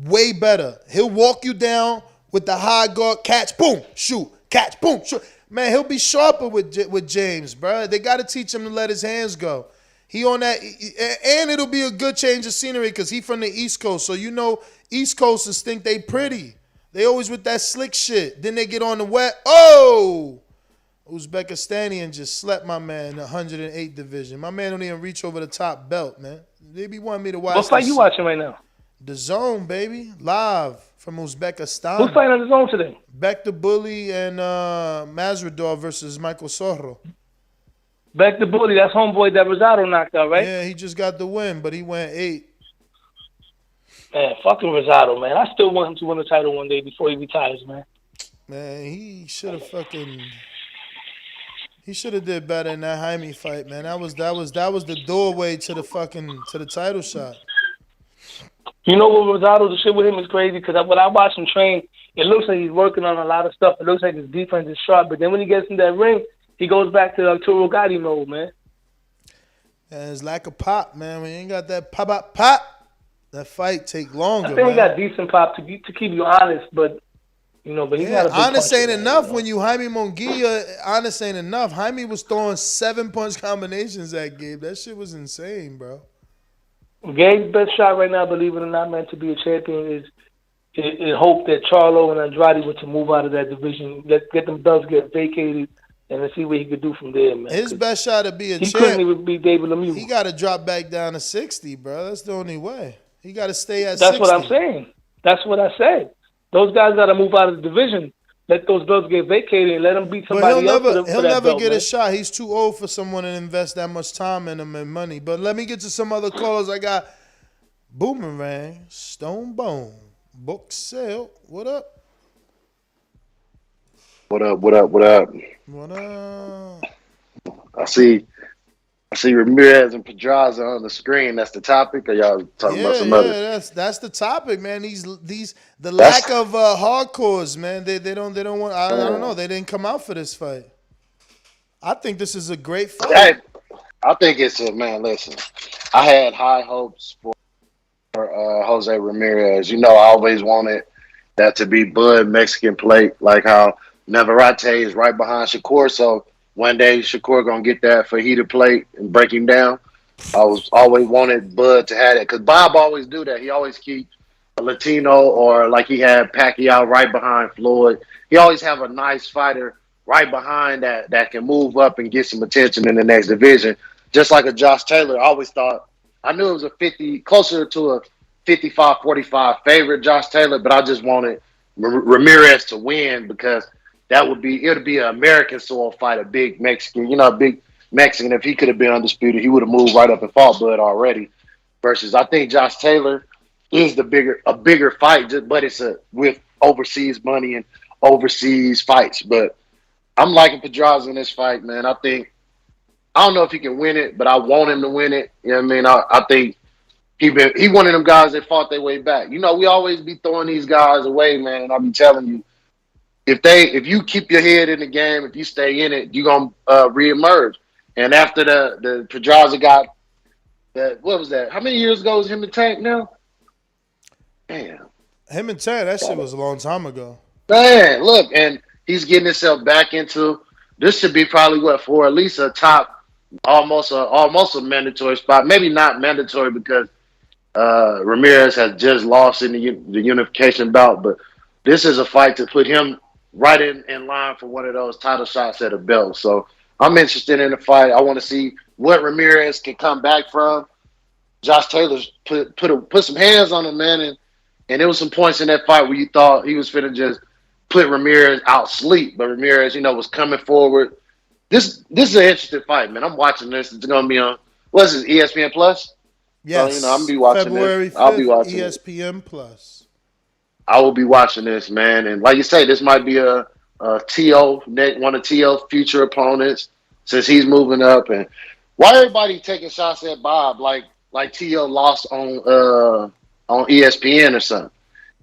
way better. He'll walk you down with the high guard, catch, boom, shoot, catch, boom, shoot. Man, he'll be sharper with James, bro. They got to teach him to let his hands go. He on that, and it'll be a good change of scenery because he from the East Coast. So you know East Coasters think they pretty. They always with that slick shit. Then they get on the wet. Oh! Uzbekistanian just slept my man in the 108 division. My man don't even reach over the top belt, man. They be wanting me to watch. What fight you watching right now? Dazn, baby. Live from Uzbekistan. Who's fighting on Dazn today? Back to Bully and Mazradov versus Michael Soro. Back to Bully. That's homeboy that Rosado knocked out, right? Yeah, he just got the win, but he went 8. Man, fucking Rosado, man. I still want him to win the title one day before he retires, man. Man, he should have did better in that Jaime fight, man. That was the doorway to the title shot. You know what, Rosado, the shit with him is crazy because when I watch him train, it looks like he's working on a lot of stuff. It looks like his defense is sharp, but then when he gets in that ring, he goes back to Arturo Gatti mode, man. And it's lack of pop, man. When you ain't got that pop, that fight take longer. I think he got decent pop to keep you honest, but you know, but he got a big honest ain't punch, enough man, when you Jaime Munguia. Honest ain't enough. Jaime was throwing 7-punch combinations that game. That shit was insane, bro. Gabe's best shot right now, believe it or not, man, to be a champion is hope that Charlo and Andrade were to move out of that division, get them belts get vacated, and let's see what he could do from there, man. His best shot to be a champ. He couldn't even beat David Lemieux. He got to drop back down to 60, bro. That's the only way. He got to stay at 60. That's what I'm saying. That's what I said. Those guys got to move out of the division. Let those belts get vacated and let him beat somebody else. He'll never get a shot. He's too old for someone to invest that much time in him and money. But let me get to some other callers. I got Boomerang, Stone Bone, Book Sale. What up? What up? I see Ramirez and Pedraza on the screen. That's the topic. Or y'all talking about some other? That's the topic, man. The lack of hardcores, man. They don't want. I don't know. They didn't come out for this fight. I think this is a great fight. I think it's a man. Listen, I had high hopes for Jose Ramirez. You know, I always wanted that to be Bud Mexican plate, like how Navarrete is right behind Shakur. So one day Shakur gonna get that fajita plate and break him down. I was always wanted Bud to have it because Bob always do that. He always keep Latino, or like he had Pacquiao right behind Floyd. He always have a nice fighter right behind that can move up and get some attention in the next division. Just like a Josh Taylor, I always thought I knew it was a 50, closer to a 55-45 favorite Josh Taylor, but I just wanted Ramirez to win because it would be an American soil fight, a big Mexican, a big Mexican. If he could have been undisputed, he would have moved right up and fought Bud already. Versus, I think Josh Taylor is a bigger fight, but it's with overseas money and overseas fights. But I'm liking Pedraza in this fight, man. I don't know if he can win it, but I want him to win it. You know what I mean? I think he one of them guys that fought their way back. We always be throwing these guys away, man. And I be telling you, if you keep your head in the game, if you stay in it, you're gonna reemerge. And after the Pedraza got that, what was that? How many years ago was him and Tank now? Damn. Him and Tank, that shit was a long time ago. Man, look, and he's getting himself back into this. Should be probably for at least a top, almost a mandatory spot. Maybe not mandatory because Ramirez has just lost in the unification bout, but this is a fight to put him right in line for one of those title shots at a belt. So I'm interested in the fight. I want to see what Ramirez can come back from. Josh Taylor's put some hands on him, man, and there was some points in that fight where you thought he was finna just put Ramirez out sleep, but Ramirez, was coming forward. This is an interesting fight, man. I'm watching this. It's gonna be on what's this, ESPN Plus? Yes, so, I'm gonna be watching February this. 5th, I'll be watching ESPN Plus. I will be watching this, man, and like you say, this might be a T.O. one of T.O.'s future opponents since he's moving up. And why everybody taking shots at Bob like T.O. lost on ESPN or something?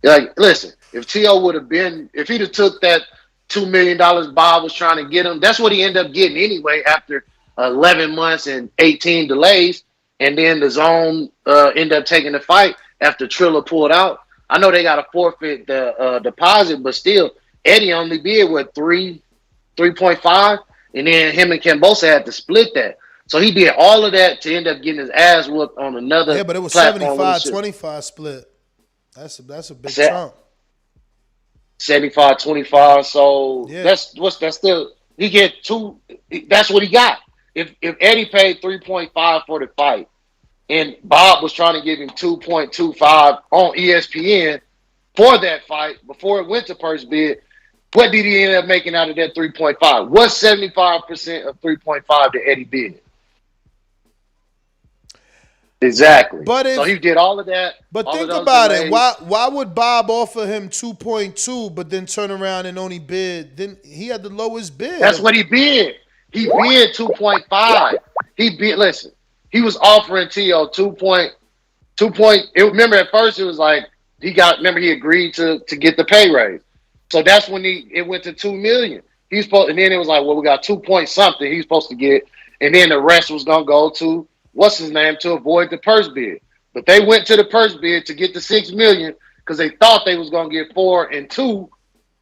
Like, listen, if T.O. would have been, if he'd have took that $2 million Bob was trying to get him, that's what he ended up getting anyway after 11 months and 18 delays. And then the zone ended up taking the fight after Triller pulled out. I know they got to forfeit the deposit, but still, Eddie only bid, 3.5? And then him and Cambosa had to split that. So he did all of that to end up getting his ass whooped on another. Yeah, but it was platform 75-25 split. That's a big chunk. 75-25. So yeah. that's still he get two. That's what he got. If Eddie paid 3.5 for the fight, and Bob was trying to give him 2.25 on ESPN for that fight before it went to purse bid, what did he end up making out of that 3.5? What's 75% of 3.5 that Eddie bid? Exactly. So he did all of that. But think about it. Why would Bob offer him 2.2 but then turn around and only bid? Then he had the lowest bid. That's what he bid. He bid 2.5. Listen, he was offering T.O. 2.2. Remember at first it was like he agreed to get the pay raise. So that's when it went to $2 million. And then it was like, well, we got 2 point something he's supposed to get, and then the rest was gonna go to what's his name to avoid the purse bid. But they went to the purse bid to get the $6 million because they thought they was gonna get 4 and 2,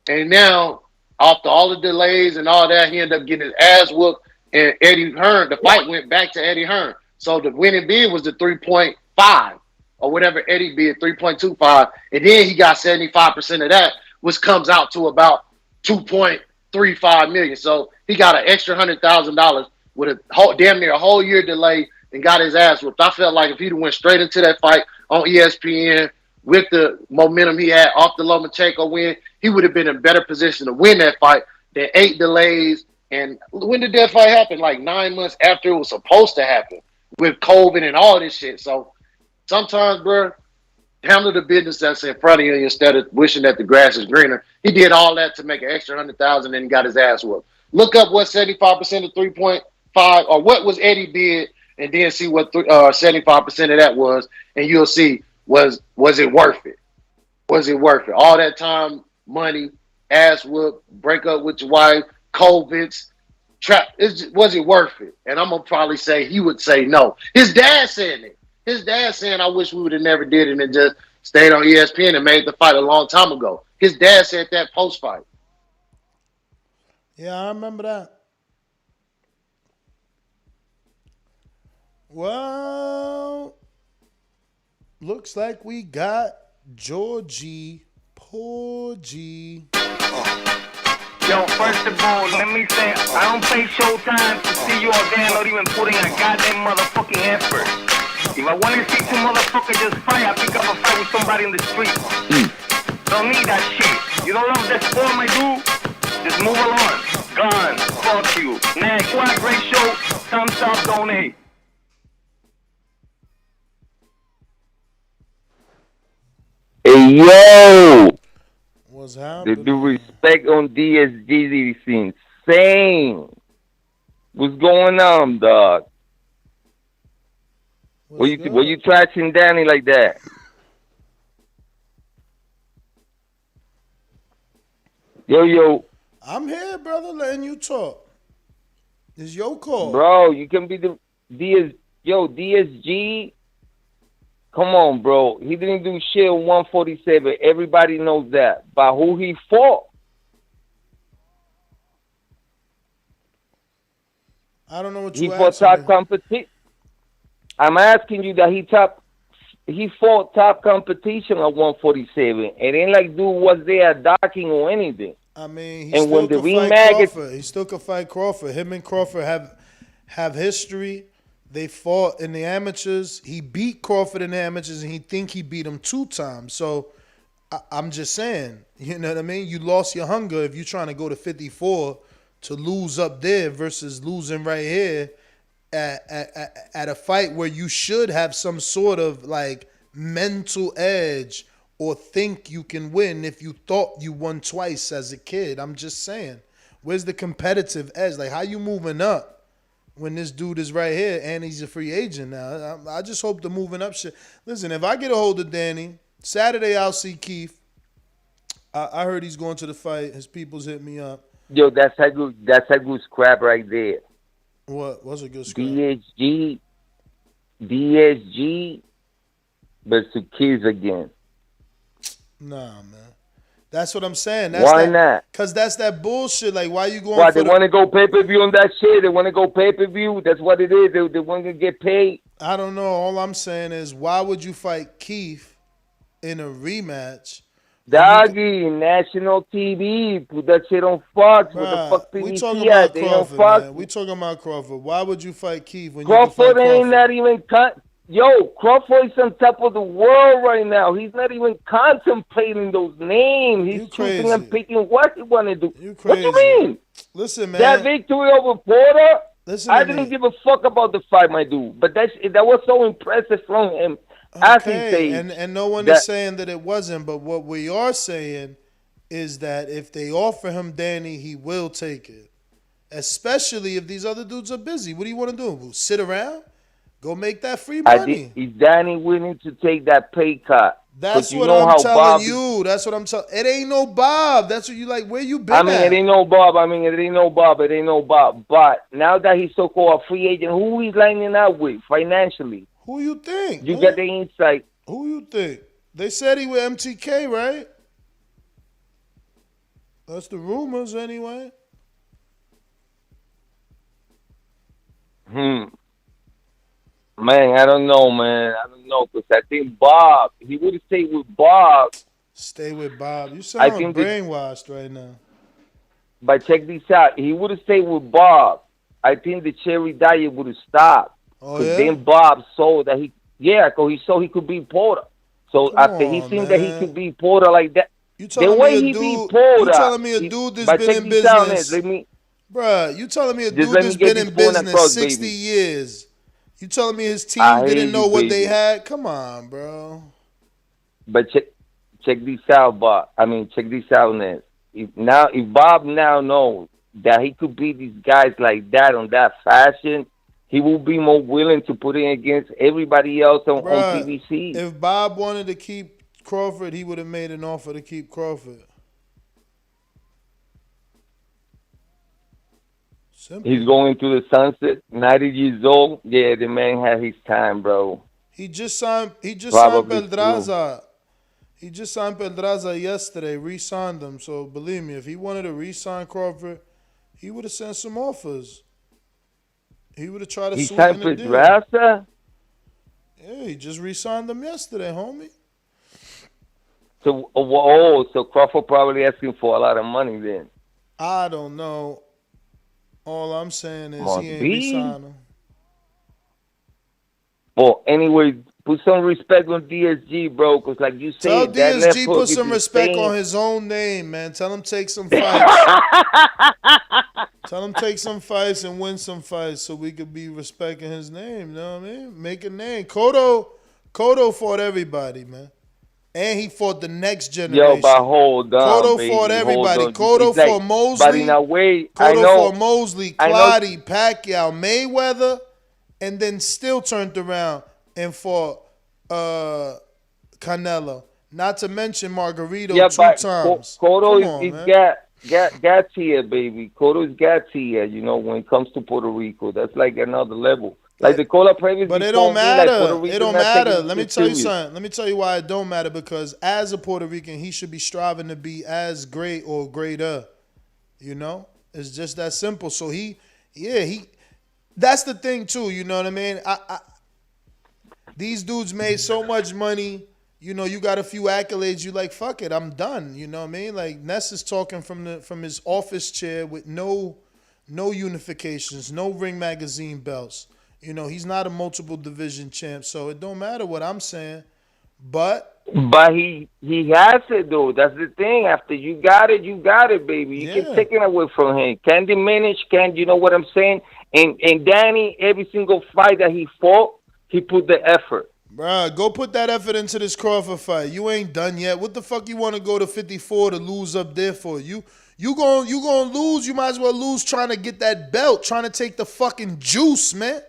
and now after all the delays and all that, he ended up getting his ass whooped. And Eddie Hearn, the fight went back to Eddie Hearn. So the winning bid was the 3.5 or whatever Eddie bid, 3.25, and then he got 75% of that, which comes out to about $2.35 million. So he got an extra $100,000 with a damn near a whole year delay and got his ass whooped. I felt like if he'd went straight into that fight on ESPN with the momentum he had off the Lomachenko win, he would have been in a better position to win that fight than 8 delays. And when did that fight happen? Like 9 months after it was supposed to happen with COVID and all this shit. So sometimes, bro, handle the business that's in front of you instead of wishing that the grass is greener. He did all that to make an extra $100,000 and got his ass whooped. Look up what 75% of 3.5 or what was Eddie bid, and then see what 75% of that was, and you'll see was it worth it? Was it worth it? All that time, money, ass whoop, break up with your wife, COVIDs, trap. Was it worth it? And I'm gonna probably say he would say no. His dad saying it. His dad saying, I wish we would have never did it and just stayed on ESPN and made the fight a long time ago. His dad said that post-fight. Yeah, I remember that. Well, looks like we got Georgie, poor G. Yo, first of all, let me say, I don't pay Showtime to see you all there not even putting a goddamn motherfucking effort. If I want to see two motherfuckers just fight, I pick up a fight with somebody in the street. Don't need that shit. You don't love that sport, my dude? Just move along. Gone. Fuck you. Next. What a great show. Thumbs up, donate. Hey, yo! What's The happening? due respect on DSG is insane. What's going on, dog? Were you trashing Danny like that? Yo. I'm here, brother, letting you talk. It's your call. Bro, you can be the DSG. Come on, bro. He didn't do shit on 147. Everybody knows that. But who he fought? I don't know what He you fought top competition. I'm asking you that he fought top competition at 147. It ain't like dude was there docking or anything. I mean, he And still when the could fight rematch, Crawford. He still could fight Crawford. Him and Crawford have history. They fought in the amateurs. He beat Crawford in the amateurs, and he think he beat him 2 times. So I'm just saying, you know what I mean? You lost your hunger if you're trying to go to 54 to lose up there versus losing right here at a fight where you should have some sort of like mental edge or think you can win if you thought you won twice as a kid. I'm just saying, where's the competitive edge? Like, how you moving up when this dude is right here and he's a free agent now? I just hope the moving up shit. Listen, if I get a hold of Danny, Saturday I'll see Keith. I heard he's going to the fight. His people's hit me up. Yo, that's a good scrap right there. What's a good scrap? DSG versus Kids again. Nah, man. That's what I'm saying. Why not? Because that's that bullshit. Like, why you going Why, for they want to go pay-per-view on that shit? They want to go pay-per-view? That's what it is. They want to get paid. I don't know. All I'm saying is, why would you fight Keith in a rematch? Doggy, national TV. Put that shit on Fox. What the fuck We PBC talking about at? They on Crawford, Fox. man. We talking about Crawford. Why would you fight Keith when Crawford you can fight ain't Crawford? not even... Yo, Crawford is on top of the world right now. He's not even contemplating those names. He's choosing and picking what he want to do. What you mean? Listen, man. That victory over Porter, Listen I to didn't me. give a fuck about the fight, my dude. But that was so impressive from him. Okay, and no one is saying that it wasn't, but what we are saying is that if they offer him Danny, he will take it. Especially if these other dudes are busy. What do you want to do? Sit around? Go make that free money. Is Danny willing to take that pay cut? That's what I'm telling you. That's what I'm telling. It ain't no Bob. That's what you like. Where you been I mean, at? it ain't no Bob. It ain't no Bob. But now that he's so-called a free agent, who he's lining up with financially? Who you think? You get the insight. Who you think? They said he with MTK, right? That's the rumors anyway. Man, I don't know, man. I don't know, because I think Bob, he would have stayed with Bob. Stay with Bob. You sound think brainwashed right now. But check this out. He would have stayed with Bob. I think the cherry diet would have stopped. Oh, yeah? Then Bob saw that because he saw he could beat Porter. So after he seen that he could beat Porter like that, You the telling way me he a dude? beat Porter. You telling me a dude but that's been check in this out, business? man. Bruh, you telling me a Just dude let me that's get been this in point business across, 60 baby. years? You telling me his team I hear didn't know you, what they baby. had? Come on, bro. But check this out, Bob. I mean, check this out, Ness. If Bob now knows that he could beat these guys like that on that fashion, he will be more willing to put in against everybody else on Bruh, PBC. if Bob wanted to keep Crawford, he would have made an offer to keep Crawford. Simple. He's going to the sunset, 90 years old. Yeah, the man had his time, bro. He just signed Probably Pedraza. He just signed Pedraza yesterday, re-signed him. So believe me, if he wanted to re-sign Crawford, he would have sent some offers. He would have tried to He sweeten signed the deal. Pedraza? Yeah, he just re-signed him yesterday, homie. So Crawford probably asking for a lot of money then. I don't know. All I'm saying is Must he ain't be. re-sign him. Well, anyway, put some respect on DSG, bro, because like you Tell said, that left DSG hook put is some respect insane. on his own name, man. Tell him take some fights. Tell him take some fights and win some fights so we could be respecting his name. You know what I mean? Make a name. Cotto fought everybody, man. And he fought the next generation. Yo, but hold on, Cotto baby. fought everybody. Hold on. Cotto It's like, fought Mosley. But in a way, I Cotto know. fought Mosley, I know. Clottey, Pacquiao, Mayweather, and then still turned around and fought Canelo. Not to mention Margarito two times. Cotto is got here, baby. Cotto is got here, you know, when it comes to Puerto Rico. That's like another level. Like the Cola previous. But it don't matter. Like it don't matter. Let me tell you something. Let me tell you why it don't matter. Because as a Puerto Rican, he should be striving to be as great or greater. You know? It's just that simple. So that's the thing too, you know what I mean? These dudes made so much money. You know, you got a few accolades. You like, fuck it, I'm done. You know what I mean? Like Ness is talking from his office chair with no unifications, no Ring Magazine belts. You know, he's not a multiple division champ, so it don't matter what I'm saying. But he has it though. That's the thing. After you got it, baby. You can take it away from him. Can't diminish. You know what I'm saying? And Danny, every single fight that he fought, he put the effort. Bruh, go put that effort into this Crawford fight. You ain't done yet. What the fuck you want to go to 54 to lose up there for? You gonna lose. You might as well lose trying to get that belt, trying to take the fucking juice, man.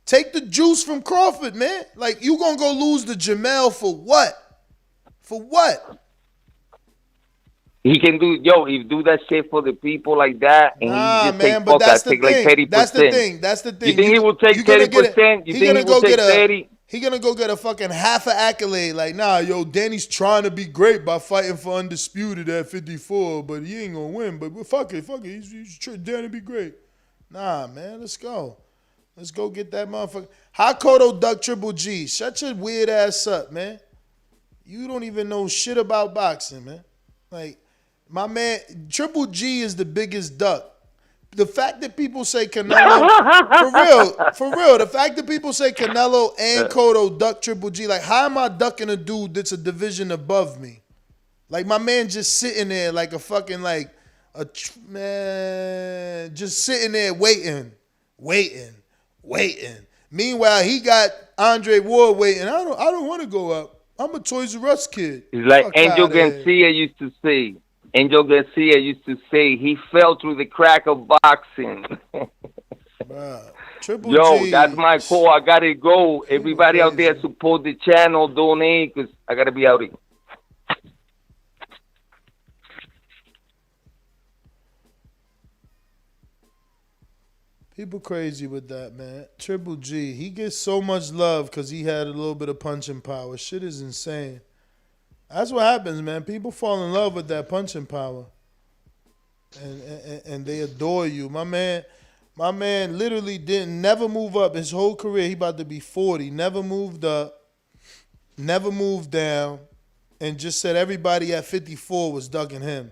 Take the juice from Crawford, man. Like, you gonna go lose to Jamel for what? For what? He can do, he do that shit for the people like that, and he just man, take but fuck, that's I the take like thing. 30%. That's the thing. You think he will take 30%? You think he will take 30? He gonna go get a fucking half an accolade. Like, nah, yo, Danny's trying to be great by fighting for undisputed at 54, but he ain't gonna win. But fuck it. He's trying to be great. Nah, man, let's go. Let's go get that motherfucker. How Cotto duck Triple G? Shut your weird ass up, man. You don't even know shit about boxing, man. Like, my man, Triple G is the biggest duck. The fact that people say Canelo, for real, the fact that people say Canelo and Cotto duck Triple G, like, how am I ducking a dude that's a division above me? Like, my man just sitting there like a fucking, like, man, just sitting there waiting. Meanwhile, he got Andre Ward waiting. I don't want to go up. I'm a Toys R Us kid. It's like Angel Garcia used to say. Angel Garcia used to say he fell through the crack of boxing. Triple G. That's my call. I gotta go. Everybody out there support the channel, donate, because I gotta be out here. People crazy with that, man. Triple G, he gets so much love because he had a little bit of punching power. Shit is insane. That's what happens, man. People fall in love with that punching power, and they adore you. My man literally never move up his whole career. He about to be 40. Never moved up, never moved down, and just said everybody at 54 was ducking him.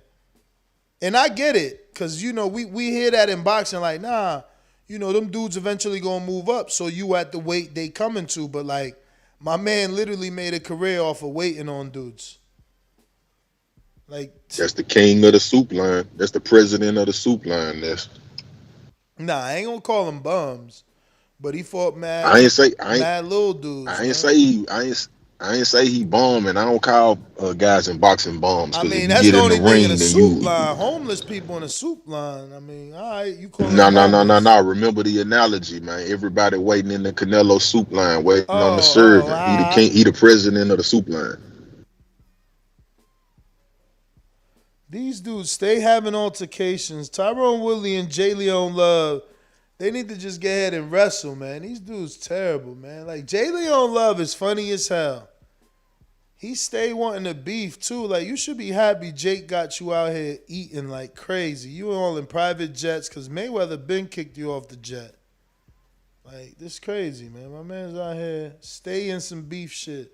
And I get it, because, you know, we hear that in boxing, like, nah, you know, them dudes eventually gonna move up, so you at the weight they coming to. But, like, my man literally made a career off of waiting on dudes. Like, that's the king of the soup line. That's the president of the soup line. Nah, I ain't gonna call them bums, but he fought mad little dudes. I ain't say he bum, and I don't call guys in boxing bums. I mean, if that's you get the only in the thing ring, in the then soup line. Homeless people in the soup line. I mean, all right, you call No. Remember the analogy, man. Everybody waiting in the Canelo soup line, waiting on the servant. He the president of the soup line. These dudes stay having altercations. Tyrone Woodley and J. Leon Love, they need to just get ahead and wrestle, man. These dudes terrible, man. Like, J. Leon Love is funny as hell. He stay wanting the beef, too. Like, you should be happy Jake got you out here eating like crazy. You all in private jets because Mayweather been kicked you off the jet. Like, this crazy, man. My man's out here stay in some beef shit.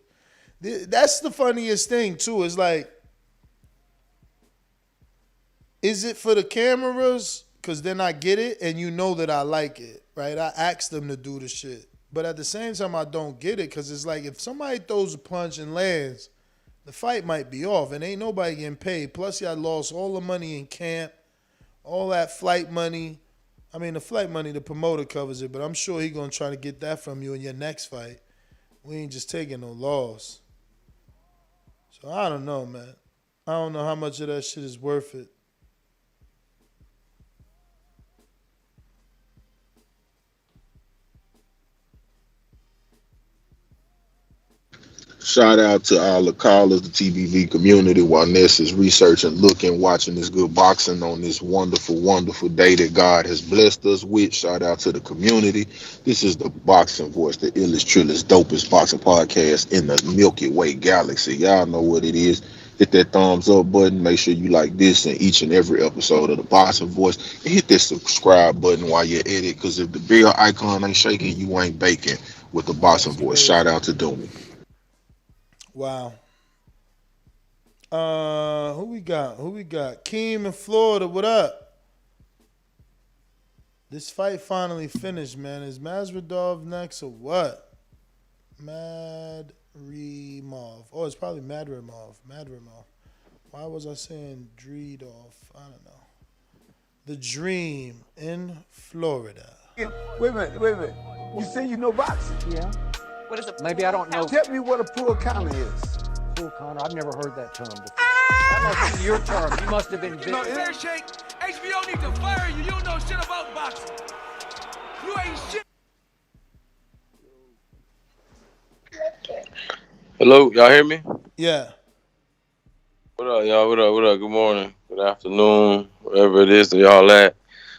That's the funniest thing too. Is like, is it for the cameras? Because then I get it, and you know that I like it, right? I asked them to do the shit. But at the same time, I don't get it because it's like if somebody throws a punch and lands, the fight might be off, and ain't nobody getting paid. Plus, y'all lost all the money in camp, all that flight money. I mean, the flight money, the promoter covers it, but I'm sure he going to try to get that from you in your next fight. We ain't just taking no loss. So I don't know, man. I don't know how much of that shit is worth it. Shout out to all the callers, the TBV community, while Ness is researching, looking, watching this good boxing on this wonderful, wonderful day that God has blessed us with. Shout out to the community. This is the Boxing Voice, the illest, trillest, dopest boxing podcast in the Milky Way galaxy. Y'all know what it is. Hit that thumbs up button. Make sure you like this and each and every episode of the Boxing Voice. And hit that subscribe button while you're at it, because if the bell icon ain't shaking, you ain't baking with the Boxing Voice. Shout out to Doomy. Wow. Who we got? Keem in Florida, what up? This fight finally finished, man. Is Mazradov next or what? Madrimov. Oh, it's probably Madrimov. Why was I saying Dreedov? I don't know. The Dream in Florida. Wait a minute. You say you know boxing? Yeah. What is it? Maybe I don't know. Tell me what a full counter is. Full counter? I've never heard that term before. That must be your term. You must have been big. Fair shake. HBO needs to fire you. You don't know shit about boxing. You ain't shit. Hello, y'all hear me? Yeah. What up, y'all? What up? Good morning, good afternoon, wherever it is that y'all at.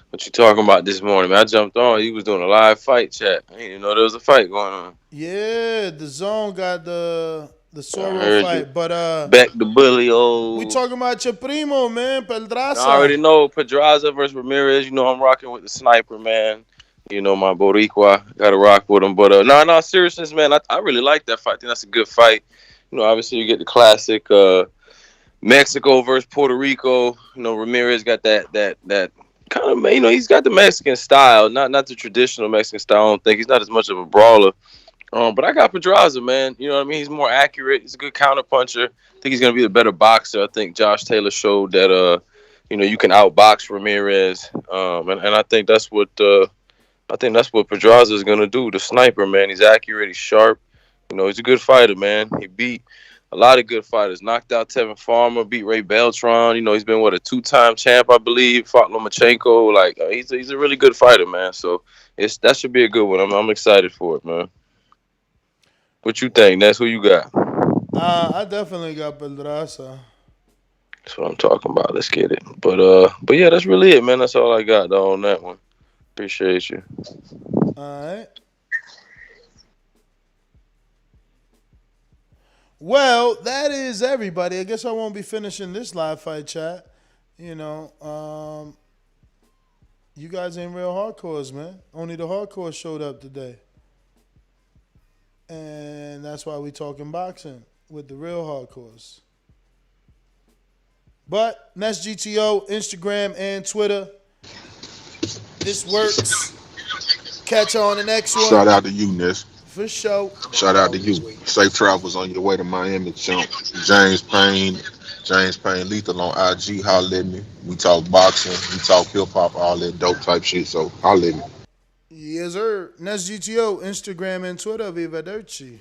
What you talking about this morning, man? I jumped on. He was doing a live fight chat. I didn't even know there was a fight going on. Yeah, the zone got the Soro fight, but back the bully. We talking about your primo, man, Pedraza. I already know Pedraza versus Ramirez. You know I'm rocking with the sniper, man. You know my Boricua, gotta rock with him. But no, seriousness, man. I really like that fight. I think that's a good fight. You know, obviously you get the classic Mexico versus Puerto Rico. You know, Ramirez got that kind of, you know, he's got the Mexican style, not the traditional Mexican style. I don't think he's not as much of a brawler. But I got Pedraza, man. You know what I mean? He's more accurate. He's a good counter puncher. I think he's gonna be the better boxer. I think Josh Taylor showed that you know, you can outbox Ramirez. And I think that's what Pedraza is gonna do. The sniper, man. He's accurate. He's sharp. You know, he's a good fighter, man. He beat a lot of good fighters. Knocked out Tevin Farmer, beat Ray Beltran. You know, he's been, a 2-time champ, I believe. Fought Lomachenko. Like, he's a really good fighter, man. So that should be a good one. I'm excited for it, man. What you think? That's who you got? I definitely got Pedraza. That's what I'm talking about. Let's get it. But yeah, that's really it, man. That's all I got, though, on that one. Appreciate you. All right. Well, that is everybody. I guess I won't be finishing this live fight chat. You know, you guys ain't real hardcores, man. Only the hardcore showed up today. And that's why we talking boxing with the real hardcores. But Ness GTO, Instagram and Twitter. This works. Catch you on the next one. Shout out to you, Ness. For sure. Shout out to you. Safe travels on your way to Miami. James Payne, Lethal on IG. Holla at me. We talk boxing. We talk hip hop. All that dope type shit. So holla at me. Yes, sir. Ness GTO, Instagram and Twitter. Arrivederci.